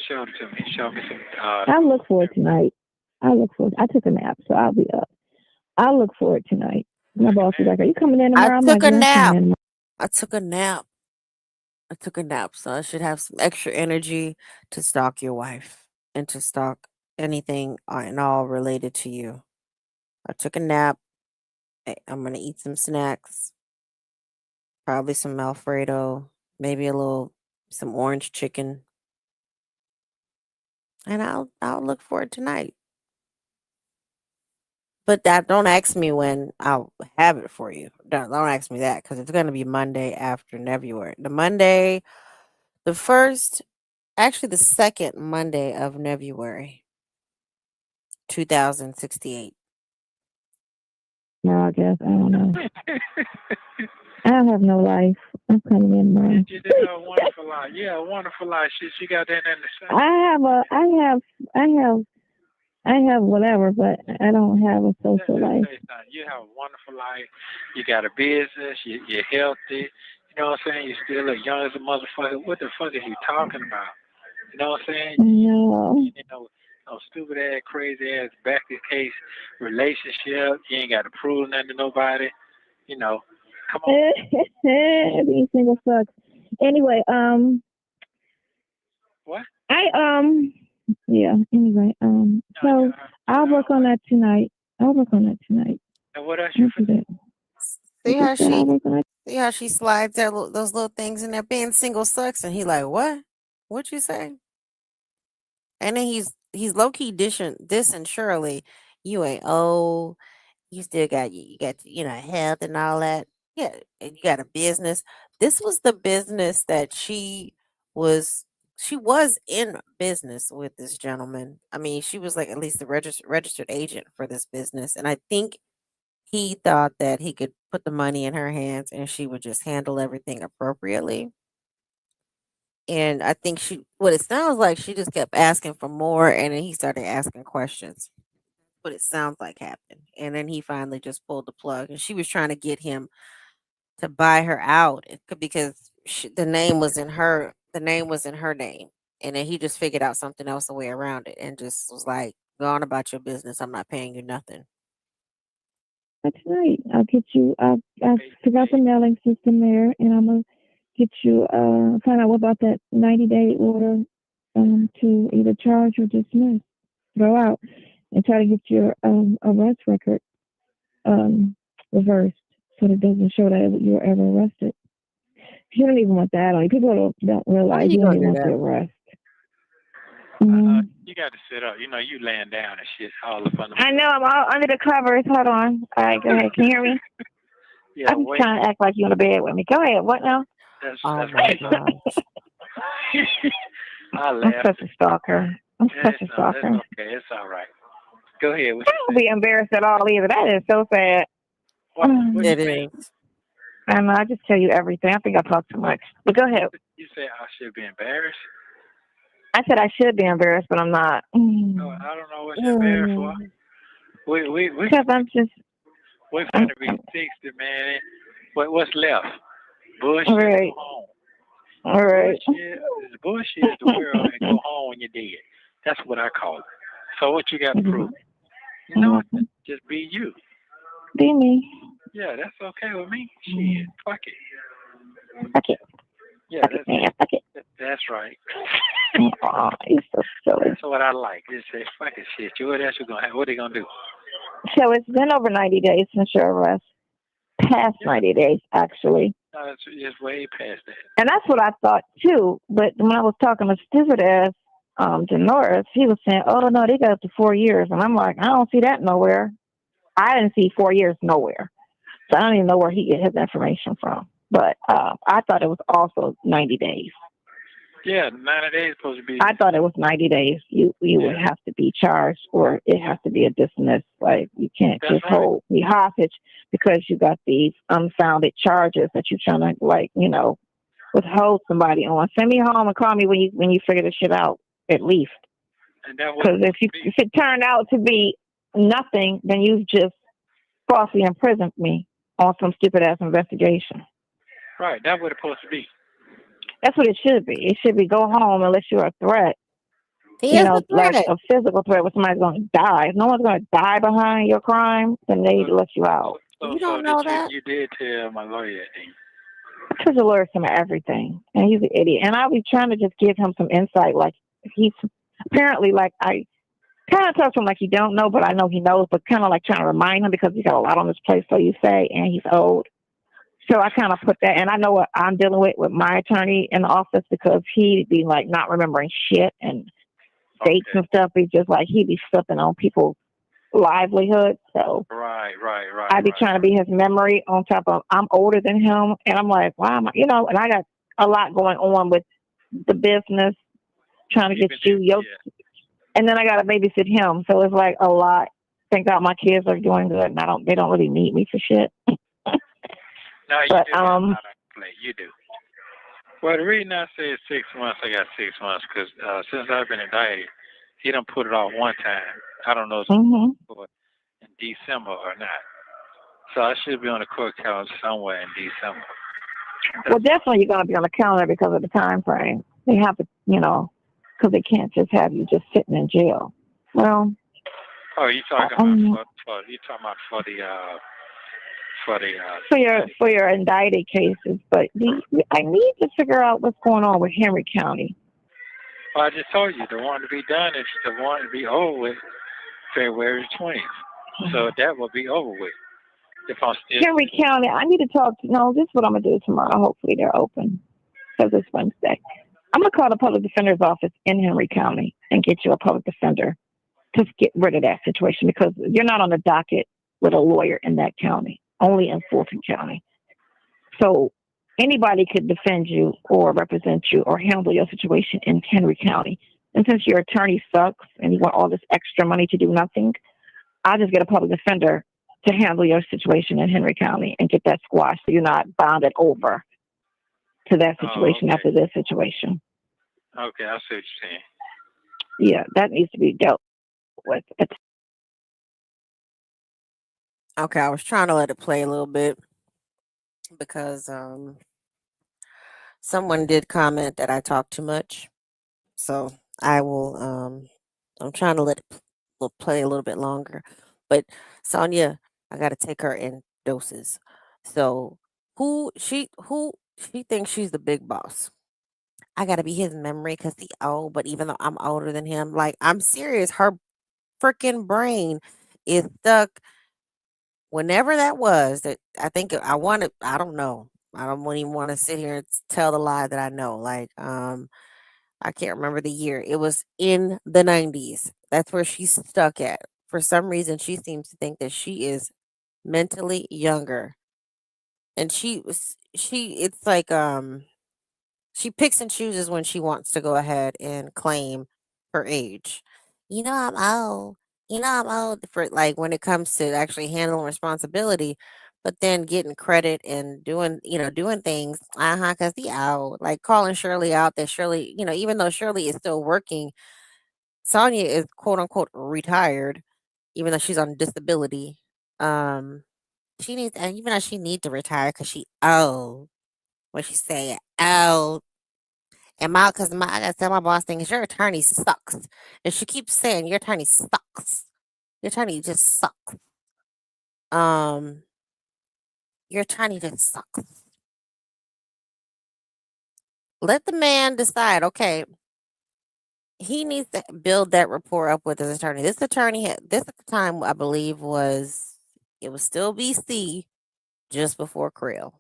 showed it to me. He showed me some. I'll look for it tonight. I took a nap, so I'll be up. I'll look for it tonight. My boss is like, "Are you coming in tomorrow?" I I'm took like, a "Yeah, I'm nap. coming in." I took a nap, so I should have some extra energy to stalk your wife and to stalk anything and all related to you. I took a nap. I'm gonna eat some snacks, probably some Alfredo, maybe some orange chicken, and I'll look for it tonight. But don't ask me when I'll have it for you. Don't ask me that because it's gonna be Monday after February. The first, actually the second Monday of February, 2068. No, I guess I don't know. I don't have no life. I'm coming in tomorrow. You did a wonderful life. Yeah, a wonderful life. She got that in the same. I have whatever, but I don't have a social life. You have a wonderful life. You got a business. You're healthy. You know what I'm saying? You're still as young as a motherfucker. What the fuck is you talking about? You know what I'm saying? No. You know, no stupid ass, crazy ass, back to case relationship. You ain't got to prove nothing to nobody. You know, come on. Being single sucks. Anyway, What? Yeah. Anyway, so I'll work on that tonight. And what else you forget? See how she slides those little things in there. Being single sucks, and he like, what? What'd you say? And then he's low key dissing Shirley. You ain't old. You still got health and all that. Yeah, and you got a business. This was the business that she was in business with this gentleman. I mean, she was like at least the registered agent for this business, and I think he thought that he could put the money in her hands and she would just handle everything appropriately. And I think what it sounds like, she just kept asking for more, and then he started asking questions. What it sounds like happened. And then he finally just pulled the plug, and she was trying to get him to buy her out because the name was in her name. And then he just figured out something else, a way around it, and just was like, go on about your business. I'm not paying you nothing. Tonight, I'll get you. I figure out the mailing system there, and I'm gonna get you. Find out about that 90-day order to either charge or dismiss, throw out, and try to get your arrest record reversed so that it doesn't show that you were ever arrested. You don't even want that on. People don't realize you don't even want the arrest. You got to sit up. You know, you laying down and shit all up under. I know, I'm all under the covers. Hold on. All right, go ahead. Can you hear me? Yeah, I'm trying to act like you're in the bed with me. Go ahead. What now? That's my right. gosh. I I'm laugh. such a stalker. It's okay. It's all right. Go ahead. What I you don't say? be embarrassed at all either. That is so sad. What It you mean? is. And I just tell you everything. I think I talk too much. But go ahead. You say I should be embarrassed? I said I should be embarrassed, but I'm not. Oh, I don't know what you're embarrassed for. Mm. We Because I'm just, we're I'm, finna be 60, man. What's left? Bullshit. all right. Go home. All right. Bullshit is the world, and go home when you're dead. That's what I call it. So what you got to prove? You know what? Just be you. Be me. Yeah, that's okay with me. Shit, fuck it. Fuck it. Yeah, Fuck it, man. Fuck it. that's right. Oh, you're so silly. That's what I like. Just say fuck it, shit. You what else you gonna have? What they gonna do? So it's been over 90 days since your arrest. Past Yeah. 90 days, actually. No, it's way past that. And that's what I thought, too. But when I was talking to stupid ass Norris, he was saying, oh, no, they got up to 4 years. And I'm like, I don't see that nowhere. I didn't see 4 years nowhere. So I don't even know where he get his information from. But I thought it was also 90 days. Yeah, 90 days supposed to be. I thought it was 90 days. You would have to be charged, or it has to be a dismissed. Like, you can't That's just right. hold me hostage because you got these unfounded charges that you're trying to, like, withhold somebody on. Send me home and call me when you figure this shit out, at least. And that Because if it turned out to be nothing, then you've just falsely imprisoned me on some stupid ass investigation. right, that's what it's supposed to be. That's what it should be. It should be go home unless you're a threat. He is a Like threat. a physical threat where somebody's going to die. If no one's going to die behind your crime, then they let you out. You don't know that? You did tell my lawyer that thing. Because the lawyer's him everything, and he's an idiot. And I was trying to just give him some insight. Like, he's apparently, like, I kind of talk to him like he don't know, but I know he knows, but kind of like trying to remind him because he's got a lot on his plate, so you say, and he's old. So I kind of put that, and I know what I'm dealing with my attorney in the office because he'd be like not remembering shit and dates and stuff. He's just like he'd be slipping on people's livelihood. So Right. I'd be trying to be his memory on top of I'm older than him, and I'm like, wow, and I got a lot going on with the business, trying to get and then I got to babysit him. So it's like a lot. Thank God my kids are doing good, and they don't really need me for shit. No, you But do. You do. Well, the reason I said 6 months, I got 6 months because since I've been indicted, he done put it off one time. I don't know if it's in December or not. So I should be on the court calendar somewhere in December. Well, definitely you're going to be on the calendar because of the time frame. They have to, because they can't just have you just sitting in jail. Well. Oh, you talking about for your indicted cases, but I need to figure out what's going on with Henry County. Well, I just told you the one to be done is the one to be over with February 20th. So that will be over with. If I'm still Henry County, I need to talk. No, this is what I'm gonna do tomorrow. Hopefully they're open because it's Wednesday. I'm gonna call the public defender's office in Henry County and get you a public defender to get rid of that situation because you're not on the docket with a lawyer in that county. Only in Fulton County. So anybody could defend you or represent you or handle your situation in Henry County. And since your attorney sucks and you want all this extra money to do nothing, I'll just get a public defender to handle your situation in Henry County and get that squashed so you're not bonded over to that situation after this situation. Okay, I see what you're saying. Yeah, that needs to be dealt with. Okay, I was trying to let it play a little bit because someone did comment that I talk too much. So I will I'm trying to let it play a little bit longer. But Sonya, I gotta take her in doses. So who she thinks she's the big boss. I gotta be his memory because he old, but even though I'm older than him, like I'm serious, her freaking brain is stuck whenever that was that I think I don't know. I don't even want to sit here and tell the lie that I know. Like, I can't remember the year. It was in the 90s. That's where she's stuck at. For some reason, she seems to think that she is mentally younger. And it's like, she picks and chooses when she wants to go ahead and claim her age. I'm old. I'm old for like when it comes to actually handling responsibility, but then getting credit and doing things. Because he out, like calling Shirley out. That Shirley, even though Shirley is still working, Sonya is quote unquote retired, even though she's on disability. Um, she needs, and even though she needs to retire because she old. What she say? Old. And I gotta tell my boss thing is your attorney sucks. And she keeps saying your attorney sucks. Your attorney just sucks. Um, your attorney just sucks. Let the man decide. Okay, he needs to build that rapport up with his attorney. This attorney had this at the time I believe was still BC just before Krill.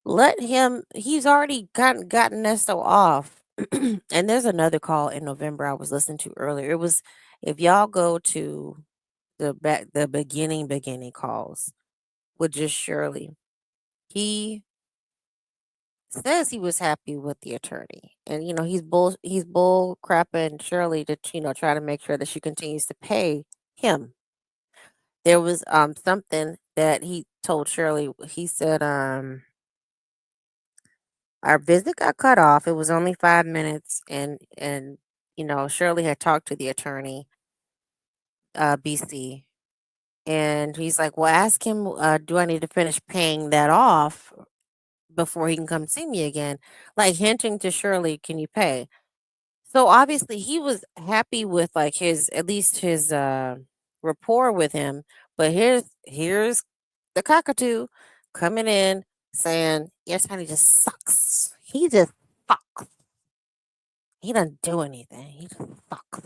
Let him. He's already gotten Nesto off. And there's another call in November I was listening to earlier. It was if y'all go to the beginning calls with just Shirley. He says he was happy with the attorney, and he's bull crapping Shirley to try to make sure that she continues to pay him. There was something that he told Shirley. He said our visit got cut off. It was only 5 minutes, and Shirley had talked to the attorney, BC, and he's like, "Well, ask him. Do I need to finish paying that off before he can come see me again?" Like hinting to Shirley, "Can you pay?" So obviously he was happy with like his at least his rapport with him. But here's the cockatoo coming in saying your attorney just sucks. He just sucks. He doesn't do anything. He just sucks.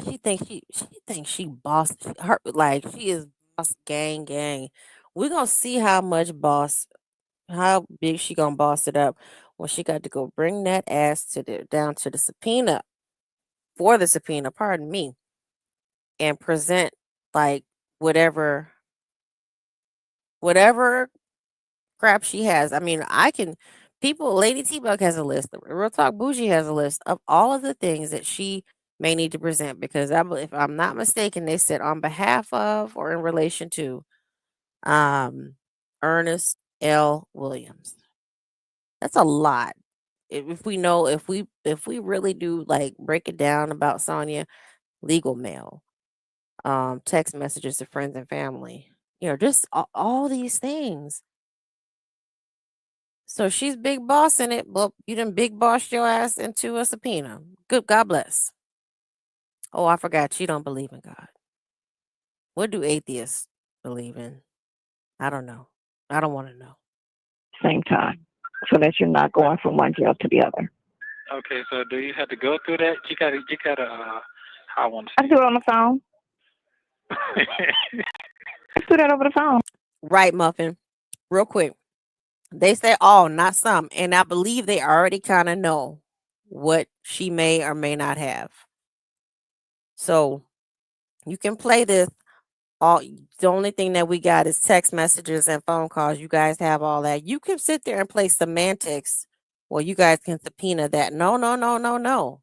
She thinks she boss her like she is boss gang. We're gonna see how big she gonna boss it up when she got to go bring that ass down to the subpoena for the subpoena, pardon me, and present like whatever whatever crap she has. I mean, Lady T Bug has a list. Real Talk Bougie has a list of all of the things that she may need to present because if I'm not mistaken, they said on behalf of or in relation to um Ernest L. Williams. That's a lot. If we really do like break it down about Sonya, legal mail, text messages to friends and family, just all these things. So she's big boss in it. Well, you done big bossed your ass into a subpoena. Good, God bless. Oh, I forgot she don't believe in God. What do atheists believe in? I don't know. I don't want to know. Same time, so that you're not going from one jail to the other. Okay, so do you have to go through that? You gotta. I want I can do it on the phone. to. Let's do that over the phone. Right, Muffin. Real quick. They say all, not some. And I believe they already kind of know what she may or may not have. So you can play this. The only thing that we got is text messages and phone calls. You guys have all that. You can sit there and play semantics. Well, you guys can subpoena that. No, no, no, no, no.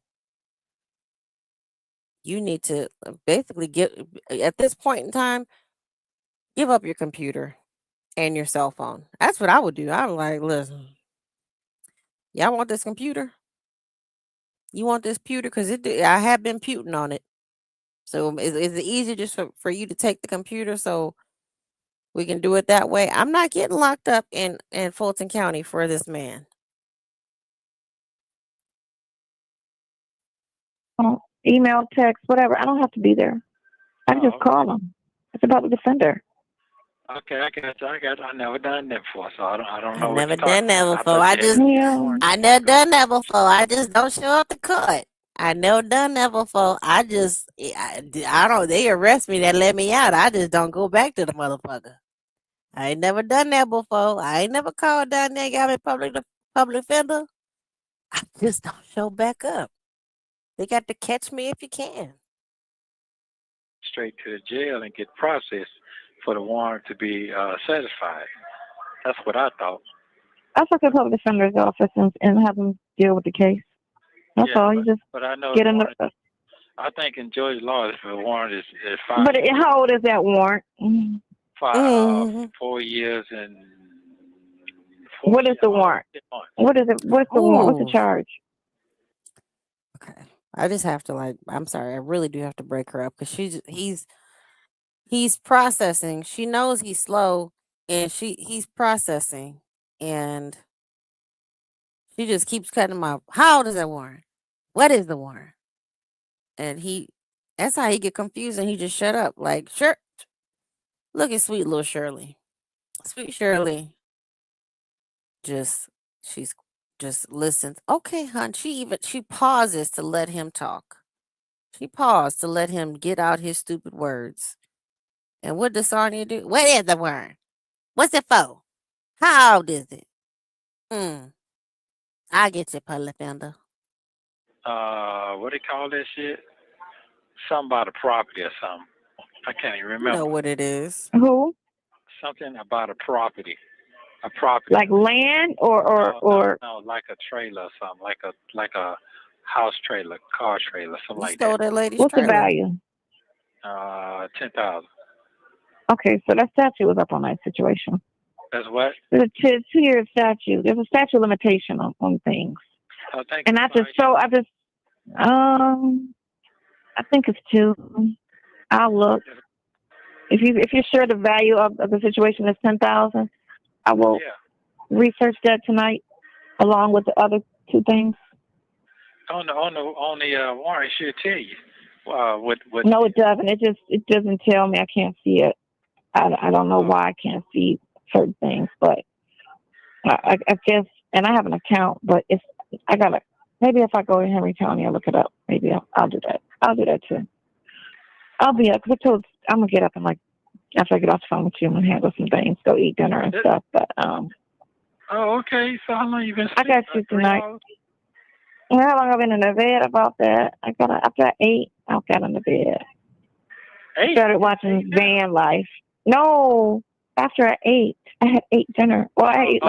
You need to basically at this point in time, give up your computer and your cell phone. That's what I would do. I would like, listen, y'all want this computer? You want this pewter? Because I have been puting on it. So is it easier just for you to take the computer so we can do it that way? I'm not getting locked up in Fulton County for this man. Email, text, whatever. I don't have to be there. I can just call them. It's about the defender. Okay, I got you. I never done that before, so I don't know I've what never you're talking done that about. before. I never done that before. I just don't show up to court. I never done that before. I don't. They arrest me, they let me out. I just don't go back to the motherfucker. I ain't never done that before. I ain't never called down there, got me public defender. I just don't show back up. They got to catch me if you can. Straight to the jail and get processed for the warrant to be satisfied. That's what I thought. I'll talk to the public defender's office and have them deal with the case. That's Yeah, all. You just but I know get the in warrant. the. I think in Georgia law, if a warrant is 5 But years, how old is that warrant? Mhm. 4 years and 4 What is years, the warrant? 10 months. What is it? What's the warrant? What's the Ooh. charge? Okay. I just have to like. I'm sorry. I really do have to break her up because he's processing. She knows he's slow, and he's processing, and she just keeps cutting him off. How old is that warrant? What is the warrant? And that's how he get confused, and he just shut up. Like, sure. Look at sweet little Shirley. Sweet Shirley just she's just listens. Okay, hon. She pauses to let him talk. She paused to let him get out his stupid words. And what does Sonya do? What is the word? What's it for? How old is it? Hmm. I get you, Pulifender. What do you call that shit? Something about a property or something. I can't even You remember. know what it is. Who? Something about a property. A property. Like land or No, like a trailer or something. Like a house trailer, car trailer, something You like stole that. that lady's what's the trailer. value? 10,000. Okay, so that statute was up on that situation. That's what? There's a 2-year statute. There's a statute of limitation on things. I think. And I think it's 2. I'll look. If you're sure the value of the situation is 10,000, I will research that tonight along with the other 2 things. On the warrant, it should tell you. What? No, it doesn't. It doesn't tell me. I can't see it. I don't know why I can't see certain things, but I guess, and I have an account, but maybe if I go to Henry County, I'll look it up. Maybe I'll do that. I'll do that too. I'll be up because I'm gonna get up and like after I get off the phone with you, I'm gonna handle some things, go eat dinner and stuff. But Oh, okay. So how long you been I sleeping? got you tonight. How long I've been in the bed about that? After 8, I got in the bed. 8? Started watching Van Life. No, after 8, I had 8 dinner. Well, I ate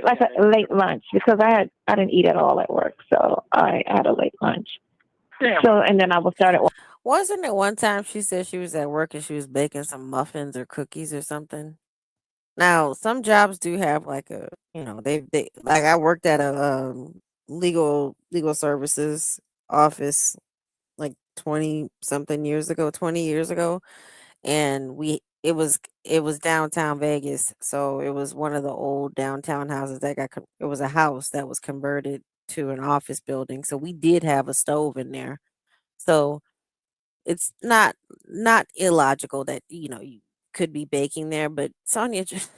like a late lunch because I didn't eat at all at work, so I had a late lunch. Damn. So and then I was started. Wasn't it one time she said she was at work and she was baking some muffins or cookies or something? Now, some jobs do have like they like I worked at a legal services office like 20 something years ago, 20 years ago, and it was downtown Vegas. So it was one of the old downtown houses that it was a house that was converted to an office building. So we did have a stove in there. So it's not illogical that you could be baking there, but Sonia just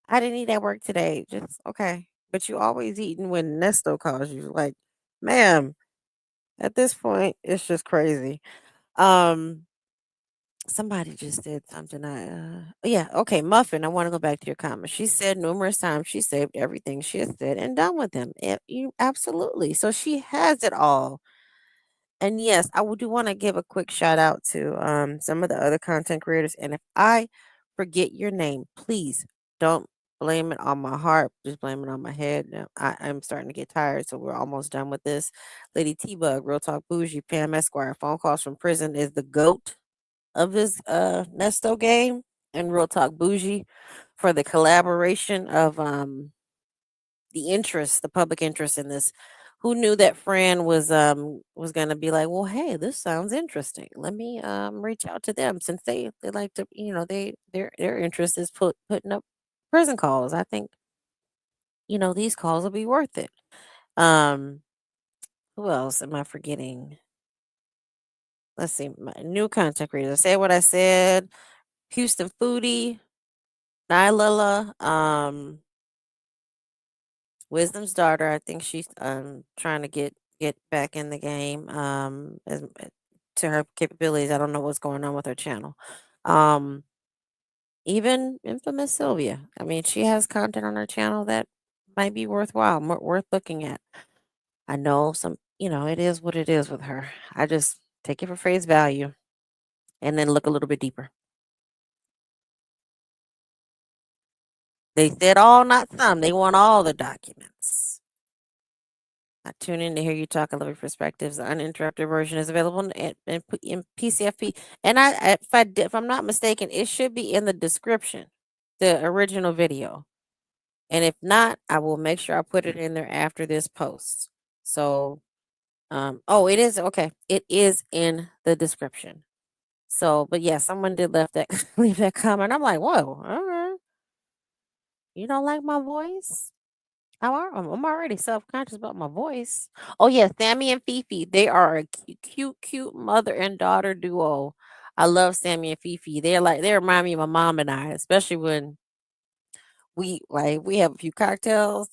I didn't eat at work today. Just okay. But you always eating when Nesto calls you. Like, ma'am, at this point, it's just crazy. Um, somebody just said something. Yeah, okay, Muffin. I want to go back to your comment. She said numerous times she saved everything she has said and done with them. You absolutely. So she has it all. And yes, I do want to give a quick shout out to some of the other content creators. And if I forget your name, please don't blame it on my heart. Just blame it on my head. Now, I'm starting to get tired, so we're almost done with this. Lady T Bug, Real Talk Bougie, Pam Esquire, Phone Calls from Prison is the GOAT of this Nesto game, and Real Talk Bougie for the collaboration of the public interest in this. Who knew that Fran was gonna be like, well, hey, this sounds interesting. Let me reach out to them since they like to, their interest is putting up prison calls. I think, these calls will be worth it. Um, who else am I forgetting? Let's see, my new content creators. Say what I said. Houston Foodie, Nylilla, Wisdom's daughter, I think she's trying to get back in the game to her capabilities. I don't know what's going on with her channel. Even infamous Sylvia. I mean, she has content on her channel that might be worthwhile, worth looking at. I know it is what it is with her. I just take it for face value and then look a little bit deeper. They said all, not some. They want all the documents. I tune in to hear you talk. I love your perspectives. The uninterrupted version is available in PCFP. And if I'm not mistaken, it should be in the description, the original video. And if not, I will make sure I put it in there after this post. So, oh, it is okay. It is in the description. So, but yeah, someone did leave that comment. I'm like, whoa, okay. You don't like my voice? I'm already self-conscious about my voice. Oh yeah, Sammy and Fifi. They are a cute mother and daughter duo. I love Sammy and Fifi. They remind me of my mom and I, especially when we have a few cocktails.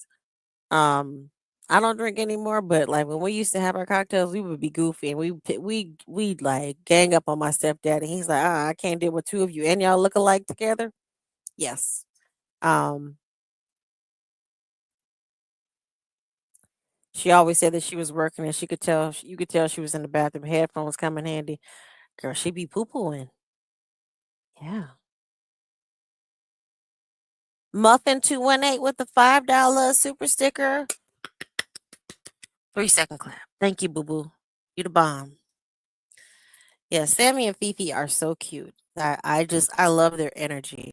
Um, I don't drink anymore, but like when we used to have our cocktails, we would be goofy and we'd like gang up on my stepdad, and he's like, I can't deal with two of you and y'all look alike together. Yes. Um, She always said that she was working and you could tell she was in the bathroom. Headphones come in handy. Girl, she be poo pooing. Yeah. Muffin218 with the $5 super sticker. 3-second clap. Thank you, boo boo. You the bomb. Yeah, Sammy and Fifi are so cute. I love their energy.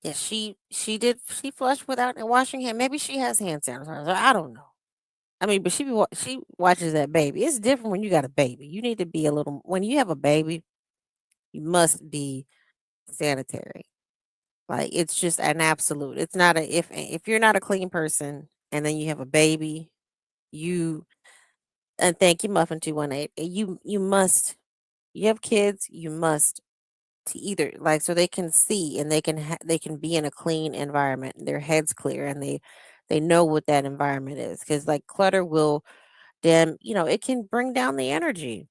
Yeah, she flushed without washing hand. Maybe she has hand sanitizer. I don't know. I mean, but she watches that baby. It's different when you got a baby. You need to be a little when you have a baby, you must be sanitary. Like it's just an absolute. It's not a if you're not a clean person and then you have a baby, you and thank you Muffin218. You must you have kids, you must to either like so they can see and they can be in a clean environment. Their heads clear and they know what that environment is cuz like clutter will then, it can bring down the energy.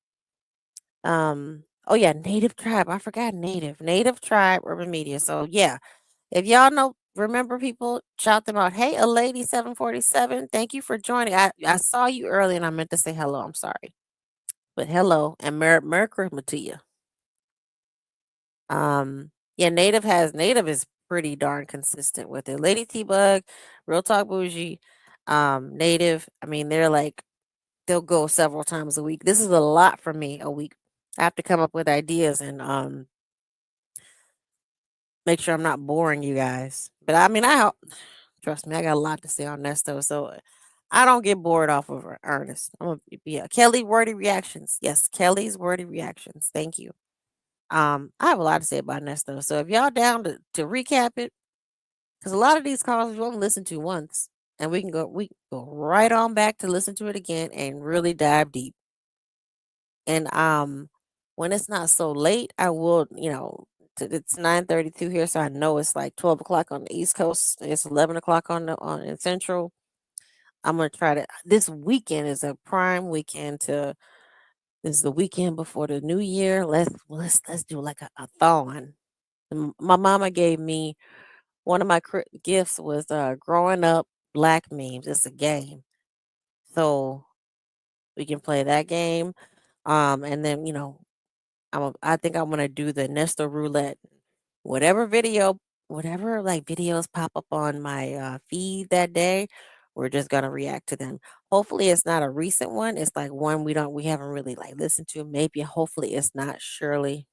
Oh yeah, native tribe. I forgot native tribe urban media. So yeah, if y'all know, remember people, shout them out. Hey, a lady 747, thank you for joining. I saw you early and I meant to say hello. I'm sorry, but hello and Merry Christmas to you. Yeah, native is pretty darn consistent with it. Lady T Bug, Real Talk Bougie, native. I mean, they'll go several times a week. This is a lot for me a week. I have to come up with ideas and make sure I'm not boring you guys. But I mean, trust me, I got a lot to say on Nesto, so I don't get bored off of Ernest. Yeah, Kelly wordy reactions. Yes, Kelly's wordy reactions. Thank you. I have a lot to say about Nesto, so if y'all down to recap it, because a lot of these calls we only listen to once, and we can go right on back to listen to it again and really dive deep. And when it's not so late, I will, it's 9:32 here, so I know it's like 12 o'clock on the East Coast. It's 11 o'clock on in Central. I'm gonna try to. This weekend is a prime weekend to. This is the weekend before the New Year. Let's do like a thon. My mama gave me one of my gifts was growing up black memes. It's a game, so we can play that game. And then I think I'm gonna do the Nesto roulette. Whatever whatever like videos pop up on my feed that day, we're just gonna react to them. Hopefully, it's not a recent one. It's like one we haven't really like listened to. Maybe hopefully it's not Shirley.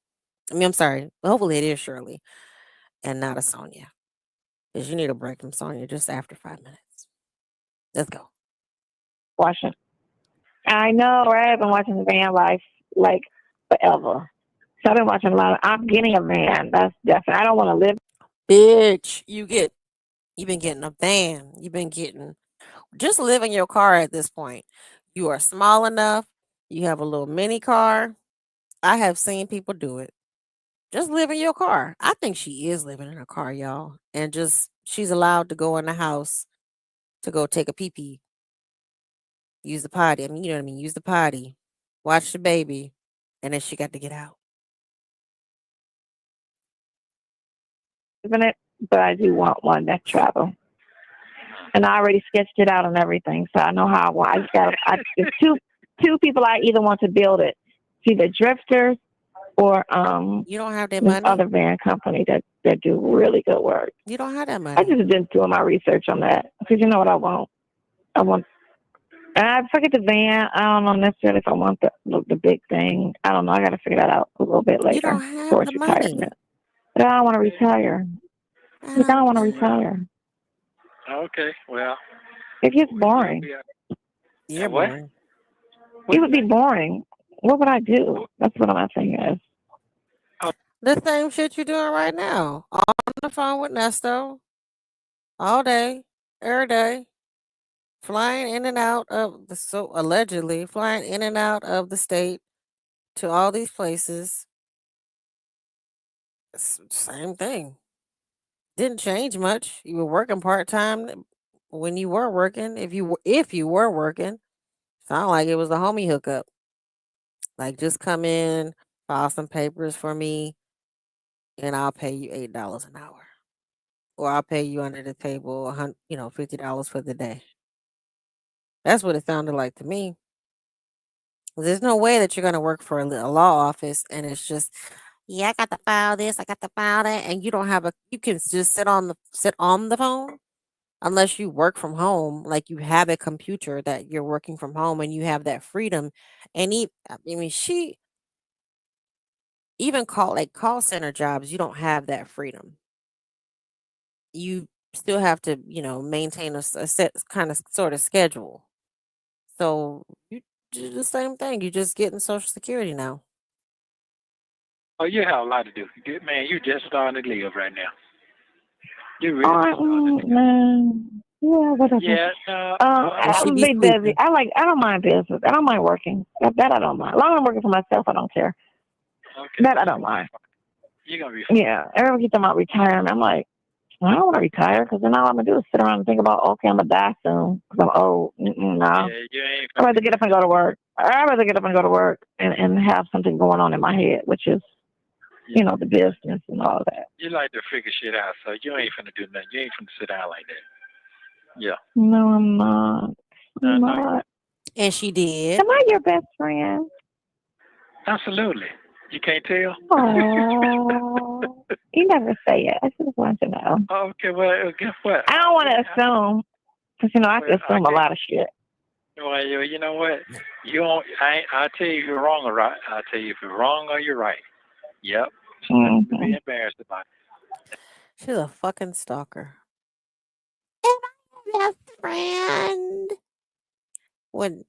I mean, I'm sorry. Hopefully it is Shirley and not a Sonya. Because you need a break from Sonya just after 5 minutes. Let's go. Watching. I know, right? I've been watching the van life like forever. So I've been watching a lot of. I'm getting a van. That's definitely. I don't want to live. Bitch, you've been getting a van. You've been getting just live in your car at this point. You are small enough. You have a little mini car. I have seen people do it. Just live in your car. I think she is living in her car, y'all. And just she's allowed to go in the house to go take a pee pee. Use the potty. I mean, you know what I mean? Use the potty. Watch the baby. And then she got to get out. In it, but I do want one that travel. And I already sketched it out and everything, so I know how I want. There's two people I either want to build it. It's either Drifters or You don't have that this money? other van company that do really good work. You don't have that I money. just didn't do my research on that because you know what I want. I want I forget the van. I don't know necessarily if I want the big thing. I don't know. I got to figure that out a little bit You later don't have the towards retirement. money. But I don't want to retire. I Yeah, I don't don't want to know. retire. Okay, well, It gets you'll boring. be. You're What? boring. It would be boring. What would I do? That's what I'm saying is. The same shit you're doing right now. On the phone with Nesto all day, every day, flying in and out of the so allegedly flying in and out of the state to all these places. Same thing. Didn't change much. You were working part time when you were working. If you were working, sound like it was a homie hookup. Like just come in, file some papers for me, and I'll pay you $8 an hour, or I'll pay you under the table, $50 for the day. That's what it sounded like to me. There's no way that you're gonna work for a law office and it's just, yeah, I got to file this, I got to file that, and you don't have a. You can just sit on the phone unless you work from home, like you have a computer that you're working from home and you have that freedom. And I mean, she even call center jobs, you don't have that freedom. You still have to, maintain a set kind of sort of schedule. So you do the same thing. You just getting Social Security now. Oh, you have a lot to do. Man, you just starting to live right now. You All really right, just starting to live. man. Yeah, whatever. Yeah, no, Or she I'm be big busy. sleeping. I don't mind business. I don't mind working. That I don't mind. As long as I'm working for myself, I don't care. okay, That well, I don't mind. you're gonna be fine. Yeah. Everyone keeps talking about retirement. I'm like, I don't want to retire because then all I'm gonna do is sit around and think about, okay, I'm gonna die soon because I'm old. No, Yeah, you ain't I'd gonna rather be get up that. and go to work. I'd rather get up and go to work and have something going on in my head, which is, Yeah, the business and all that. you like to figure shit out, so you ain't finna do nothing. You ain't finna sit down like that. Yeah, No, I'm not. I'm no, not. And she did. Am I your best friend? absolutely. You can't tell. Oh, you never say it. I just want to know. Okay, well, guess what? I don't want to assume because I Well, can I assume a can't. lot of shit. Well, you know what? You don't. I'll tell you if you're wrong or right. I'll tell you if you're wrong or you're right. Yep. There's nothing to be Hmm. embarrassed about. She's a fucking stalker. Am I your best friend? When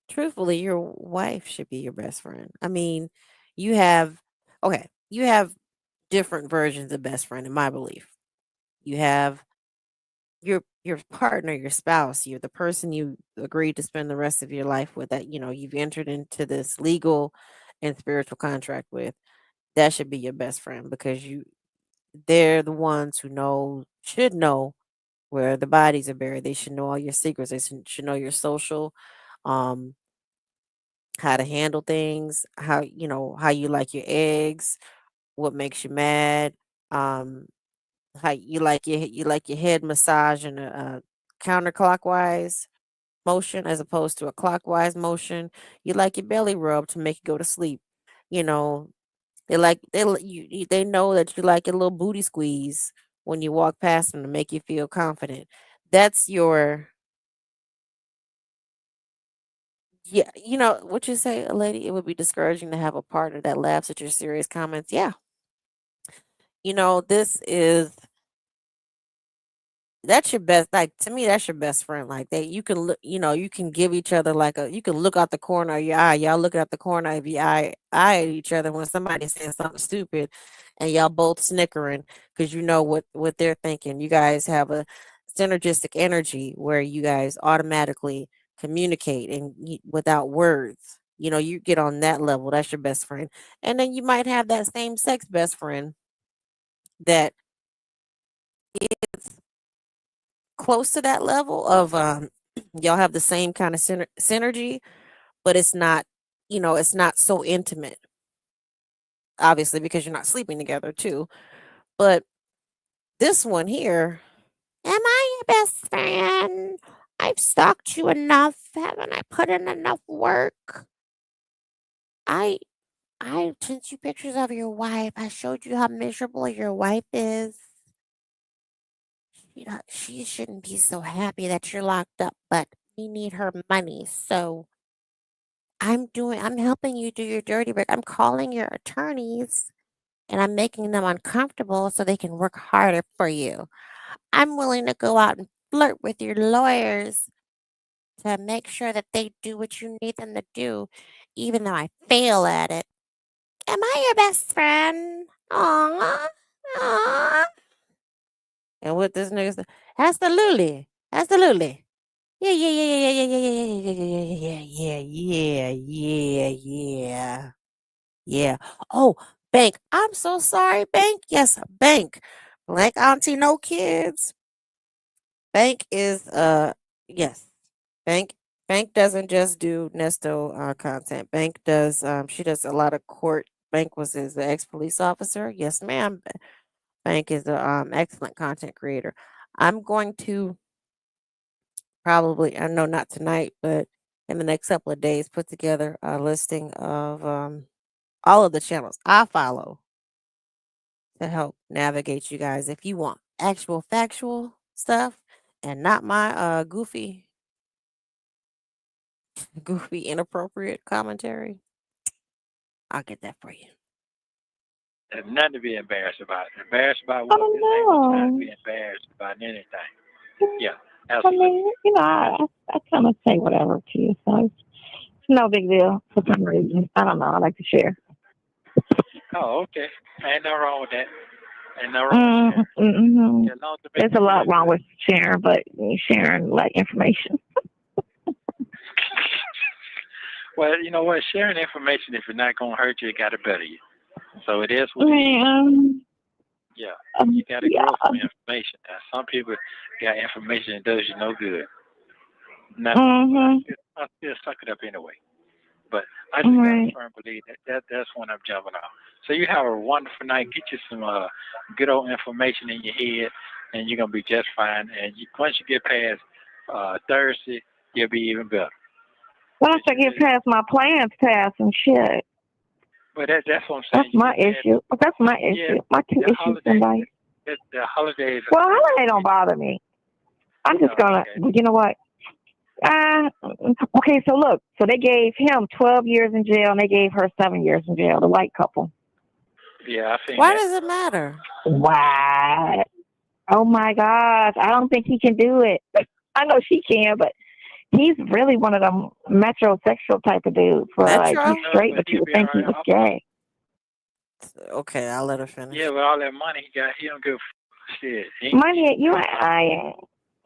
truthfully, your wife should be your best friend. I mean, you have you have different versions of best friend in my belief. You have your partner, your spouse, you're the person you agreed to spend the rest of your life with, that you've entered into this legal and spiritual contract with. That should be your best friend because they're the ones who should know where the bodies are buried. They should know all your secrets. They should know your social, um, how to handle things, how you like your eggs, what makes you mad, um, how you like your head massage in a counterclockwise motion as opposed to a clockwise motion. You like your belly rub to make you go to sleep. You know, they know that you like a little booty squeeze when you walk past them to make you feel confident. That's your Yeah, what you say, a lady, it would be discouraging to have a partner that laughs at your serious comments. Yeah. This is That's your best, like, to me, that's your best friend. Like, that you can look, you can give each other like you can look out the corner of your eye. Y'all look out the corner of your eye at each other when somebody's saying something stupid, and y'all both snickering because you know what they're thinking. You guys have a synergistic energy where you guys automatically communicate and without words. You get on that level. That's your best friend. And then you might have that same sex best friend that is close to that level of y'all have the same kind of synergy, but it's not so intimate, obviously, because you're not sleeping together too. But this one here, am I your best friend? I've stalked you enough. Haven't I put in enough work? I sent you pictures of your wife. I showed you how miserable your wife is. She shouldn't be so happy that you're locked up, but need her money. So I'm helping you do your dirty work. I'm calling your attorneys and I'm making them uncomfortable so they can work harder for you. I'm willing to go out and flirt with your lawyers to make sure that they do what you need them to do, even though I fail at it. Am I your best friend? Aww. Aww. And what this nigga said, absolutely. Absolutely. Yeah, yeah, yeah, yeah, yeah, yeah, yeah, yeah, yeah, yeah, yeah, yeah, yeah. Oh, Bank. I'm so sorry, Bank. Yes, Bank. Black auntie, no kids. Bank is yes. Bank Bank doesn't just do Nesto content. Bank does she does a lot of court. Bank was his ex police officer. Yes, ma'am. Bank is a excellent content creator. I'm going to probably, I know not tonight, but in the next couple of days, put together a listing of all of the channels I follow to help navigate you guys. If you want actual factual stuff and not my goofy, inappropriate commentary, I'll get that for you. There's nothing to be embarrassed about. Embarrassed about what? This ain't no time to be embarrassed about anything. Yeah, I absolutely. mean, I kind of say whatever to you, so it's no big deal for some reason. I don't know. I like to share. Oh, okay. Ain't no wrong with that. Ain't no wrong with that. Mm-hmm. Yeah, as long as it makes There's a you lot feel wrong good. with sharing, but sharing like information. Well, you know what? Sharing information, if it's not going to hurt you, it got to better you. So it is what it is. Man, Yeah. You got to yeah. grow from information. Now, some people got information that does you no good. Mm-hmm. I still suck it up anyway. But I just got a firm belief that's when I'm jumping off. So you have a wonderful night. Get you some good old information in your head, and you're gonna be just fine. And once you get past Thursday, you'll be even better. Once I get past my plans past and shit, But that's what I'm saying. that's my issue. That's my issue. My two issues in life. The holidays. Well, holiday don't bother me. I'm just gonna. Okay. You know what? Okay, so look. So they gave him 12 years in jail, and they gave her 7 years in jail. The white couple. Yeah, I think. Why does it matter? Why? Oh my gosh! I don't think he can do it. I know she can, but he's really one of them metrosexual type of dudes. Where like he's straight, but you would think he was gay. Okay, I'll let her finish. Yeah, with all that money he got, he don't give shit. Money, you and I ain't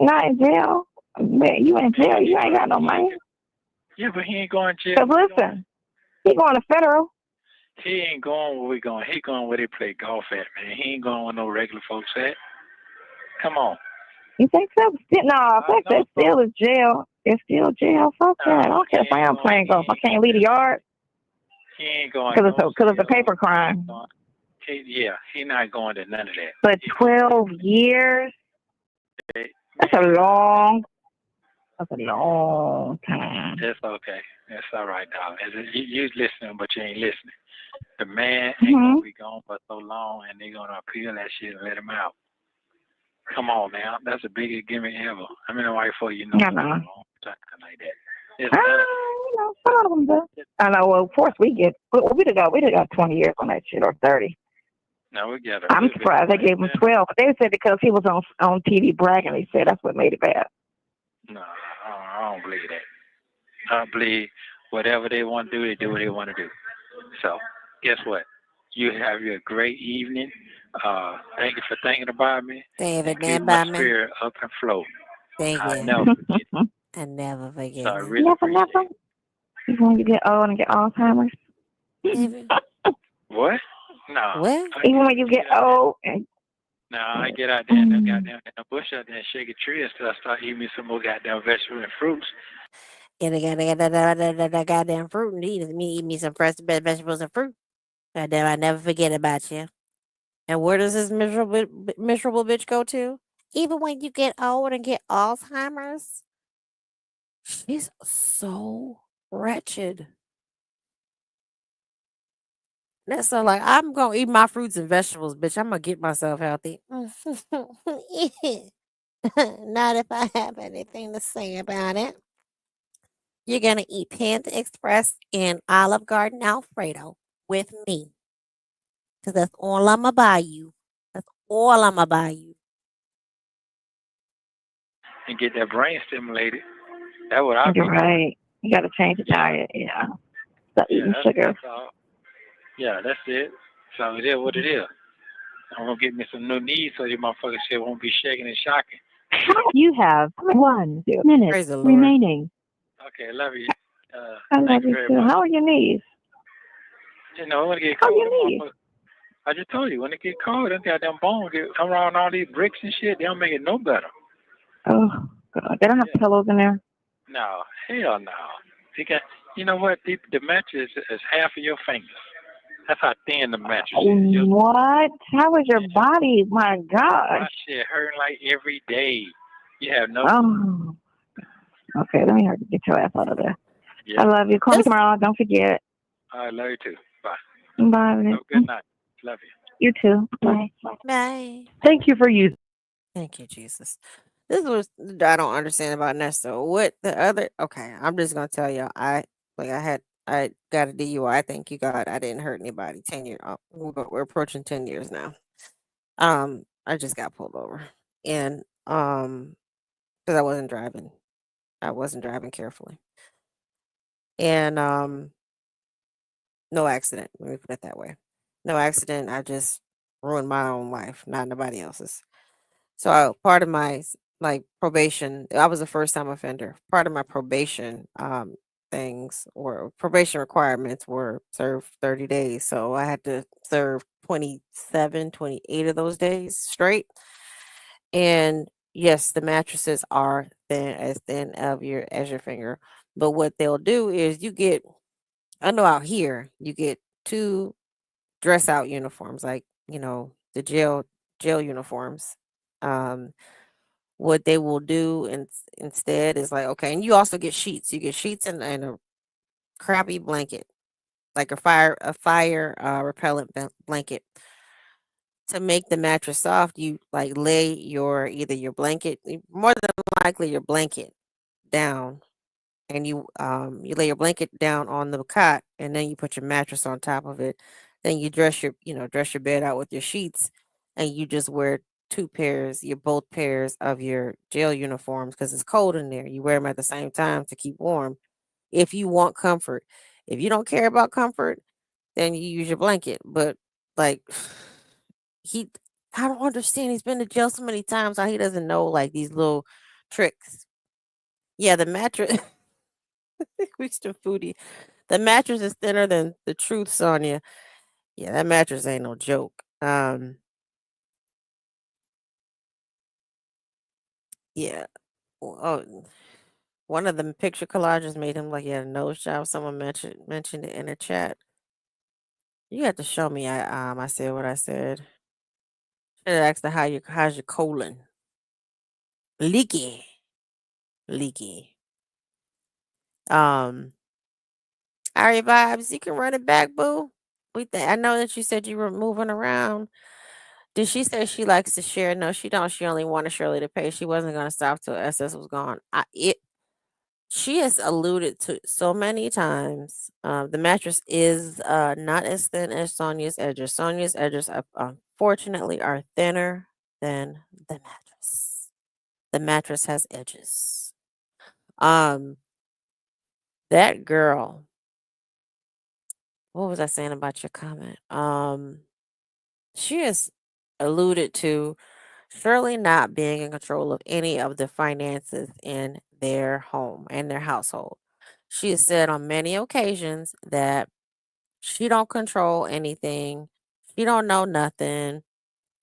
not in jail. You in jail, you ain't got no money. Yeah, but he ain't going to jail. Cause listen, he going to federal. He ain't going where we going. He going where they play golf at, man. He ain't going where no regular folks at. Come on. You think so? No, I think that still is jail. It's still jail. Fuck that. I don't care if I am playing golf. I can't leave the yard. He ain't going because it's a paper crime. He's not going to none of that. But 12 years? That's a long time. That's okay. That's all right, dog. You listening, but you ain't listening. The man ain't gonna be gone for so long, and they're gonna appeal that shit and let him out. Come on now, that's the biggest gimmick ever. I mean, why for you know something like that. Some of them do. I know. Well, of course we'd have got 20 years on that shit or 30. No, we get it. I'm surprised they gave him 12. But they said because he was on TV bragging. They said that's what made it bad. No, I don't believe that. I believe whatever they want to do, they do what they want to do. So, guess what? You have your great evening. Thank you for thinking about me. David, keep my spirit up and float. Thank you. I never forget it. I never forget So I it. really appreciate it. Even when you get old and get Alzheimer's. What? No. What? Even when you get old and no, I get out there and goddamn in the bush out there and shake a tree until I start eating me some more goddamn vegetables and fruits. Get that goddamn fruit and eat me some fresh vegetables and fruit. Goddamn, I never forget about you. And where does this miserable bitch go to? Even when you get old and get Alzheimer's, she's so wretched. That's so like I'm gonna eat my fruits and vegetables, bitch. I'm gonna get myself healthy. Not if I have anything to say about it. You're gonna eat Panda Express and Olive Garden Alfredo with me, cause that's all I'ma buy you. That's all I'ma buy you. And get that brain stimulated. That's what I be You're doing. right. You got to change the diet. Yeah. Stop Yeah, eating sugar. that's all. Yeah, that's it. So it is what it is. I'm gonna get me some new knees so your motherfucking shit won't be shaking and shocking. You have 1 minute Praise the Lord. remaining. Okay, love you. I Thank love you you very too. much. How are your knees? You know, when it get How are cold, your them knees? motherfuckers. I just told you, when it get cold, them goddamn bones get come around all these bricks and shit. They don't make it no better. Oh, God. They don't have Yeah. pillows in there. No, hell no. You know what? The mattress is half of your fingers. That's how thin the mattress is. What? How is your body? My My gosh. shit hurting like every day. You have no. Oh. Okay, let me hurry get your ass out of there. Yeah. I love you. Call me Just tomorrow. Don't forget. I love you too. Bye. Bye. Have a good night. Love you. You too. Bye. bye. Thank you for using. Thank you, Jesus. This was I don't understand about Nesto. What the other? Okay, I'm just gonna tell y'all. I got a DUI. Thank you God. I didn't hurt anybody. 10 years. We're approaching 10 years now. I just got pulled over, and because I wasn't driving. I wasn't driving carefully, and no accident. Let me put it that way. No accident. I just ruined my own life, not nobody else's. So part of my like probation, I was a first time offender. Part of my probation things or probation requirements were serve 30 days. So I had to serve 27, 28 of those days straight. And yes, the mattresses are thin of your as your finger. But what they'll do is you get I know out here you get two dress out uniforms, like, the jail uniforms. Um what they will do instead is like, okay, and you also get sheets. You get sheets and a crappy blanket, like a fire repellent blanket. To make the mattress soft, you like lay either your blanket, more than likely your blanket down, and you lay your blanket down on the cot, and then you put your mattress on top of it. Then you dress your bed out with your sheets, and you just wear both pairs of your jail uniforms because it's cold in there. You wear them at the same time to keep warm. If you want comfort, if you don't care about comfort, then you use your blanket. But like he, I don't understand. He's been to jail so many times how he doesn't know like these little tricks. Yeah, the mattress. We still foodie. The mattress is thinner than the truth, Sonya. Yeah, that mattress ain't no joke. Yeah. Oh, one of the picture collages made him like he had a nose job. Someone mentioned it in the chat. You have to show me. I said what I said. Should have asked her how's your colon? Leaky, leaky. Um, Ari vibes. You can run it back, boo. I know that you said you were moving around. Did she say she likes to share? No, she don't. She only wanted Shirley to pay. She wasn't gonna stop till SS was gone. She has alluded to so many times. The mattress is not as thin as Sonia's edges. Sonia's edges, unfortunately, are thinner than the mattress. The mattress has edges. Um, that girl. What was I saying about your comment? She has alluded to Shirley not being in control of any of the finances in their home and their household. She has said on many occasions that she don't control anything. She don't know nothing.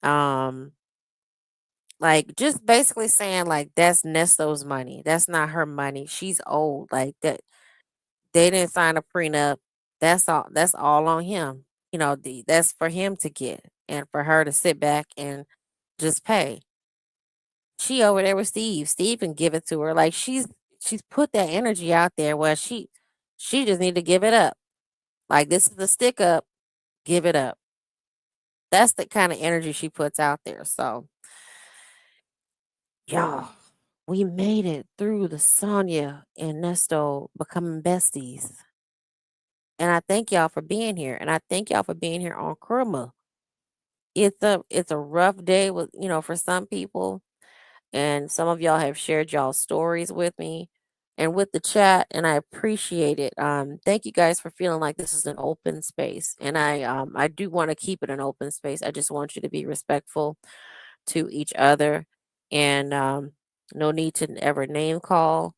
Um, like just basically saying like that's Nesto's money. That's not her money. She's old. Like that they didn't sign a prenup. That's all on him. That's for him to get and for her to sit back and just pay. She over there with Steve. Steve can give it to her. Like she's put that energy out there where she just need to give it up. Like this is the stick up, give it up. That's the kind of energy she puts out there. So yeah. we made it through the Sonya and Nesto becoming besties. And I thank y'all for being here. And I thank y'all for being here on Kurma. It's a rough day with for some people. And some of y'all have shared y'all stories with me and with the chat, and I appreciate it. Thank you guys for feeling like this is an open space. And I do want to keep it an open space. I just want you to be respectful to each other, and no need to ever name call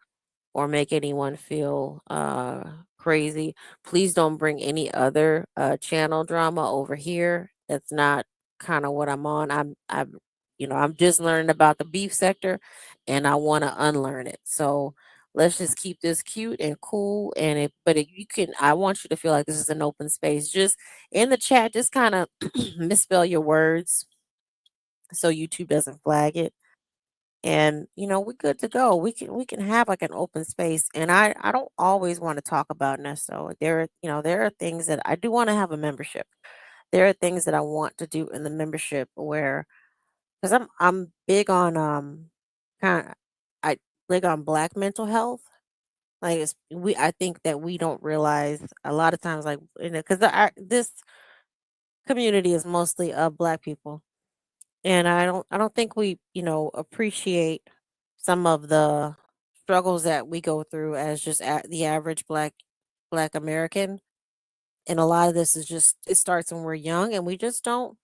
or make anyone feel crazy. Please don't bring any other channel drama over here. That's not kind of what I'm on. I'm just learning about the beef sector, and I want to unlearn it. So let's just keep this cute and cool. And if you can, I want you to feel like this is an open space. Just in the chat, just kind of misspell your words so YouTube doesn't flag it, and we're good to go. We can have like an open space, and I don't always want to talk about Nesto. There are things that I do want to have a membership. There are things that I want to do in the membership where, because I'm big on kind of I big on Black mental health. Like I think that we don't realize a lot of times, like because this community is mostly of Black people, and I don't think we appreciate some of the struggles that we go through as just the average black American. And a lot of this is just, it starts when we're young, and we just don't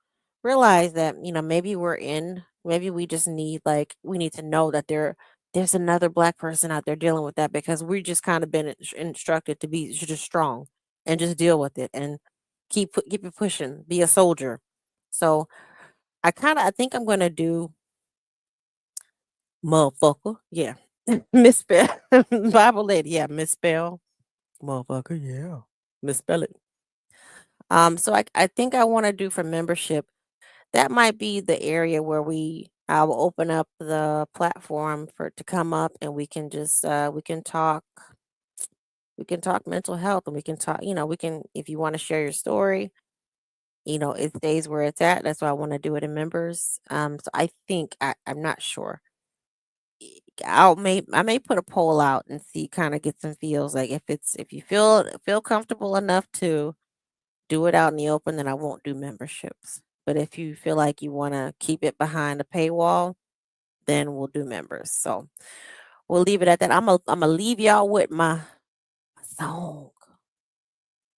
realize that maybe we just need, like, we need to know that there's another Black person out there dealing with that, because we just kind of been instructed to be just strong and just deal with it and keep it pushing, be a soldier. So I think I'm gonna do motherfucker. Yeah. Misspell. Bible lady. Yeah. Misspell. Motherfucker. Yeah. Misspell it. So I think I want to do for membership. That might be the area where I will open up the platform for to come up, and we can talk mental health, and we can talk, if you want to share your story, it stays where it's at. That's why I want to do it in members. So I think I'm not sure. I may put a poll out and see, kind of get some feels. Like if you feel comfortable enough to do it out in the open, then I won't do memberships. But if you feel like you want to keep it behind a paywall, then we'll do members. So we'll leave it at that. I'm gonna leave y'all with my song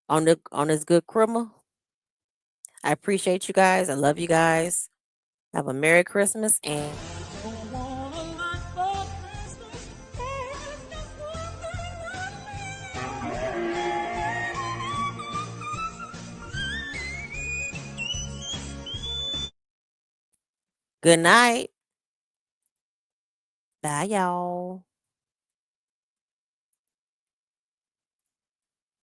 on this good criminal. I appreciate you guys. I love you guys. Have a Merry Christmas, and good night. Bye, y'all.